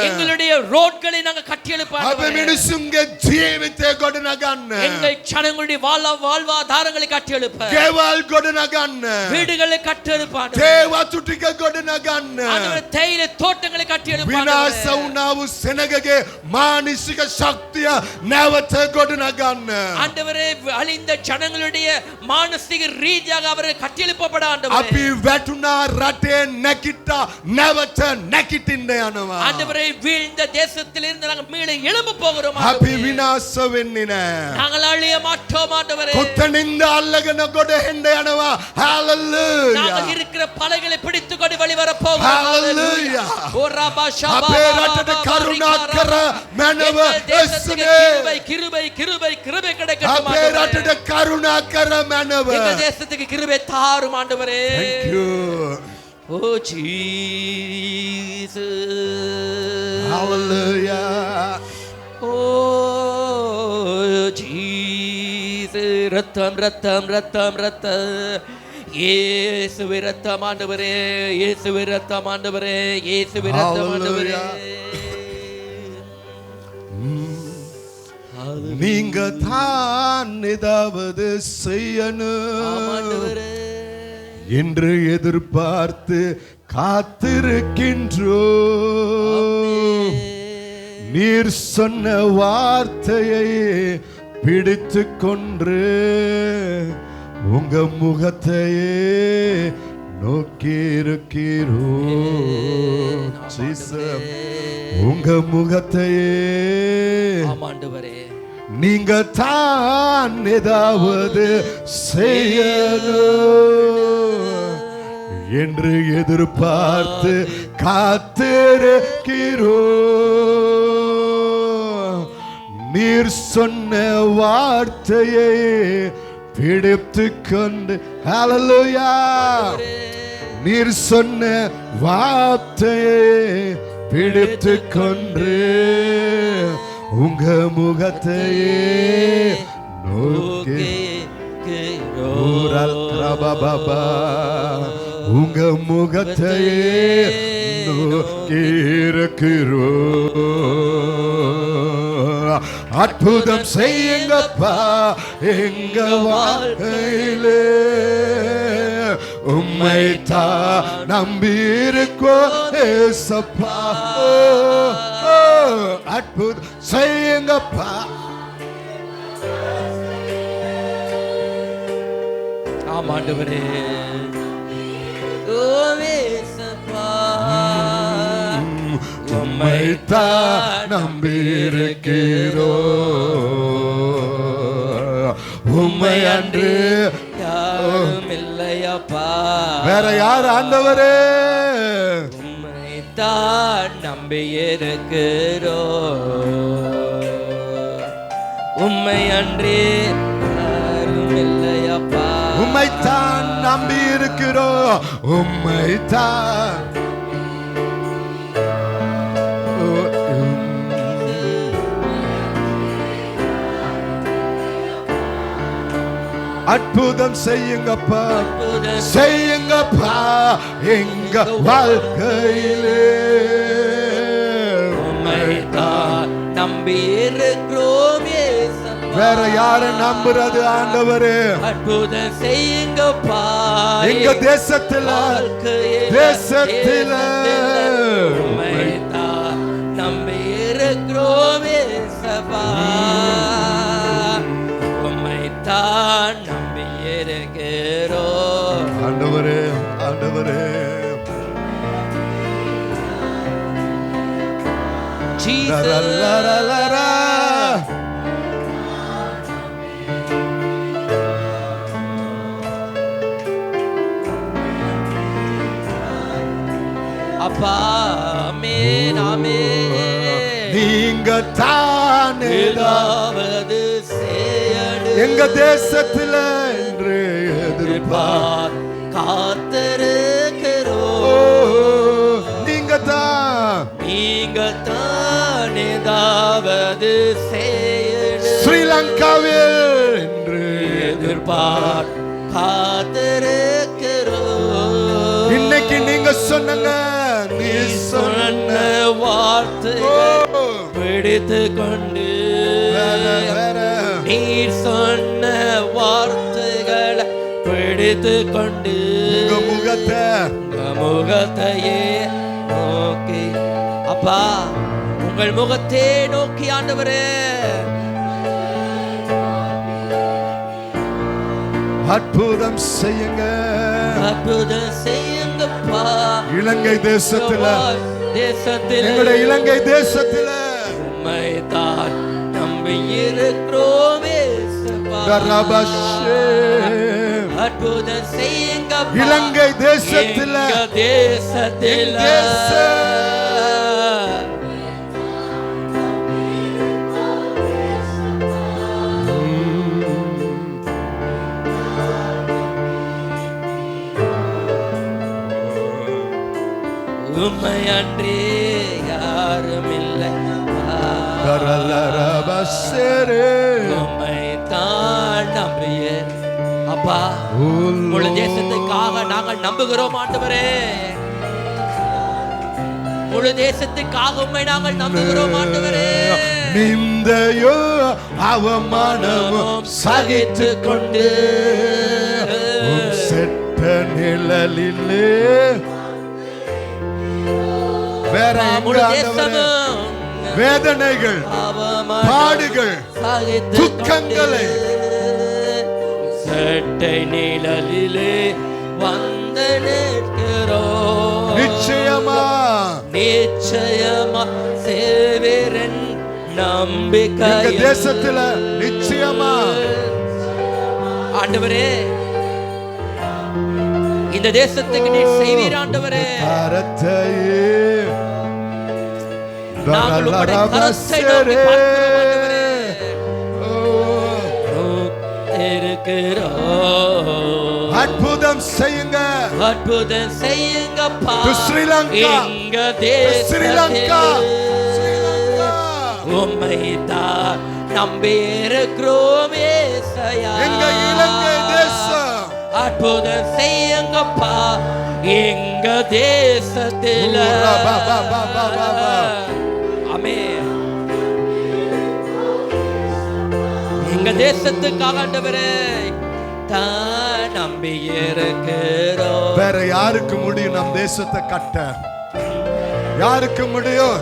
எங்களுடைய ரோட்களை நாங்கள் கட்டி எழுப்ப எங்கள் ஜனங்களுடைய வாழ்வாதாரங்களை கட்டி எழுப்ப வீடுகளை கட்டி எழுப்ப தேயிலை தோட்டங்களை கட்டி எழுப்ப ஆண்டவரே, அழிந்த ஜனங்களுடைய மானசீக ரீதியாக அவரை கட்டி எழுப்பப்பட ஆண்டவரே, வீழ்ந்த தேசத்திலிருந்து நாங்கள் மீள எழும்ப போகிறோம். நாங்கள் அழிய மாட்டோம் ஆண்டவரே. நாங்கள் இருக்கிற பலகைகளை பிடித்துக் கொண்டு வெளிவர போகிறோம். கிருபை கிருபை கிருபை கிடைக்கட்டும். எங்கள் தேசத்துக்கு கிருபை தாரும் ஆண்டவரே. Oh Jesus, hallelujah. Oh Jesus, ரத்தம் ரத்தம் ரத்தம் ரத்தம், இயேசுவே ரத்தம் ஆண்டவரே, இயேசுவே ரத்தம் ஆண்டவரே, இயேசுவே ரத்தம் ஆண்டவரே. நீங்க தான் ஏதாவது செய்யணும் என்று எதிர்பார்த்து காத்திருக்கின்றோ. நீர் சொன்ன வார்த்தையை பிடித்து கொண்டு உங்க முகத்தையே நோக்கி இருக்கிறோ. உங்க முகத்தையே நீங்க தான் ஏதாவது செய்யணும் என்று எதிர்பார்த்து காத்திருக்கிறோ. நீர் சொன்ன வார்த்தையை பிடித்து கொண்டு, ஹல்லேலூயா, நீர் சொன்ன வார்த்தையை பிடித்து கொண்டு உங்க முகத்தையே நோக்கி உங்க முகத்தையே நோக்கி இருக்கிறோ. அற்புதம் செய்யுங்கப்பா எங்க வாழ்க்கையிலே, உம்மை தான் நம்பி இருக்கோ ஏசப்பா. அற்புதம் செய்யுங்கப்பா. ஆமாண்டவரே, உம்மைத்தான் நம்பியிருக்கிறோம். உம்மை அன்று யாரும் இல்லையப்பா. வேற யார் ஆண்டவரே? உம்மைத்தான் நம்பியிருக்கிறோம். உம்மை அன்று யாரும் இல்லையப்பா. உம்மைத்தான் நம்பியிருக்கிறோம். உம்மைத்தான் அற்புதம் செய்யுங்கப்பா, செய்யுங்கப்பா எங்க வாழ்க்கையிலே. உம்மைத்தான் நம்பியிருக்கிறோம் இயேசப்பா. வேற யார நம்புறது ஆண்டவரே? அற்புதம் செய்யுங்கப்பா எங்க தேசத்துல, தேசத்துல உம்மைத்தான் நம்பியிருக்கிறோம் இயேசப்பா. உம்மைத்தான் நம்பியிருக்கிறோம் ஆண்டவரே, ஆண்டவரே. ஜீசஸ். அப்பா ஆமென் ஆமென். நீங்க தானே ஏதாவது செய்யணும் எங்க தேசத்துல என்று எதிர்பார் காத்திருக்கிறோம். நீங்க தான், நீங்க தான் ஏதாவது செய்யணும் ஸ்ரீலங்காவில் என்று எதிர்பார் காத்திருக்கிறோம். இன்னைக்கு நீங்க சொன்னங்க, நீ சொன்ன வார்த்தை பிடித்து கொண்டு நீர் சொன்ன வார்த்தைகளை பிடித்து கொண்டு முகத்தையே நோக்கி அப்பா உங்கள் முகத்தே நோக்கி ஆண்டவரே அற்புதம் செய்யுங்க, அற்புதம் செய்யுங்கப்பா. இலங்கை தேசத்துல, தேசத்தில் எங்களுடைய இலங்கை தேசத்துல உம்மைத்தான் நம்பியிருக்கிறோம் இயேசப்பா. அற்புதம் செய்யுங்கப்பா இலங்கை தேசத்துல, எங்க தேசத்தில் உம்மை அன்றே யாரும் இல்லை. உம்மை தான் நம்பிய அப்பா முழு தேசத்துக்காக நாங்கள் நம்புகிறோம் ஆண்டவரே. முழு தேசத்துக்காக உம்மை நாங்கள் நம்புகிறோம் ஆண்டவரே. நிந்தையோ அவமானமும் சகித்து கொண்டு செட்ட நிழலிலே வேற முழு தேசமும் வேதனைகள், பாடுகள், துக்கங்களை செட்டை நிழலிலே வந்து நிற்கிறோம். நிச்சயமா நிச்சயமா சேவரன் நம்பிக்கை எங்க தேசத்துல நிச்சயமா ஆண்டவரே இந்த தேசத்துக்கு நீர் செய்வீர் ஆண்டவரே. நாங்கள் உம்முடைய கரத்தை நோக்கி பார்க்கிறோம். அற்புதம் செய்யுங்க, அற்புதம் செய்யுங்கப்பா ஸ்ரீலங்கா, எங்க தேசத்தில் உம்மை தான் நம்பியிருக்கிறோம் ஏசையா. எங்க இலங்கை தேசம் அற்புதம் செய்யுங்கப்பா எங்க தேசத்தில். ஆமென். எங்க தேசத்துக்காக ஆண்டவரே தான் நம்பி இருக்கிறோம். வேற யாருக்கு முடியும் நம் தேசத்தை கட்ட? யாருக்கு முடியும்?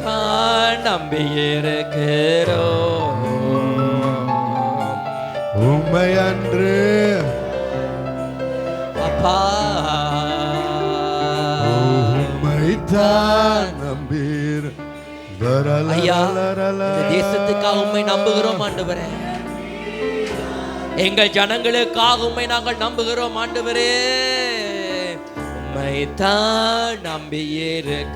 தான் நம்பி இருக்கிறோம். உண்மை அன்று அப்பா உம்மைத்தான் நம்பீர் ஐயா, இந்த தேசத்துக்காக உம்மை நம்புகிறோம் ஆண்டவரே. எங்கள் ஜனங்களுக்காக உம்மை நாங்கள் நம்புகிறோம் ஆண்டவரே. உம்மைத்தான் நம்பியிருக்கிறோம்.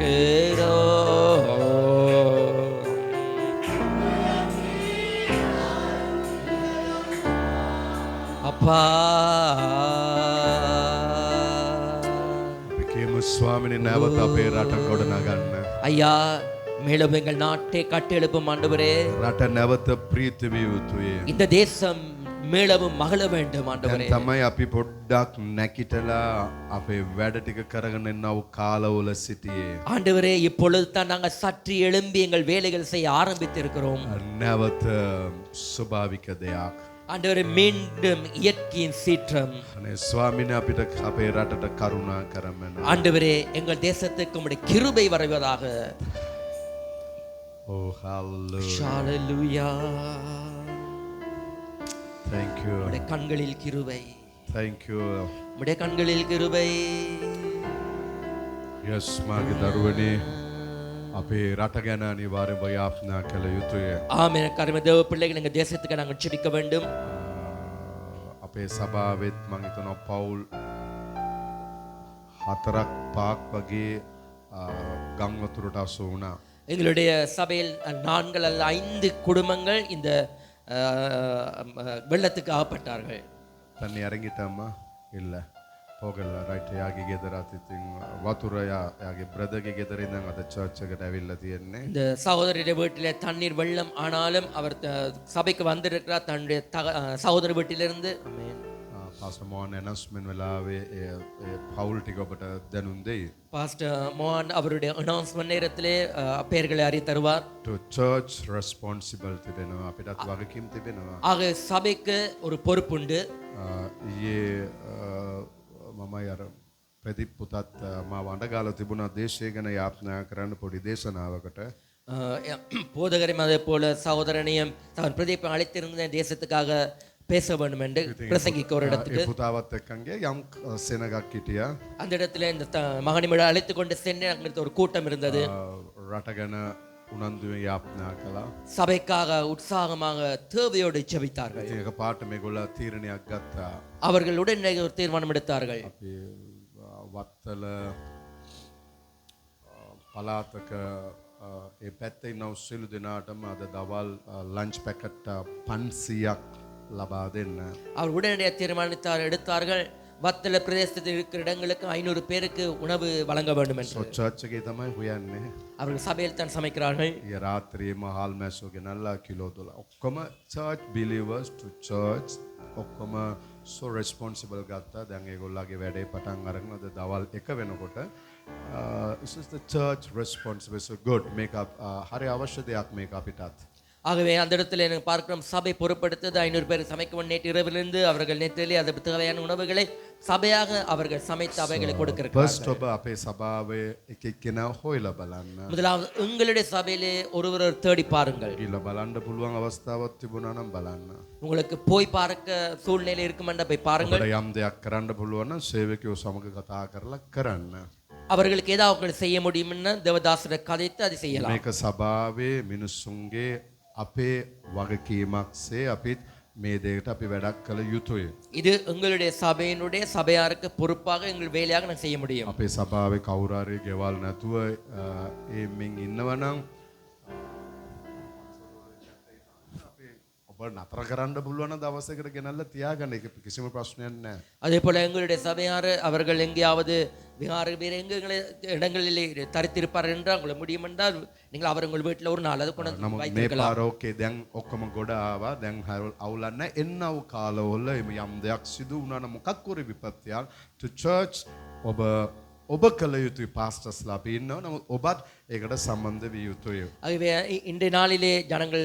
அப்பா ස්වාමිනි නැවත අපේ රට ගොඩනගන්න. ஐயா, மேலும் எங்கள் நாட்டை கட்டெழுப்பும் ஆண்டவரே. රට නැවත ප්‍රීති විය යුතුය. இந்த தேசம் மேளவும் மகள வேண்டும் ஆண்டவரே. දැන් තමයි අපි පොඩ්ඩක් නැකිටලා අපේ වැඩ ටික කරගෙන ඉන්නව කාලවල සිටියේ. ஆண்டவரே, இப்பொழுது தான் நாங்கள் சற்று எழும்பி எங்கள் வேலைகள் செய்ய ஆரம்பித்திருக்கிறோம். නැවත ස්වභාවික දෙයක්. ஆண்டவரே, மீண்டும் இயற்கையின் சீற்றம். අනේ ස්වාමිනේ අපිට අපේ රටට කරුණා කරමන. ஆண்டவரே, எங்கள் தேசத்துக்கு உம்முடைய கிருபை வருவதாக. Oh hallelujah. Hallelujah. Thank you. உம்முடைய கண்களில் கிருபை. Thank you. உம்முடைய கண்களில் கிருபை. Yes මාගේ දරුවනේ අපේ රට ගැන අනිවාර්යයෙන්ම යාපනා කළ යුතුය. ஆமென். கர்ம தேவ பிள்ளைகள், எங்கள் தேசத்துக்கு நாங்கள் ஜெபிக்க வேண்டும். අපේ සභාවෙත් මම හිතනවා පවුල් 4ක් 5ක් වගේ ගම් වතුරට අසු වුණා. எங்களுடைய சபையில் 4 அல்லது 5 குடும்பங்கள் இந்த வெள்ளத்துக்கு ஆகப்பட்டார்கள். තන්නේ අරங்கிட்டம்மா இல்ல போகல ரைட் යාගේ ගෙදරත් ඉතින් වතුර යාගේ බ්‍රදර්ගේ ගෙදර ඉඳන් අද චර්ච් එකට ඇවිල්ලා තියෙන්නේ. இந்த சகோதரருடைய வீட்டிலே தண்ணீர் வெள்ளம் ஆனாலும் அவர் சபைக்கு வந்திருக்கிறார் தன்னுடைய சகோதர வீட்டிலிருந்து. ஆமென். පාස්ටර් මොහන් ඇනවුස්මන්ට් වෙලාවේ පවුල් ටික ඔබට දැනුම් දෙයි. பாஸ்டர் மோகன் அவருடைய அனௌன்ஸ்மென்ட் நேரத்திலே பெயர்களை அறிய தருவார். to church responsible තිබෙනවා අපිටත් වගකීම් තිබෙනවා. ஆக சபைக்கு ஒரு பொறுப்புண்டு. ඊයේ මමයි අර ප්‍රදීප් පුතත් මාව අඬගාලා තිබුණා දේශය ගැන යාපනා කරන්න පොඩි දේශනාවකට. போதகரையும் அதே போல சகோதரனையும் தன் பிரதீபை அழைத்திருந்த தேசத்துக்காக பேச வேண்டும் என்று பிரசங்கிக்க ஒரு இடத்துக்கு. ඒ පුතාවත් එක්කන්ගේ යම් සෙනගක් හිටියා. அந்த இடத்துல இந்த மகனிமிட அழைத்து கொண்டு சென்று அங்கிருந்து ஒரு கூட்டம் இருந்தது. රට ගැන උනන්දුවෙන් යාපනා කළා. சபைக்காக உற்சாகமாக தேவையோடு ஜெபித்தார்கள். ඒක පාට මේගොල්ලෝ තීරණයක් ගත්තා. அவர்கள் உடனே ஒரு தீர்மானம் எடுத்தார்கள். අපි වත්තල පලාතක ඒ පැත්තේ ඉන්න සියලු දෙනාටම අද දවල් ලන්ච් පැකට් 500ක් ලබා දෙන්න. அவர் உடனடியாக தீர்மானித்தார் எடுத்தார்கள். வத்தல பிரதேசத்தில் இருக்கிற இடங்களுக்கு 500 பேருக்கு உணவு வழங்க வேண்டும் என்று. චර්ච් එකේ තමයි හොයන්නේ. அவர்கள் சபையில் தான் சமைக்கிறார்கள். ඊ රාත්‍රියේ මහල් මැස්සෝ ගෙනල්ලා කිලෝ 12. ඔක්කොම church believers to church ඔක්කොම so responsible ගත්තා. දැන් ඒගොල්ලෝගේ වැඩේ පටන් අරගෙන අද දවල් 1 වෙනකොට this is the church responsible, so good make up හරි අවශ්‍ය දෙයක් මේක අපිටත්. ஆகவே அந்த இடத்துல எனக்கு பார்க்கிறோம், சபை பொறுப்படுத்தது 500 பேர் சமைக்க நேற்று இரவிலிருந்து அவர்கள் நேற்றிலே அதற்கு தேவையான உணவுகளை சபையாக அவர்கள் சமைத்து அவைகளை கொடுக்கிறார்கள். first ඔබ අපේ සභාවේ එක එක්කෙනා හොයලා බලන්න. முதலாவது உங்களுடைய சபையிலே ஒருவர் தேடி பாருங்கள். ගිහලා බලන්න පුළුවන් අවස්ථාවක් තිබුණා නම් බලන්න. உங்களுக்கு போய் பார்க்க சூழ்நிலை இருக்குமெண்டா போய் பாருங்கள். ඔබට යම් දෙයක් කරන්න පුළුවන් නම් සේවකයෝ සමග කතා කරලා කරන්න. அவர்களுக்கு ஏதாவது செய்ய முடியும்னா தேவதாசரை கதைத்து அதை செய்யலாம். මේක සභාවේ මිනිස්සුන්ගේ අපේ වගකීමක්සේ අපිත් මේ දෙයට අපි වැඩක් කළ යුතුය. இது உங்களுடைய சபையினுடைய சபையாருக்கு பொறுப்பாக எங்கள் வேலையாக நான் செய்ய முடியும். අපේ සභාවේ කවුරු හරි ගෙවල් නැතුව එමින් ඉන්නවනම් ඔබ නතර කරන්න පුළුවන් දවසකට ගෙනල්ලා තියාගන්න. ඒක කිසිම ප්‍රශ්නයක් නැහැ. அதே போல எங்களுடைய சபையார் அவர்கள் எங்கேயாவது வேறு இடங்களில் தரித்திருப்பார் என்றால் உங்களுக்கு முடியும் என்றால் நீங்கள் அவர் உங்கள் வீட்டில் ஒரு நாள் அது கொண்டு මේ පාරෝකේ දැන් ඔක්කොම ගොඩ ආවා. දැන් අවුලන්න එන්නව කාලවල යම් දෙයක් සිදු වුණා නම් මොකක් කර විපත්තියක් to church ඔබ කළ යුතුයි. පාස්ටර්ස්ලා අපි ඉන්නවා. නමුත් ඔබත් ඒකට සම්බන්ධ විය යුතුයි. ஆகவே இன்றைய நாளிலே ஜனங்கள்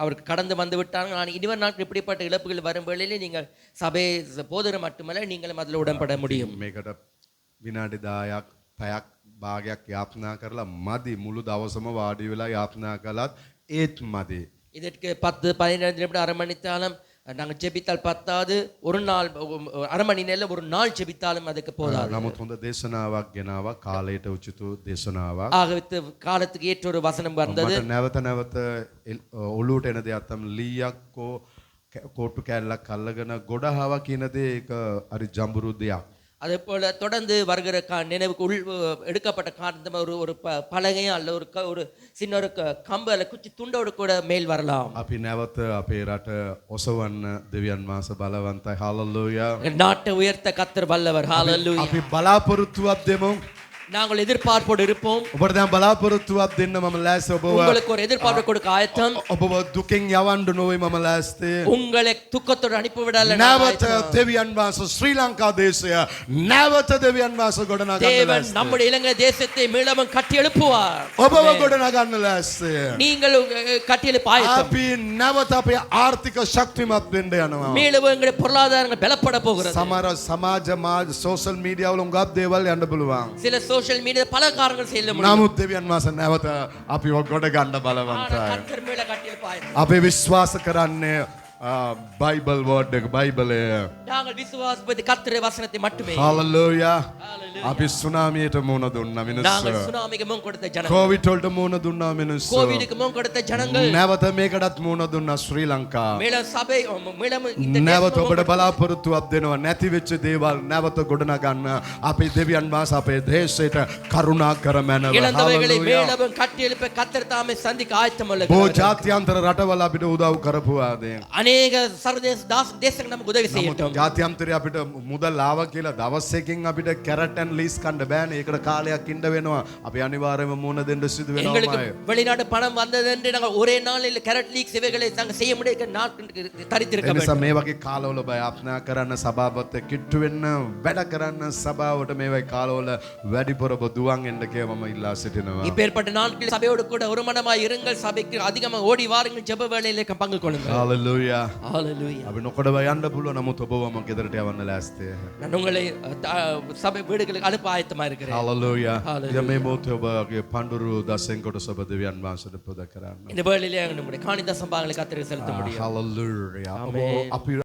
அவருக்கு கடந்து வந்து விட்டாங்க. ஆனால் இனிவர் நாட்கள் இப்படிப்பட்ட இழப்புகள் வரும் வேளையிலே நீங்கள் சபை போதகர் மட்டுமல்ல நீங்களும் அதில் உடன்பட முடியும். මේකට විනාඩි 10ක් පැයක් භාගයක් යාපනා කරලා මදි. මුළු දවසම වාඩි වෙලා යාපනා කළත් ඒත් මදි. இதற்கு 10-15 நிமிடம் அரை மணித்தாலும் நாங்கள் ஜெபித்தால் பத்தாது, ஒரு நாள் அரை மணி நேரம் ஒரு நாள் ஜெபித்தாலும் அதுக்கு போதாது. නමුත් හොඳ දේශනාවක් ගෙනාවා කාලයට උචිත දේශනාවක්. ஆகவே காலத்துக்கு ஏற்ற ஒரு வசனம் வந்தது. මට නැවත නැවත ඔළුවට එන දෙයක් තමයි ලීයක්කෝ කෝට්ටු කෑල්ලක් අල්ලගෙන ගොඩහාවා කියන දේ ඒක හරි ජඹුරු දෙයක්. அதே போல தொடர்ந்து வருகிற நினைவுக்கு எடுக்கப்பட்ட காரணம் ஒரு பலகையும் அல்ல ஒரு சின்ன ஒரு கம்பு அல்ல குச்சி துண்டோடு கூட மேல் வரலாம். අපි නැවත අපේ රට ඔසවන්න දෙවියන් වහන්සේ බලවන්තයි. හාලෙලූයා. நாட்டை உயர்த்த கர்த்தர் வல்லவர். ஹalleluya. අපි බලාපොරොත්තුවක් දෙමු. நாங்கள் எதிர்பார்ப்போடு இருப்போம். ඔබට දැන් බලාපොරොත්තුවක් දෙන්න මම ලෑස්ති. ඔබව உங்களுக்கு ஒரு எதிர்பார்ப்பு கொடுக்க ஆயத்தம். ඔබව දුකෙන් යවන්න නොවේ මම ලෑස්ති. உங்களை துக்கத்தோடு அனுப்பிவிடல. නැවත දෙවියන් වහන්සේ ශ්‍රී ලංකා දේශය නැවත දෙවියන් වහන්සේ ගොඩනගන්න தேவன் ලෑස්ති. நம்முடைய இலங்கை தேசத்தை மீளவும் கட்டி எழுப்புவார். ඔබව ගොඩනගන්න ලෑස්ති. நீங்கள் கட்டி எழுப்ப ஆயத்தம். අපි නැවත අපේ ආර්ථික ශක්තිමත් වෙන්න යනවා. மீளவும் எங்களுடைய பொருளாதாரங்கள் பலப்பட போகிறது. සමහර සමාජ සෝෂල් මීඩියා වල උඟක් දේවල් යන්න පුළුවන්. சில சோஷியல் மீடியா பல காரணங்கள் செய்ய முடியும். නමුත් දෙවියන් වහන්සේ නැවත අපිව ගොඩ ගන්න බලවන්තයි. கர்த்தர் மேல கட்டி எழுப்ப ஆயத்தம். අපි විශ්වාස කරන්නේ බයිබල් වර්ඩ් එක බයිබලය. நாங்கள் விசுவாசிப்பது கர்த்தருடைய வசனத்தை மட்டுமே. හalleluya. Hallelujah. අපි සුනාමියට මුහුණ දුන්නා நாங்கள் මිනිස්සු. சுனாமிக்கு முன் கொடுத்த ஜனங்கள், කොවිඩ් වලට මුහුණ දුන්නා මිනිස්සු. கோவிடுக்கு முன் கொடுத்த ஜனங்கள், නැවත මේකටත් මුහුණ දුන්නා ශ්‍රී ලංකා. மேல சபை மேல இந்த නැවත ඔබට බලාපොරොත්තුවක් දෙනවා නැති වෙච්ච දේවල් නැවත ගොඩනගන්න අපේ දෙවියන් වහන්සේ අපේ දේශයට කරුණා කර මැනව. இழந்தவைகளை හalleluya. மேலும் கட்டி எழுப்ப கர்த்தர் தாமே சந்திக்க ஆயத்தம் බොහෝ உள்ளவர். ජාත්‍යන්තර රටවල අපිට උදව් කරපුවාද. அநேக சர்வதேச தேசங்கள் நமக்கு உதவி செய்யட்டும். ජාත්‍යන්තරය අපිට මුදල් ආවා කියලා දවස් එකකින් අපිට කැරට් ඇන් ලීස් කන්න බෑනේ. ඒකට කාලයක් ඉන්න වෙනවා. අපි අනිවාර්යයෙන්ම මුණ දෙන්න සිදු எங்களுக்கு වෙනවා. வெளிநாட்டு பணம் வந்தது என்று நாங்கள் ஒரே நாளில் கேரட் லீக் சேவைகளை நாங்கள் செய்ய முடிய தரித்திருக்க ඒ නිසා வேண்டும். මේ වගේ කාලවල ප්‍රාර්ථනා කරන්න සභාපත කිට්ටු වෙන්න වැඩ කරන්න සභාවට මේ වගේ කාලවල වැඩිපුර දුවන් එන්න කියලා මම ඉල්ලා සිටිනවා. இப்பேற்பட்ட நாட்களில் சபையோடு கூட ஒரு மனமாய் இருங்கள். சபைக்கு அதிகமாக ஓடி வாருங்கள். ஜெப வேளையிலே பங்கு கொள்ளுங்கள். හalleluya. ஹalleluya. අපි නොකඩව යන්න පුළුවන්. නමුත් ඔබවම ගෙදරට යවන්න ලෑස්ති. நான் உங்களை சபை வீடுகளுக்கு அனுப்ப ஆயத்தமா இருக்கிறேன். හalleluya. Hallelujah. ඉතින් මේ මොහොතේ ඔබගේ පඳුරු දසෙන් කොටස ඔබ දෙවියන් වහන්සේට පුද කරන්න. இந்த வேளையிலே நம்முடைய காணித சம்பாங்களை கர்த்தருக்கு செலுத்த முடியும். හalleluya. Amen. අපි